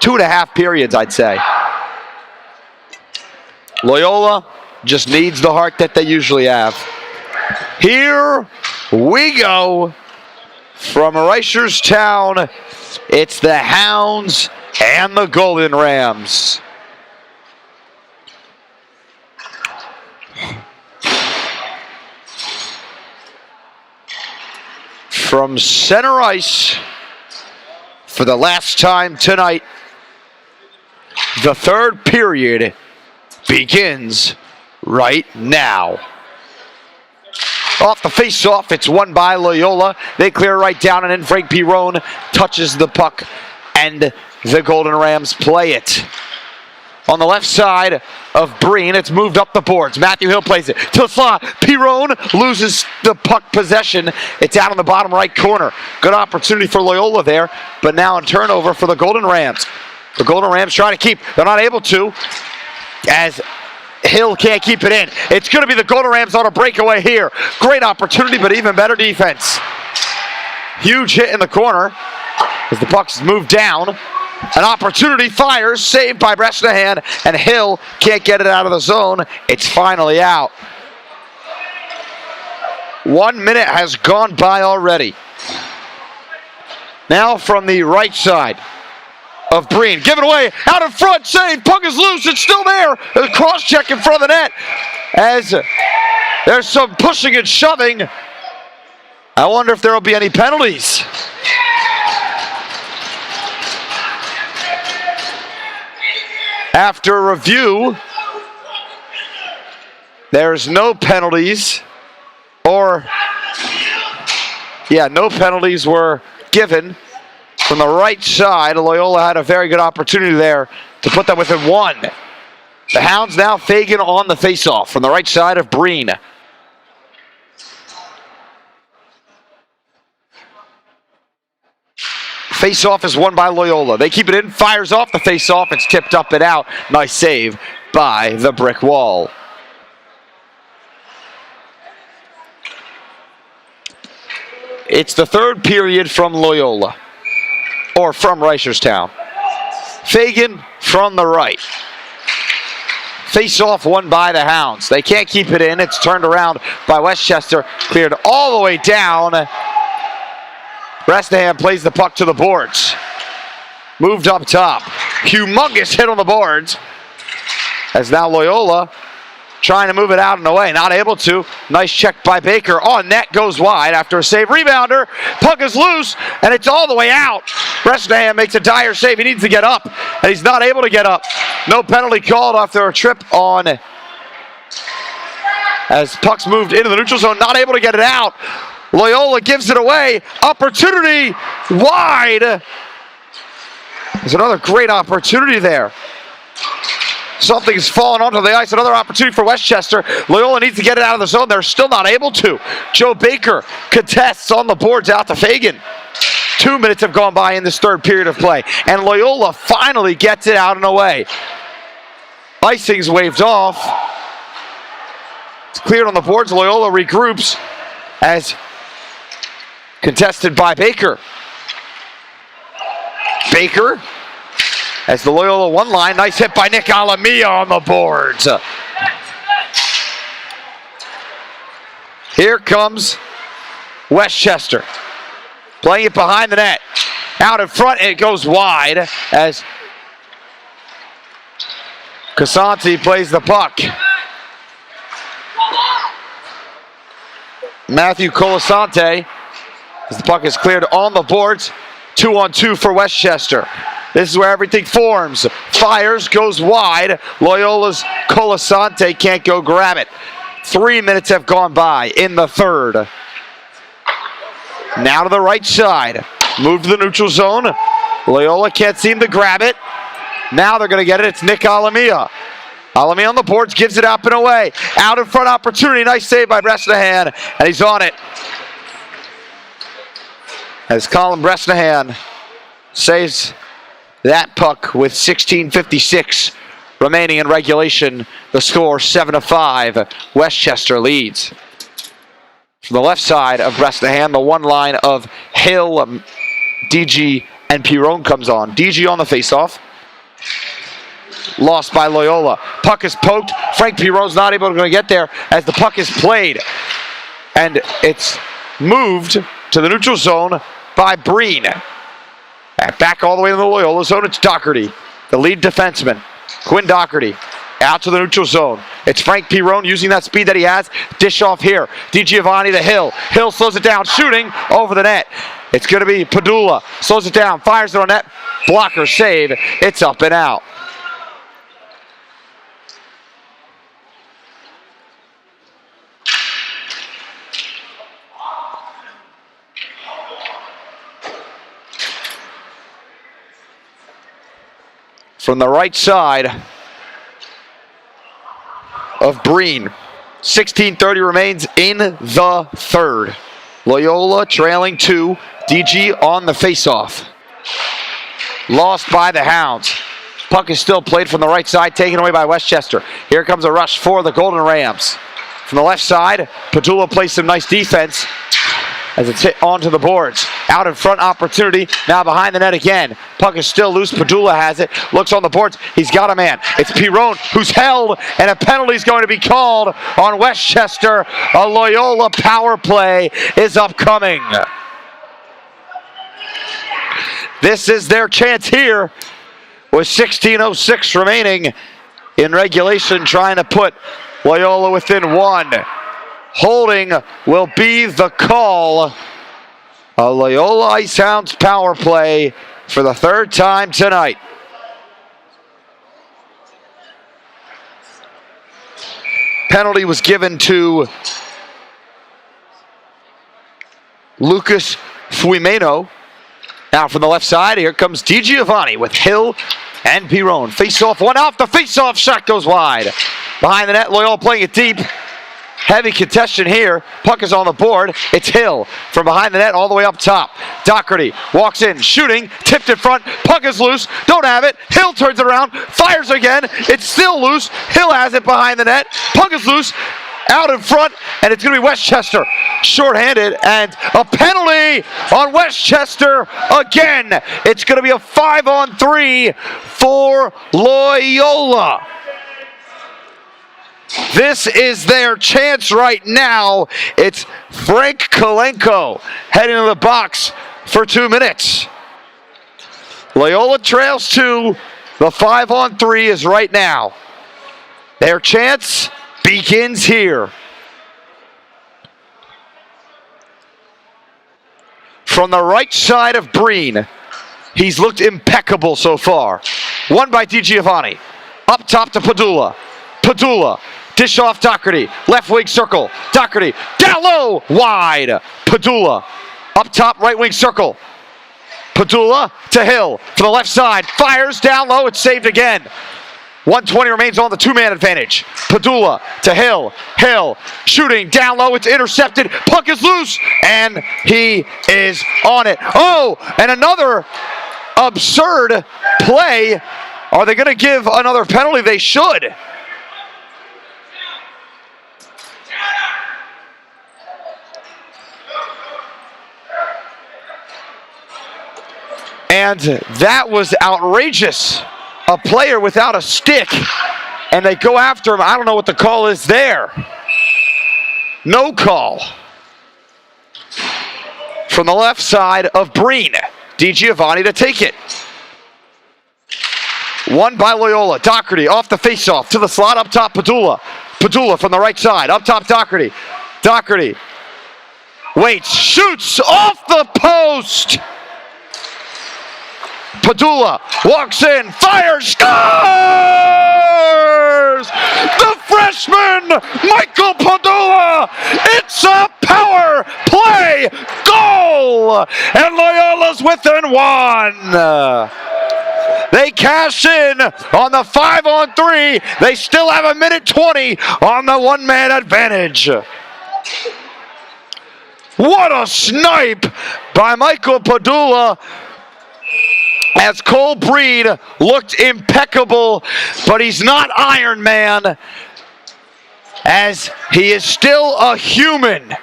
and a half periods, I'd say. Loyola just needs the heart that they usually have. Here we go. From Reisterstown, it's the Hounds and the Golden Rams. From center ice, for the last time tonight, the third period begins right now. Off the face-off, it's won by Loyola. They clear right down, and then Frank Pirone touches the puck, and the Golden Rams play it. On the left side of Breen, it's moved up the boards. Matthew Hill plays it to the slot. Pirone loses the puck possession. It's out in the bottom right corner. Good opportunity for Loyola there, but now a turnover for the Golden Rams. The Golden Rams trying to keep. They're not able to, as Hill can't keep it in. It's going to be the Golden Rams on a breakaway here. Great opportunity, but even better defense. Huge hit in the corner as the puck's moved down. An opportunity fires, saved by Bresnahan, and Hill can't get it out of the zone. It's finally out. 1 minute has gone by already. Now from the right side of Breen, give it away, out in front, save, puck is loose, it's still there. There's a cross check in front of the net as there's some pushing and shoving. I wonder if there will be any penalties. After review, there's no penalties, no penalties were given. from the right side. Loyola had a very good opportunity there to put them within one. The Hounds now Fagan on the faceoff from the right side of Breen. Faceoff is won by Loyola. They keep it in, fires off the faceoff. It's tipped up and out. Nice save by the brick wall. It's the third period from Loyola, or from Reisterstown. Fagan from the right. Face-off won by the Hounds. They can't keep it in. It's turned around by Westchester. Cleared all the way down. Bresnahan plays the puck to the boards. Moved up top. Humongous hit on the boards. As now Loyola trying to move it out and away. Not able to. Nice check by Baker. On net, goes wide after a save. Rebounder. Puck is loose, and it's all the way out. Bresnahan makes a dire save. He needs to get up, and he's not able to get up. No penalty called after a trip on as puck's moved into the neutral zone. Not able to get it out. Loyola gives it away. Opportunity wide. There's another great opportunity there. Something's fallen onto the ice. Another opportunity for Westchester. Loyola needs to get it out of the zone. They're still not able to. Joe Baker contests on the boards out to Fagan. 2 minutes have gone by in this third period of play. And Loyola finally gets it out and away. Icing's waved off. It's cleared on the boards. Loyola regroups as contested by Baker. Baker as the Loyola one line. Nice hit by Nick Alamia on the boards. Here comes Westchester. Playing it behind the net. Out in front, it goes wide as Casanti plays the puck. Matthew Colasante, as the puck is cleared on the boards. 2-on-2 for Westchester. This is where everything forms. Fires, goes wide. Loyola's Colasante can't go grab it. 3 minutes have gone by in the third. Now to the right side. Move to the neutral zone. Loyola can't seem to grab it. Now they're going to get it. It's Nick Alamia. Alamia on the boards, gives it up and away. Out in front opportunity. Nice save by Bresnahan, and he's on it. As Colin Bresnahan saves that puck with 16:56 remaining in regulation. The score 7-5. Westchester leads. From the left side of Bresnahan, the one line of Hill, DG, and Pirone comes on. DG on the faceoff. Lost by Loyola. Puck is poked. Frank Pirone's not able to get there as the puck is played. And it's moved to the neutral zone by Breen. And back all the way to the Loyola zone, it's Doherty, the lead defenseman. Quinn Doherty out to the neutral zone. It's Frank Pirone using that speed that he has. Dish off here. DiGiovanni to Hill. Hill slows it down, shooting over the net. It's going to be Padula. Slows it down, fires it on net. Blocker save. It's up and out. From the right side of Breen. 16:30 remains in the third. Loyola trailing 2. DG on the faceoff. Lost by the Hounds. Puck is still played from the right side, taken away by Westchester. Here comes a rush for the Golden Rams. From the left side, Padula plays some nice defense as it's hit onto the boards. Out in front opportunity, now behind the net again. Puck is still loose, Padula has it, looks on the boards, he's got a man. It's Pirone who's held, and a penalty is going to be called on Westchester. A Loyola power play is upcoming. This is their chance here with 16:06 remaining in regulation, trying to put Loyola within one. Holding will be the call. A Loyola Ice Hounds power play for the third time tonight. Penalty was given to Lucas Fuimeno Now from the left side, here comes DiGiovanni with Hill and Pirone. Face-off, one off. The face-off shot goes wide. Behind the net, Loyola playing it deep. Heavy contention here. Puck is on the board. It's Hill from behind the net all the way up top. Doherty walks in, shooting, tipped in front. Puck is loose. Don't have it. Hill turns it around, fires again. It's still loose. Hill has it behind the net. Puck is loose, out in front, and it's going to be Westchester. Shorthanded, and a penalty on Westchester again. It's going to be a 5-on-3 for Loyola. This is their chance right now. It's Frank Kalenko heading to the box for 2 minutes. Loyola trails 2. The 5-on-3 is right now. Their chance begins here. From the right side of Breen, he's looked impeccable so far. Won by DiGiovanni. Up top to Padula. Padula. Dish off Doherty, left wing circle. Doherty, down low, wide. Padula, up top, right wing circle. Padula to Hill, to the left side, fires down low, it's saved again. 120 remains on the two-man advantage. Padula to Hill, Hill shooting down low, it's intercepted, puck is loose, and he is on it. Oh, and another absurd play. Are they gonna give another penalty? They should. And that was outrageous. A player without a stick, and they go after him. I don't know what the call is there. No call. From the left side of Breen, DiGiovanni to take it. Won by Loyola. Doherty off the faceoff to the slot up top. Padula. Padula from the right side. Up top Doherty. Doherty waits, shoots off the post. Padula walks in, fires, scores! The freshman, Michael Padula! It's a power play goal! And Loyola's within 1. They cash in on the 5-on-3. They still have a minute 20 on the one-man advantage. What a snipe by Michael Padula. As Cole Breed looked impeccable, but he's not Iron Man, as he is still a human.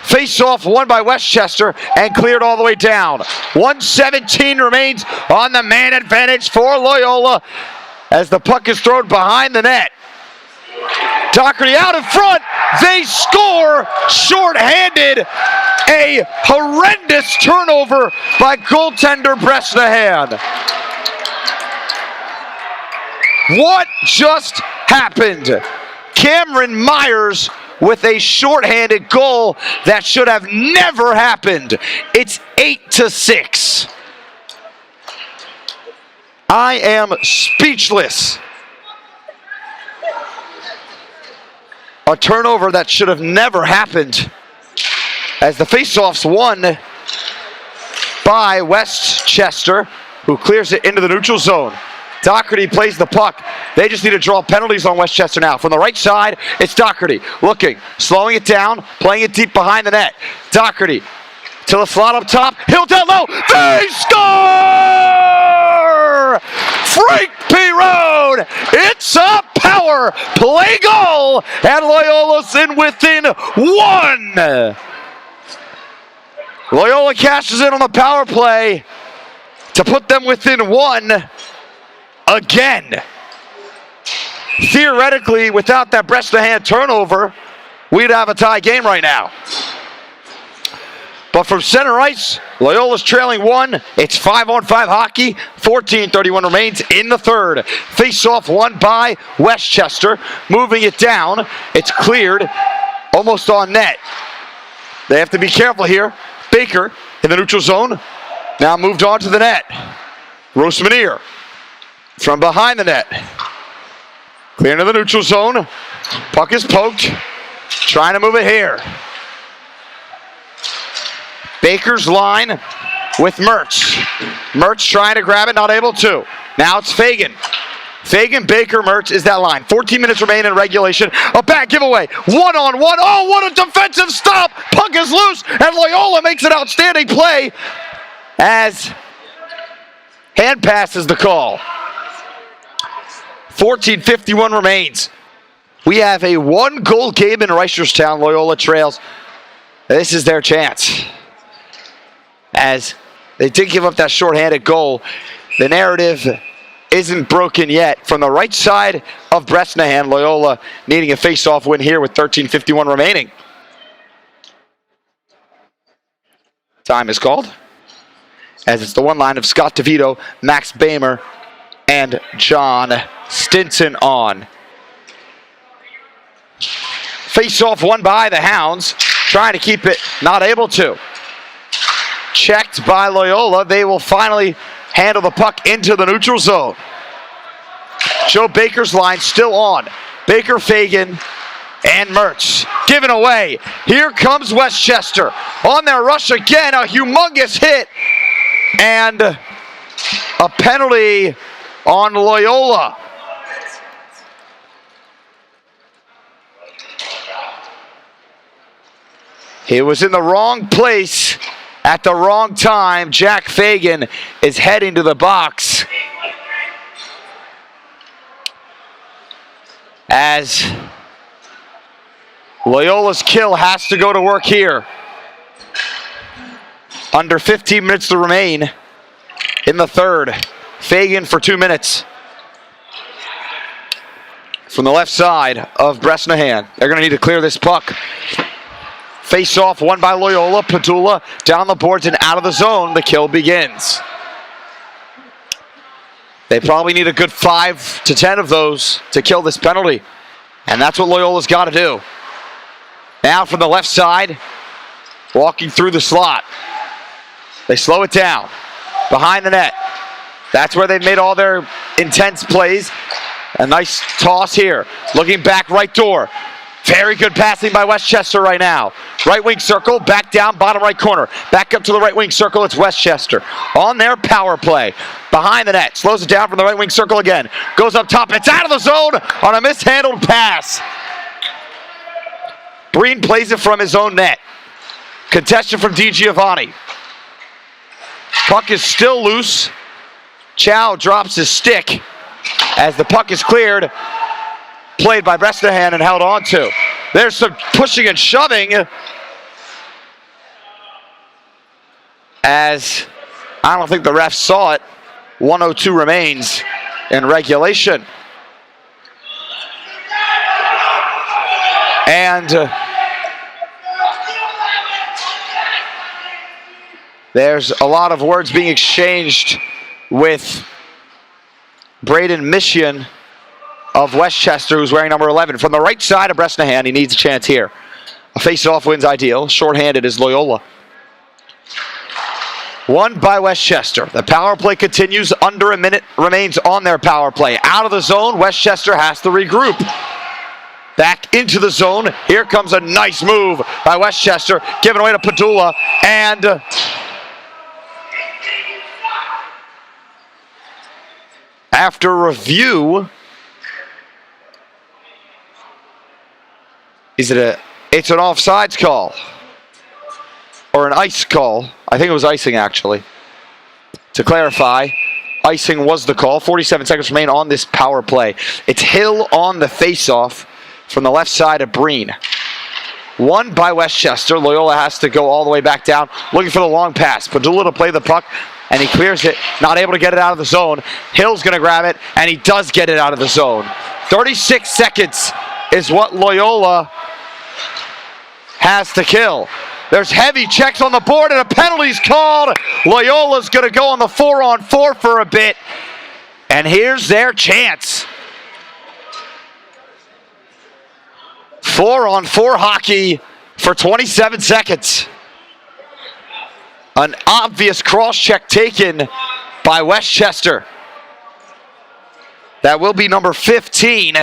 Face-off won by Westchester and cleared all the way down. 1:17 remains on the man advantage for Loyola as the puck is thrown behind the net. Doherty out in front, they score short-handed. A horrendous turnover by goaltender Bresnahan. What just happened? Cameron Myers with a shorthanded goal that should have never happened. It's 8-6. I am speechless. A turnover that should have never happened, as the faceoff's won by Westchester, who clears it into the neutral zone. Doherty plays the puck. They just need to draw penalties on Westchester now. From the right side, it's Doherty looking, slowing it down, playing it deep behind the net. Doherty to the slot up top. Hill down low. They score! Frank Pirone! It's a power play goal, and Loyola's in within 1. Loyola cashes in on the power play to put them within 1 again. Theoretically, without that Bresnahan turnover, we'd have a tie game right now. But from center ice, Loyola's trailing 1. It's 5-on-5 hockey. 14:31 remains in the third. Face-off won by Westchester. Moving it down. It's cleared almost on net. They have to be careful here. Baker in the neutral zone. Now moved on to the net. Rosmanier from behind the net. Clear into the neutral zone. Puck is poked. Trying to move it here. Baker's line with Mertz. Mertz trying to grab it, not able to. Now it's Fagan. Fagan, Baker, Mertz is that line. 14 minutes remain in regulation. A back giveaway. One-on-one. Oh, what a defensive stop. Puck is loose, and Loyola makes an outstanding play as hand pass is the call. 14:51 remains. We have a one-goal game in Reisterstown. Loyola trails. This is their chance. As they did give up that shorthanded goal, the narrative isn't broken yet. From the right side of Bresnahan, Loyola needing a face-off win here with 13:51 remaining. Time is called, as it's the one line of Scott DeVito, Max Bamer, and John Stinson on. Face-off won by the Hounds, trying to keep it, not able to. Checked by Loyola. They will finally handle the puck into the neutral zone. Joe Baker's line still on. Baker, Fagan, and Mertz. Given away. Here comes Westchester. On their rush again, a humongous hit. And a penalty on Loyola. He was in the wrong place at the wrong time. Jack Fagan is heading to the box as Loyola's kill has to go to work here. Under 15 minutes to remain in the third. Fagan for 2 minutes. From the left side of Bresnahan. They're going to need to clear this puck. Face-off won by Loyola. Padula down the boards and out of the zone. The kill begins. They probably need a good 5 to 10 of those to kill this penalty. And that's what Loyola's got to do. Now from the left side, walking through the slot. They slow it down. Behind the net. That's where they've made all their intense plays. A nice toss here. Looking back, right door. Very good passing by Westchester right now. Right wing circle, back down, bottom right corner. Back up to the right wing circle, it's Westchester. On their power play. Behind the net, slows it down from the right wing circle again. Goes up top, it's out of the zone on a mishandled pass. Breen plays it from his own net. Contested from DiGiovanni. Puck is still loose. Chow drops his stick as the puck is cleared. Played by Bresnahan and held on to. There's some pushing and shoving as I don't think the ref saw it. 1:02 remains in regulation. And there's a lot of words being exchanged with Braden Mission of Westchester, who's wearing number 11. From the right side of Bresnahan, he needs a chance here. A face-off win's ideal. Short-handed is Loyola. Won by Westchester. The power play continues. Under a minute remains on their power play. Out of the zone, Westchester has to regroup. Back into the zone. Here comes a nice move by Westchester. Given away to Padula. And after review, it's an offsides call or an ice call. I think it was icing, actually. To clarify, icing was the call. 47 seconds remain on this power play. It's Hill on the face-off from the left side of Breen. Won by Westchester. Loyola has to go all the way back down, looking for the long pass. Padula to play the puck, and he clears it. Not able to get it out of the zone. Hill's going to grab it, and he does get it out of the zone. 36 seconds is what Loyola has to kill. There's heavy checks on the board and a penalty's called. Loyola's going to go on the 4-on-4 for a bit. And here's their chance. 4-on-4 hockey for 27 seconds. An obvious cross check taken by Westchester. That will be number 15.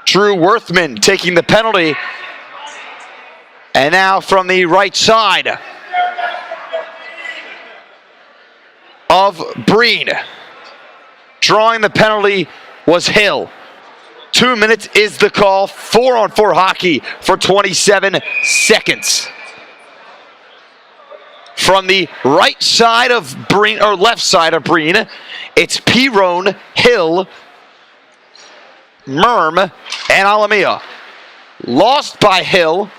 Drew Worthman taking the penalty. And now from the right side, of Breen. Drawing the penalty was Hill. 2 minutes is the call. 4-on-4 hockey for 27 seconds. From the right side of Breen, or left side of Breen, it's Pirone, Hill, Merm, and Alamia. Lost by Hill.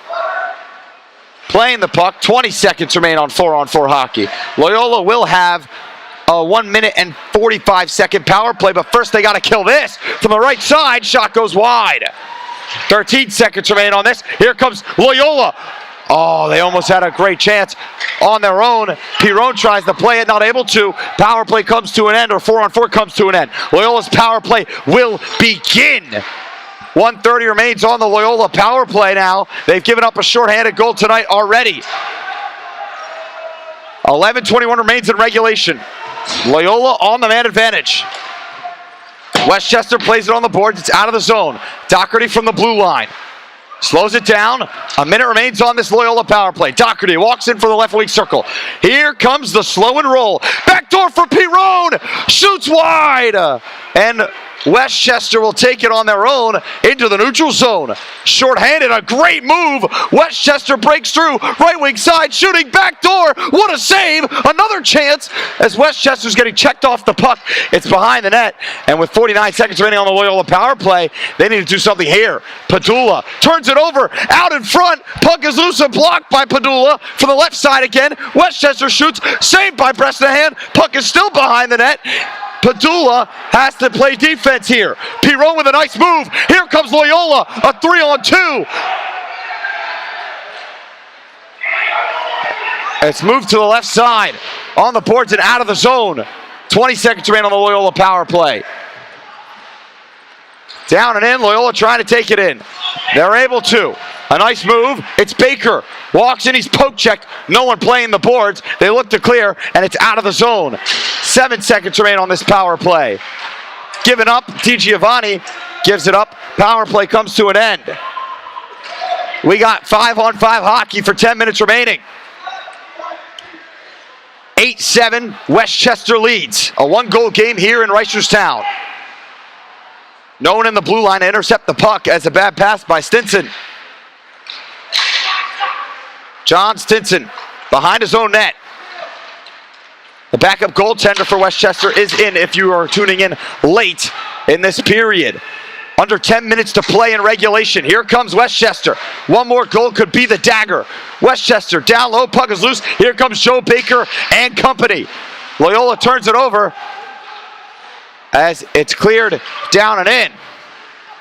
Playing the puck. 20 seconds remain on 4-on-4 hockey. Loyola will have a 1 minute and 45-second power play, but first they got to kill this. From the right side, shot goes wide. 13 seconds remain on this. Here comes Loyola. Oh, they almost had a great chance on their own. Pirone tries to play it, not able to. Power play comes to an end, or 4-on-4 comes to an end. Loyola's power play will begin. 1:30 remains on the Loyola power play now. They've given up a shorthanded goal tonight already. 11:21 remains in regulation. Loyola on the man advantage. Westchester plays it on the boards. It's out of the zone. Doherty from the blue line. Slows it down. A minute remains on this Loyola power play. Doherty walks in for the left wing circle. Here comes the slow and roll. Backdoor for Pirone. Shoots wide. And Westchester will take it on their own into the neutral zone. Short-handed, a great move. Westchester breaks through. Right wing side, shooting backdoor. What a save. Another chance as Westchester's getting checked off the puck. It's behind the net. And with 49 seconds remaining on the Loyola power play, they need to do something here. Padula turns it over. Out in front. Puck is loose and blocked by Padula. From the left side again. Westchester shoots. Saved by Bresnahan. Puck is still behind the net. Padula has to play defense here. Pirone with a nice move. Here comes Loyola, a 3-on-2. It's moved to the left side. On the boards and out of the zone. 20 seconds remain on the Loyola power play. Down and in, Loyola trying to take it in. They're able to. A nice move. It's Baker. Walks in, he's poke checked. No one playing the boards. They look to clear, and it's out of the zone. 7 seconds remain on this power play. Given up, DiGiovanni gives it up. Power play comes to an end. We got 5-on-5 hockey for 10 minutes remaining. 8-7, Westchester leads. A 1-goal game here in Reisterstown. No one in the blue line to intercept the puck as a bad pass by Stinson. John Stinson behind his own net. The backup goaltender for Westchester is in if you are tuning in late in this period. Under 10 minutes to play in regulation. Here comes Westchester. One more goal could be the dagger. Westchester down low, puck is loose. Here comes Joe Baker and company. Loyola turns it over as it's cleared down and in.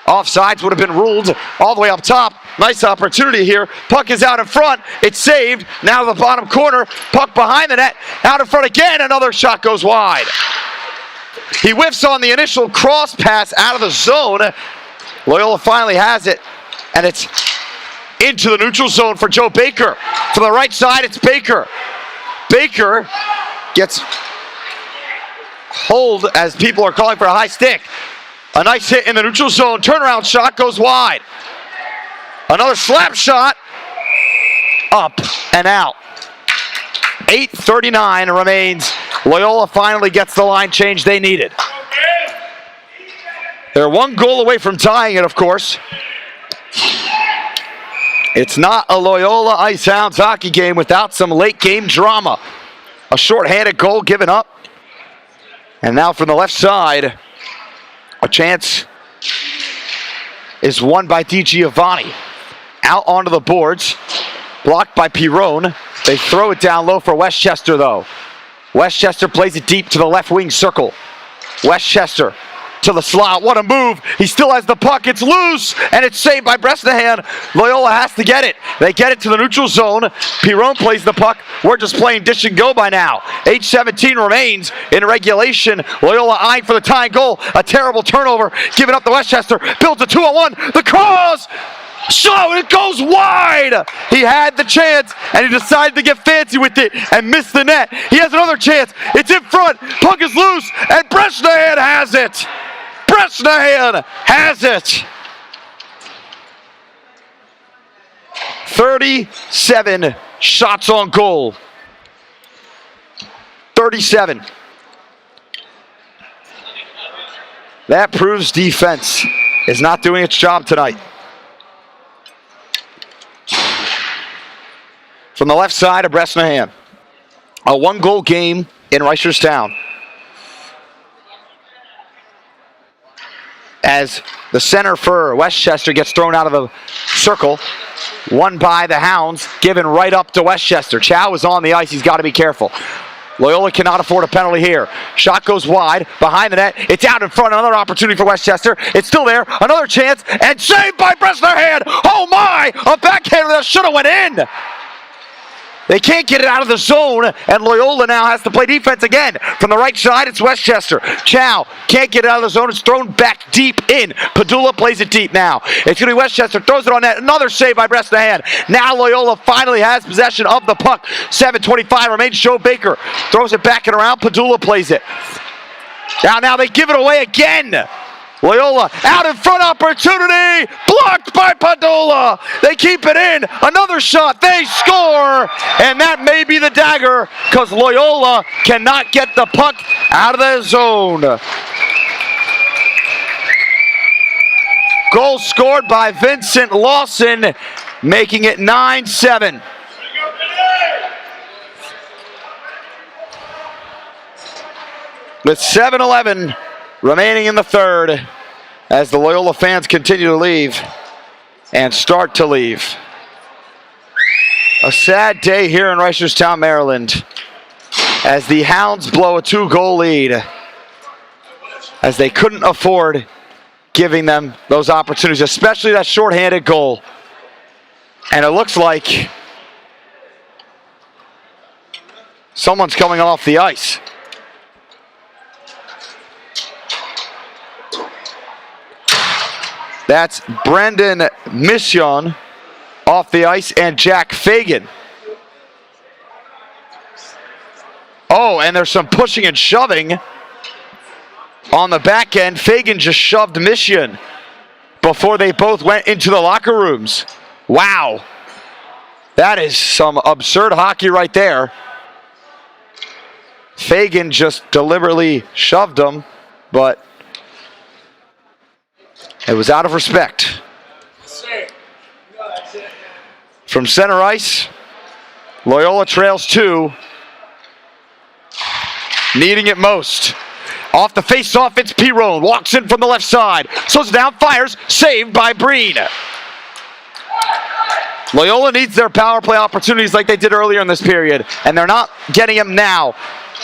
Offsides would have been ruled all the way up top. Nice opportunity here. Puck is out in front. It's saved. Now the bottom corner. Puck behind the net. Out in front again. Another shot goes wide. He whiffs on the initial cross pass out of the zone. Loyola finally has it. And it's into the neutral zone for Joe Baker. From the right side, it's Baker. Baker gets hold as people are calling for a high stick. A nice hit in the neutral zone. Turnaround shot goes wide. Another slap shot. Up and out. 8:39 remains. Loyola finally gets the line change they needed. They're 1 goal away from tying it, of course. It's not a Loyola Ice Hounds hockey game without some late game drama. A shorthanded goal given up. And now from the left side, a chance is won by DiGiovanni. Out onto the boards. Blocked by Pirone. They throw it down low for Westchester, though. Westchester plays it deep to the left wing circle. Westchester to the slot. What a move. He still has the puck. It's loose, and it's saved by Bresnahan. Loyola has to get it. They get it to the neutral zone. Pirone plays the puck. We're just playing dish and go by now. 8:17 remains in regulation. Loyola eyeing for the tying goal. A terrible turnover. Giving up to Westchester. Builds a 2-on-1. The cross! So it goes wide. He had the chance, and he decided to get fancy with it and miss the net. He has another chance. It's in front. Puck is loose, and Bresnahan has it. Bresnahan has it. 37 shots on goal. 37. That proves defense is not doing its job tonight. From the left side of Bresnahan. A 1-goal game in Reisterstown. As the center for Westchester gets thrown out of the circle. Won by the Hounds, given right up to Westchester. Chow is on the ice. He's got to be careful. Loyola cannot afford a penalty here. Shot goes wide, behind the net. It's out in front. Another opportunity for Westchester. It's still there. Another chance, and saved by Bresnahan. Oh my! A backhander that should have went in. They can't get it out of the zone, and Loyola now has to play defense again. From the right side, it's Westchester. Chow can't get it out of the zone. It's thrown back deep in. Padula plays it deep now. It's going to be Westchester. Throws it on net. Another save by Bresnahan. Now Loyola finally has possession of the puck. 7:25 remains. Joe Baker throws it back and around. Padula plays it. Now they give it away again. Loyola out in front, opportunity, blocked by Padula. They keep it in, another shot, they score, and that may be the dagger because Loyola cannot get the puck out of the zone. Goal scored by Vincent Lawson, making it 9-7. With 7:11 remaining in the third, as the Loyola fans continue to leave and start to leave. A sad day here in Reisterstown, Maryland, as the Hounds blow a 2-goal lead, as they couldn't afford giving them those opportunities, especially that shorthanded goal. And it looks like someone's coming off the ice. That's Brendan Mission off the ice and Jack Fagan. Oh, and there's some pushing and shoving on the back end. Fagan just shoved Mission before they both went into the locker rooms. Wow. That is some absurd hockey right there. Fagan just deliberately shoved him, but it was out of respect. From center ice, Loyola trails 2. Needing it most. Off the face-off, it's Pirone. Walks in from the left side. Slows it down, fires. Saved by Breen. Loyola needs their power play opportunities like they did earlier in this period, and they're not getting them now.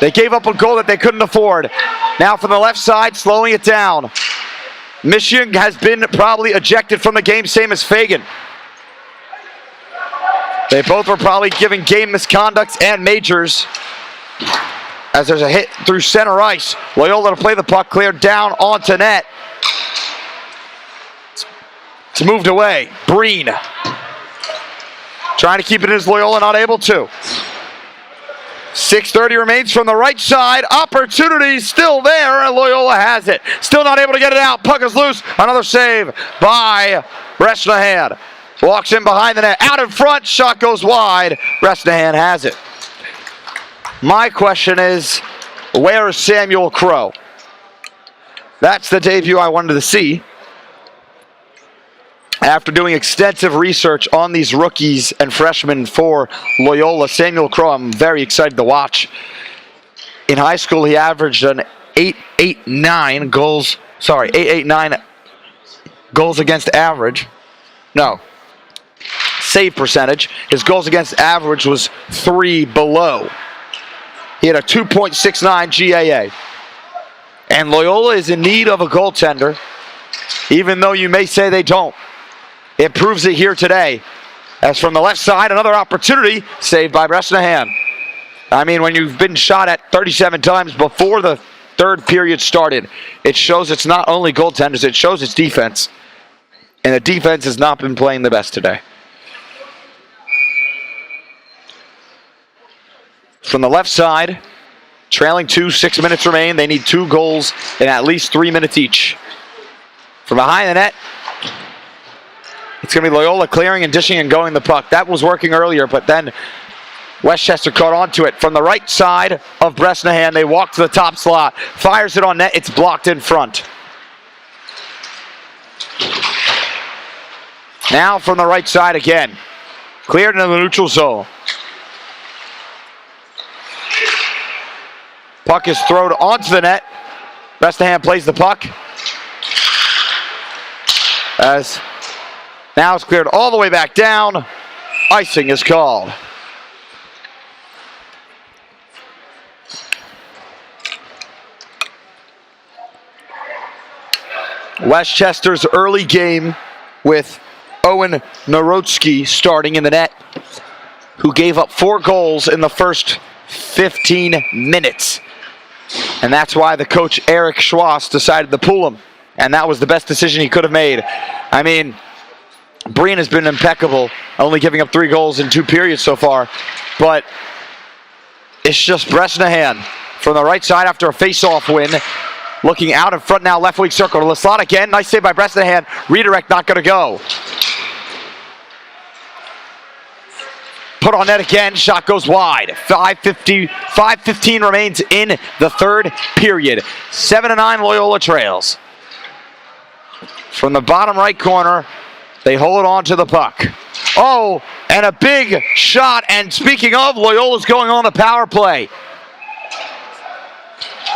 They gave up a goal that they couldn't afford. Now from the left side, slowing it down. Michigan has been probably ejected from the game, same as Fagan. They both were probably given game misconducts and majors. As there's a hit through center ice. Loyola to play the puck, cleared down onto net. It's moved away. Breen trying to keep it in as Loyola, not able to. 6:30 remains from the right side. Opportunity still there, and Loyola has it. Still not able to get it out. Puck is loose. Another save by Bresnahan. Walks in behind the net. Out in front. Shot goes wide. Bresnahan has it. My question is, where is Samuel Crow? That's the debut I wanted to see. After doing extensive research on these rookies and freshmen for Loyola, Samuel Crow, I'm very excited to watch. In high school, he averaged an 8.89 goals against average. No, save percentage. His goals against average was 3 below. He had a 2.69 GAA. And Loyola is in need of a goaltender, even though you may say they don't. It proves it here today. As from the left side, another opportunity saved by Bresnahan. I mean, when you've been shot at 37 times before the third period started, it shows it's not only goaltenders, it shows it's defense. And the defense has not been playing the best today. From the left side, trailing 2, 6 minutes remain. They need 2 goals in at least 3 minutes each. From behind the net, it's going to be Loyola clearing and dishing and going the puck. That was working earlier, but then Westchester caught onto it. From the right side of Bresnahan, they walk to the top slot. Fires it on net. It's blocked in front. Now from the right side again. Cleared into the neutral zone. Puck is thrown onto the net. Bresnahan plays the puck. As now it's cleared all the way back down. Icing is called. Westchester's early game with Owen Narodsky starting in the net, who gave up 4 goals in the first 15 minutes. And that's why the coach, Eric Schwass, decided to pull him. And that was the best decision he could have made. I mean, Breen has been impeccable, only giving up 3 goals in 2 periods so far. But it's just Bresnahan from the right side after a face-off win. Looking out in front now, left wing circle to Laslott again. Nice save by Bresnahan. Redirect not going to go. Put on net again. Shot goes wide. 5:15 remains in the third period. 7-9 Loyola trails. From the bottom right corner, they hold on to the puck. Oh, and a big shot. And speaking of, Loyola's going on the power play.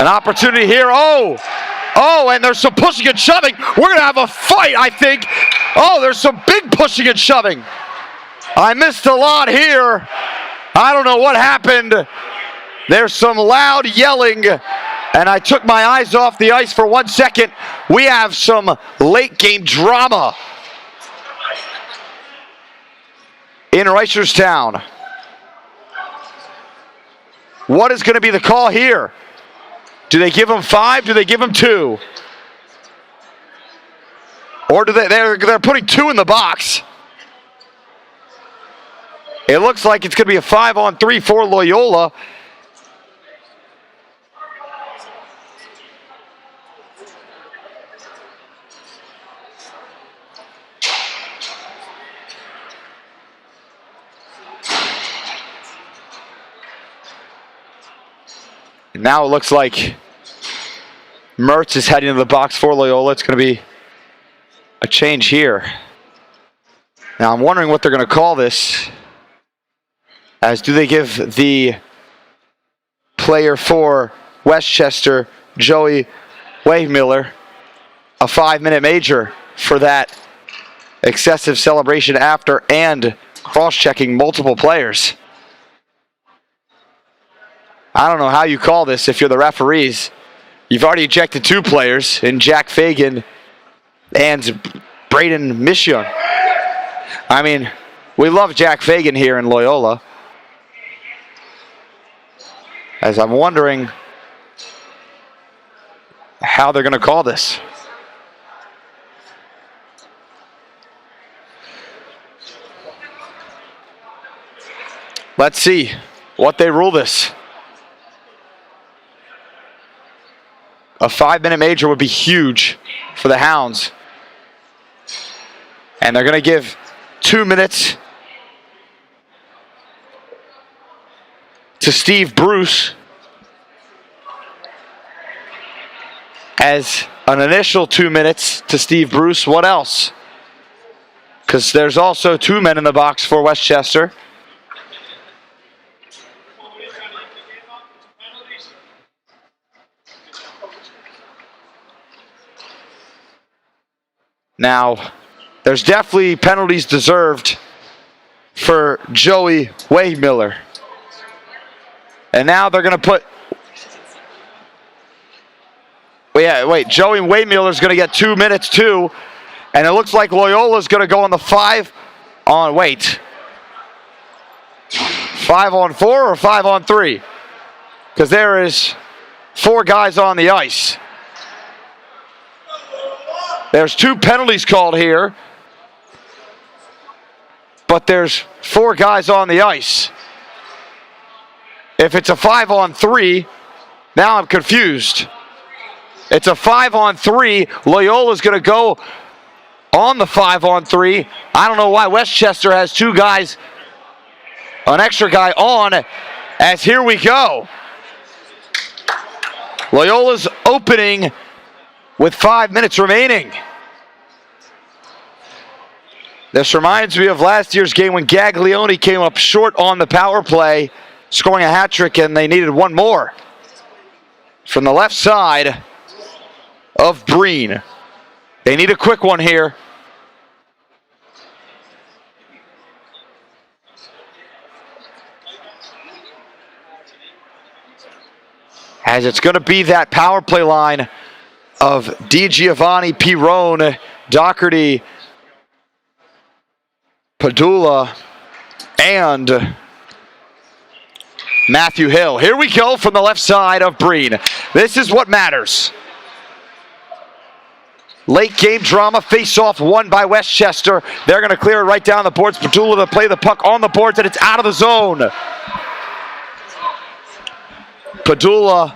An opportunity here. Oh, and there's some pushing and shoving. We're going to have a fight, I think. Oh, there's some big pushing and shoving. I missed a lot here. I don't know what happened. There's some loud yelling, and I took my eyes off the ice for 1 second. We have some late game drama in Reisterstown. What is going to be the call here? Do they give him 5? Do they give him 2? Or do they're putting 2 in the box? It looks like it's going to be a 5-on-3 for Loyola. And now it looks like Mertz is heading to the box for Loyola. It's going to be a change here. Now I'm wondering what they're going to call this. As do they give the player for Westchester, Joey Wehmiller, a 5-minute major for that excessive celebration after and cross-checking multiple players? I don't know how you call this if you're the referees. You've already ejected 2 players in Jack Fagan and Braden Mission. I mean, we love Jack Fagan here in Loyola. As I'm wondering how they're going to call this. Let's see what they rule this. A 5-minute major would be huge for the Hounds. And they're going to give 2 minutes to Steve Bruce as an initial 2 minutes to Steve Bruce. What else? Because there's also 2 men in the box for Westchester. Now, there's definitely penalties deserved for Joey Wehmiller. And now they're going to put... Wait, Joey Wehmiller's going to get 2 minutes too. And it looks like Loyola's going to go on the 5-on... Wait. 5-on-4 or 5-on-3? Because there is 4 guys on the ice. There's 2 penalties called here. But there's 4 guys on the ice. If it's a 5-on-3, now I'm confused. It's a 5-on-3. Loyola's going to go on the 5-on-3. I don't know why Westchester has 2 guys, an extra guy on, as here we go. Loyola's opening with 5 minutes remaining. This reminds me of last year's game when Gaglione came up short on the power play, scoring a hat trick, and they needed one more. From the left side of Breen. They need a quick one here. As it's going to be that power play line of DiGiovanni, Pirone, Doherty, Padula, and Matthew Hill. Here we go from the left side of Breen. This is what matters. Late game drama, face-off won by Westchester. They're going to clear it right down the boards. Padula to play the puck on the boards, and it's out of the zone. Padula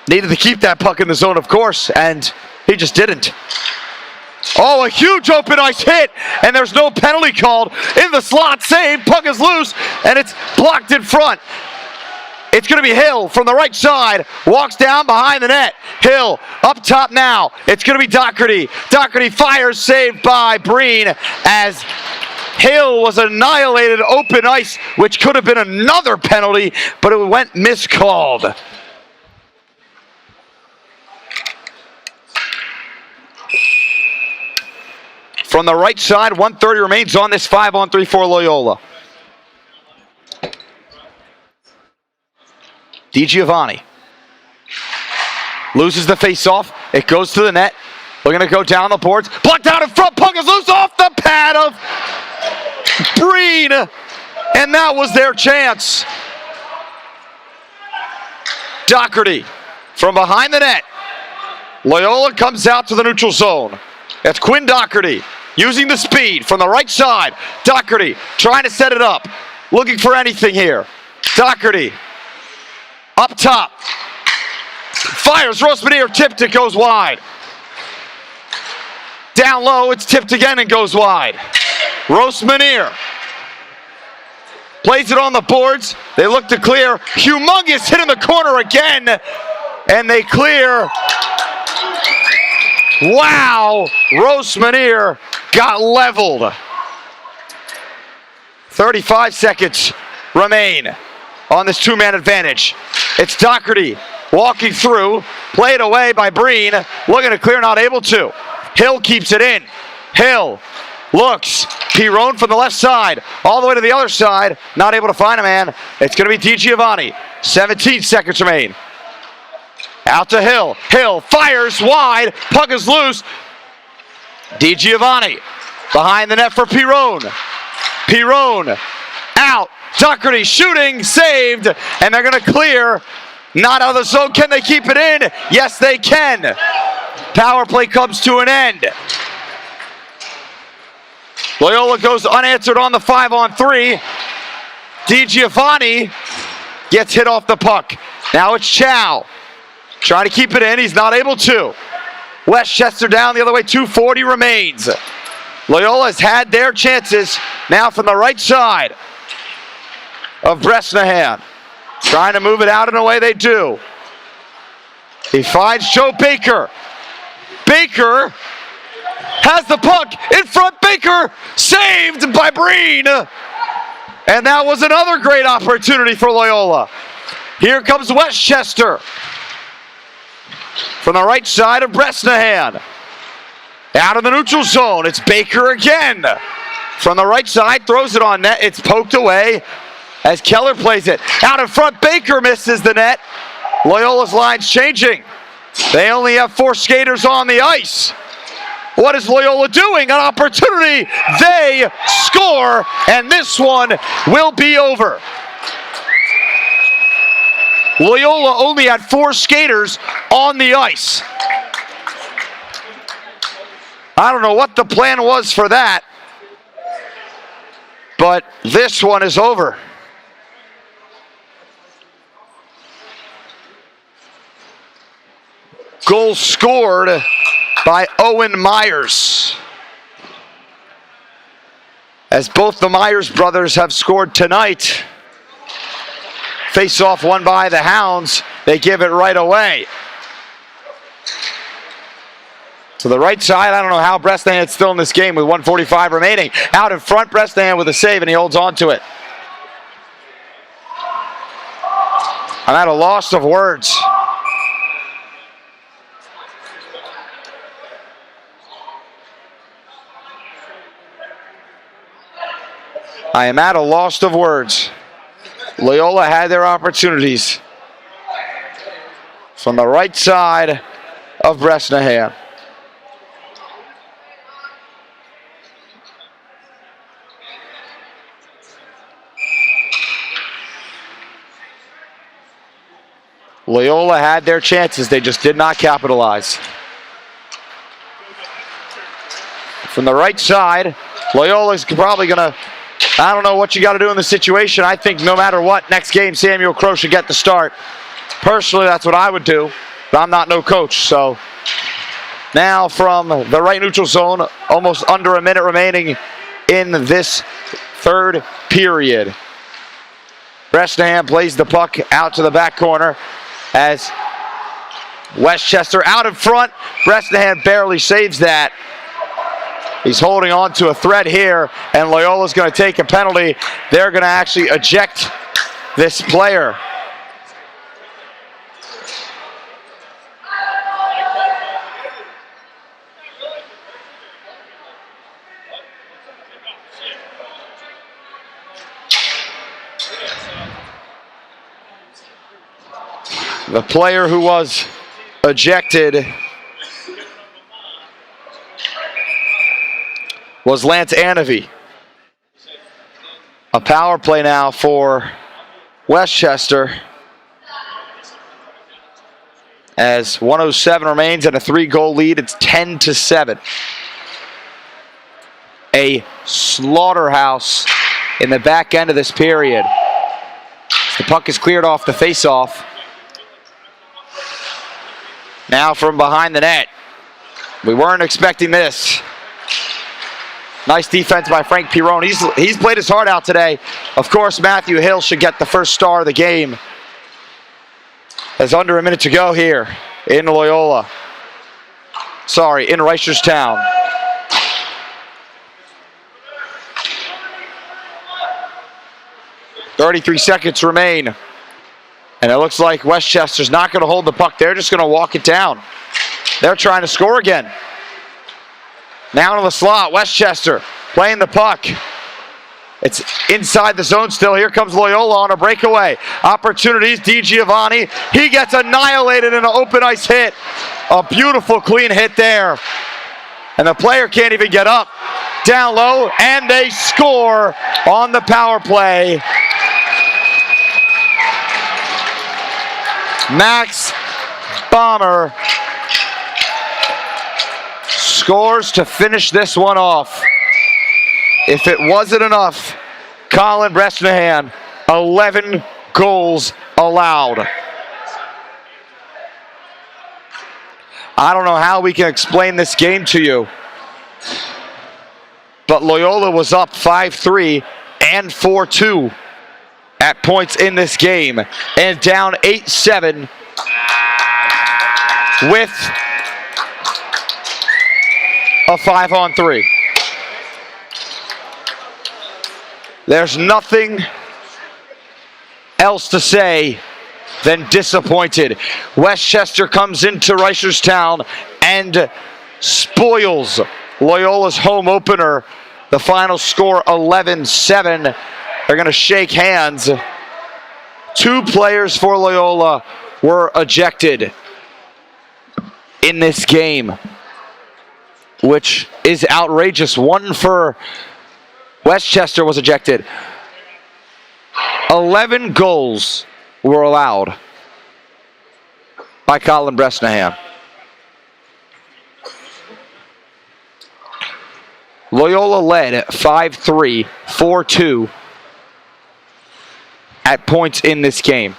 needed to keep that puck in the zone, of course, and he just didn't. Oh, a huge open ice hit, and there's no penalty called. In the slot, save, puck is loose, and it's blocked in front. It's going to be Hill from the right side, walks down behind the net. Hill up top now. It's going to be Doherty. Doherty fires, saved by Breen as Hill was annihilated open ice, which could have been another penalty, but it went miscalled. From the right side, 1:30 remains on this 5-on-3 for Loyola. DiGiovanni loses the face-off. It goes to the net. We're going to go down the boards. Blocked out in front. Puck is loose off the pad of Breen. And that was their chance. Doherty from behind the net. Loyola comes out to the neutral zone. It's Quinn Doherty using the speed from the right side. Doherty trying to set it up. Looking for anything here. Doherty up top. Fires. Rosmanier tipped. It goes wide. Down low. It's tipped again and goes wide. Rosmanier plays it on the boards. They look to clear. Humongous hit in the corner again. And they clear. Wow. Rosmanier got leveled. 35 seconds remain on this two-man advantage. It's Doherty walking through, played away by Breen, looking to clear, not able to. Hill keeps it in. Hill looks. Pirone from the left side, all the way to the other side, not able to find a man. It's going to be DiGiovanni. 17 seconds remain. Out to Hill. Hill fires wide. Puck is loose. DiGiovanni behind the net for Pirone. Pirone out. Doherty shooting, saved, and they're going to clear. Not out of the zone. Can they keep it in? Yes, they can. Power play comes to an end. Loyola goes unanswered on the 5-on-3. DiGiovanni gets hit off the puck. Now it's Chow. Trying to keep it in. He's not able to. Westchester down the other way. 2:40 remains. Loyola has had their chances. Now from the right side of Bresnahan. Trying to move it out in a way they do. He finds Joe Baker. Baker has the puck in front. Baker saved by Breen. And that was another great opportunity for Loyola. Here comes Westchester. From the right side of Bresnahan. Out of the neutral zone. It's Baker again. From the right side, throws it on net. It's poked away as Keller plays it. Out in front, Baker misses the net. Loyola's line's changing. They only have 4 skaters on the ice. What is Loyola doing? An opportunity. They score, and this one will be over. Loyola only had 4 skaters on the ice. I don't know what the plan was for that, but this one is over. Goal scored by Owen Myers. As both the Myers brothers have scored tonight. Face-off won by the Hounds. They give it right away. To the right side, I don't know how Bresnahan's still in this game with 1:45 remaining. Out in front, Bresnahan with a save, and he holds on to it. I'm at a loss of words. I am at a loss of words. Loyola had their opportunities. From the right side of Bresnahan. Loyola had their chances, they just did not capitalize. From the right side, Loyola's probably gonna, I don't know what you gotta do in the situation. I think no matter what, next game Samuel Crow should get the start. Personally, that's what I would do, but I'm not no coach, so. Now from the right neutral zone, almost under a minute remaining in this third period. Bresnahan plays the puck out to the back corner as Westchester out in front. Bresnahan barely saves that. He's holding on to a thread here, and Loyola's going to take a penalty. They're going to actually eject this player. The player who was ejected was Lance Anavy. A power play now for Westchester as 1:07 remains and a 3-goal lead. It's 10-7. A slaughterhouse in the back end of this period. The puck is cleared off the face-off. Now from behind the net. We weren't expecting this. Nice defense by Frank Pirone. He's played his heart out today. Of course, Matthew Hill should get the first star of the game. There's under a minute to go here in Loyola. Sorry, in Reisterstown. .33 seconds remain. And it looks like Westchester's not going to hold the puck. They're just going to walk it down. They're trying to score again. Now in the slot, Westchester playing the puck. It's inside the zone still. Here comes Loyola on a breakaway. Opportunities, DiGiovanni. He gets annihilated in an open ice hit. A beautiful clean hit there. And the player can't even get up. Down low, and they score on the power play. Max Bomber scores to finish this one off. If it wasn't enough, Colin Bresnahan, 11 goals allowed. I don't know how we can explain this game to you, but Loyola was up 5-3 and 4-2 at points in this game, and down 8-7 with a 5-on-3. There's nothing else to say than disappointed. Westchester comes into Reisterstown and spoils Loyola's home opener. The final score 11-7. They're going to shake hands. 2 players for Loyola were ejected in this game, which is outrageous. 1 for Westchester was ejected. 11 goals were allowed by Colin Bresnahan. Loyola led at 5-3, 4-2 at points in this game.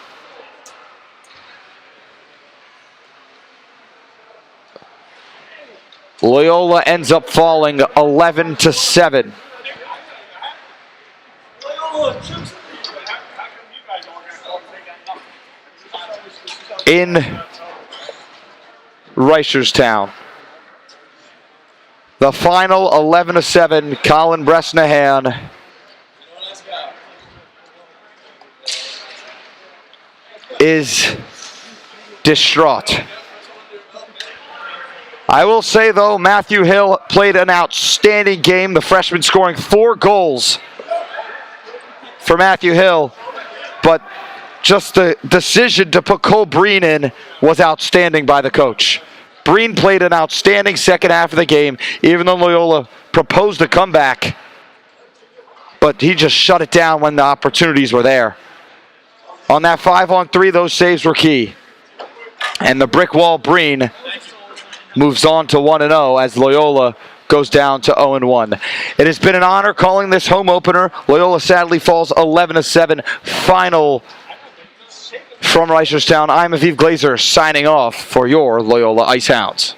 Loyola ends up falling 11-7. In Reisterstown. The final 11-7, Colin Bresnahan is distraught. I will say, though, Matthew Hill played an outstanding game. The freshman scoring 4 goals for Matthew Hill. But just the decision to put Cole Breen in was outstanding by the coach. Breen played an outstanding second half of the game, even though Loyola proposed a comeback. But he just shut it down when the opportunities were there. On that 5-on-3, those saves were key. And the brick wall Breen moves on to 1-0 as Loyola goes down to 0-1. It has been an honor calling this home opener. Loyola sadly falls 11-7 final from Reisterstown. I'm Aviv Glazer signing off for your Loyola Ice Hounds.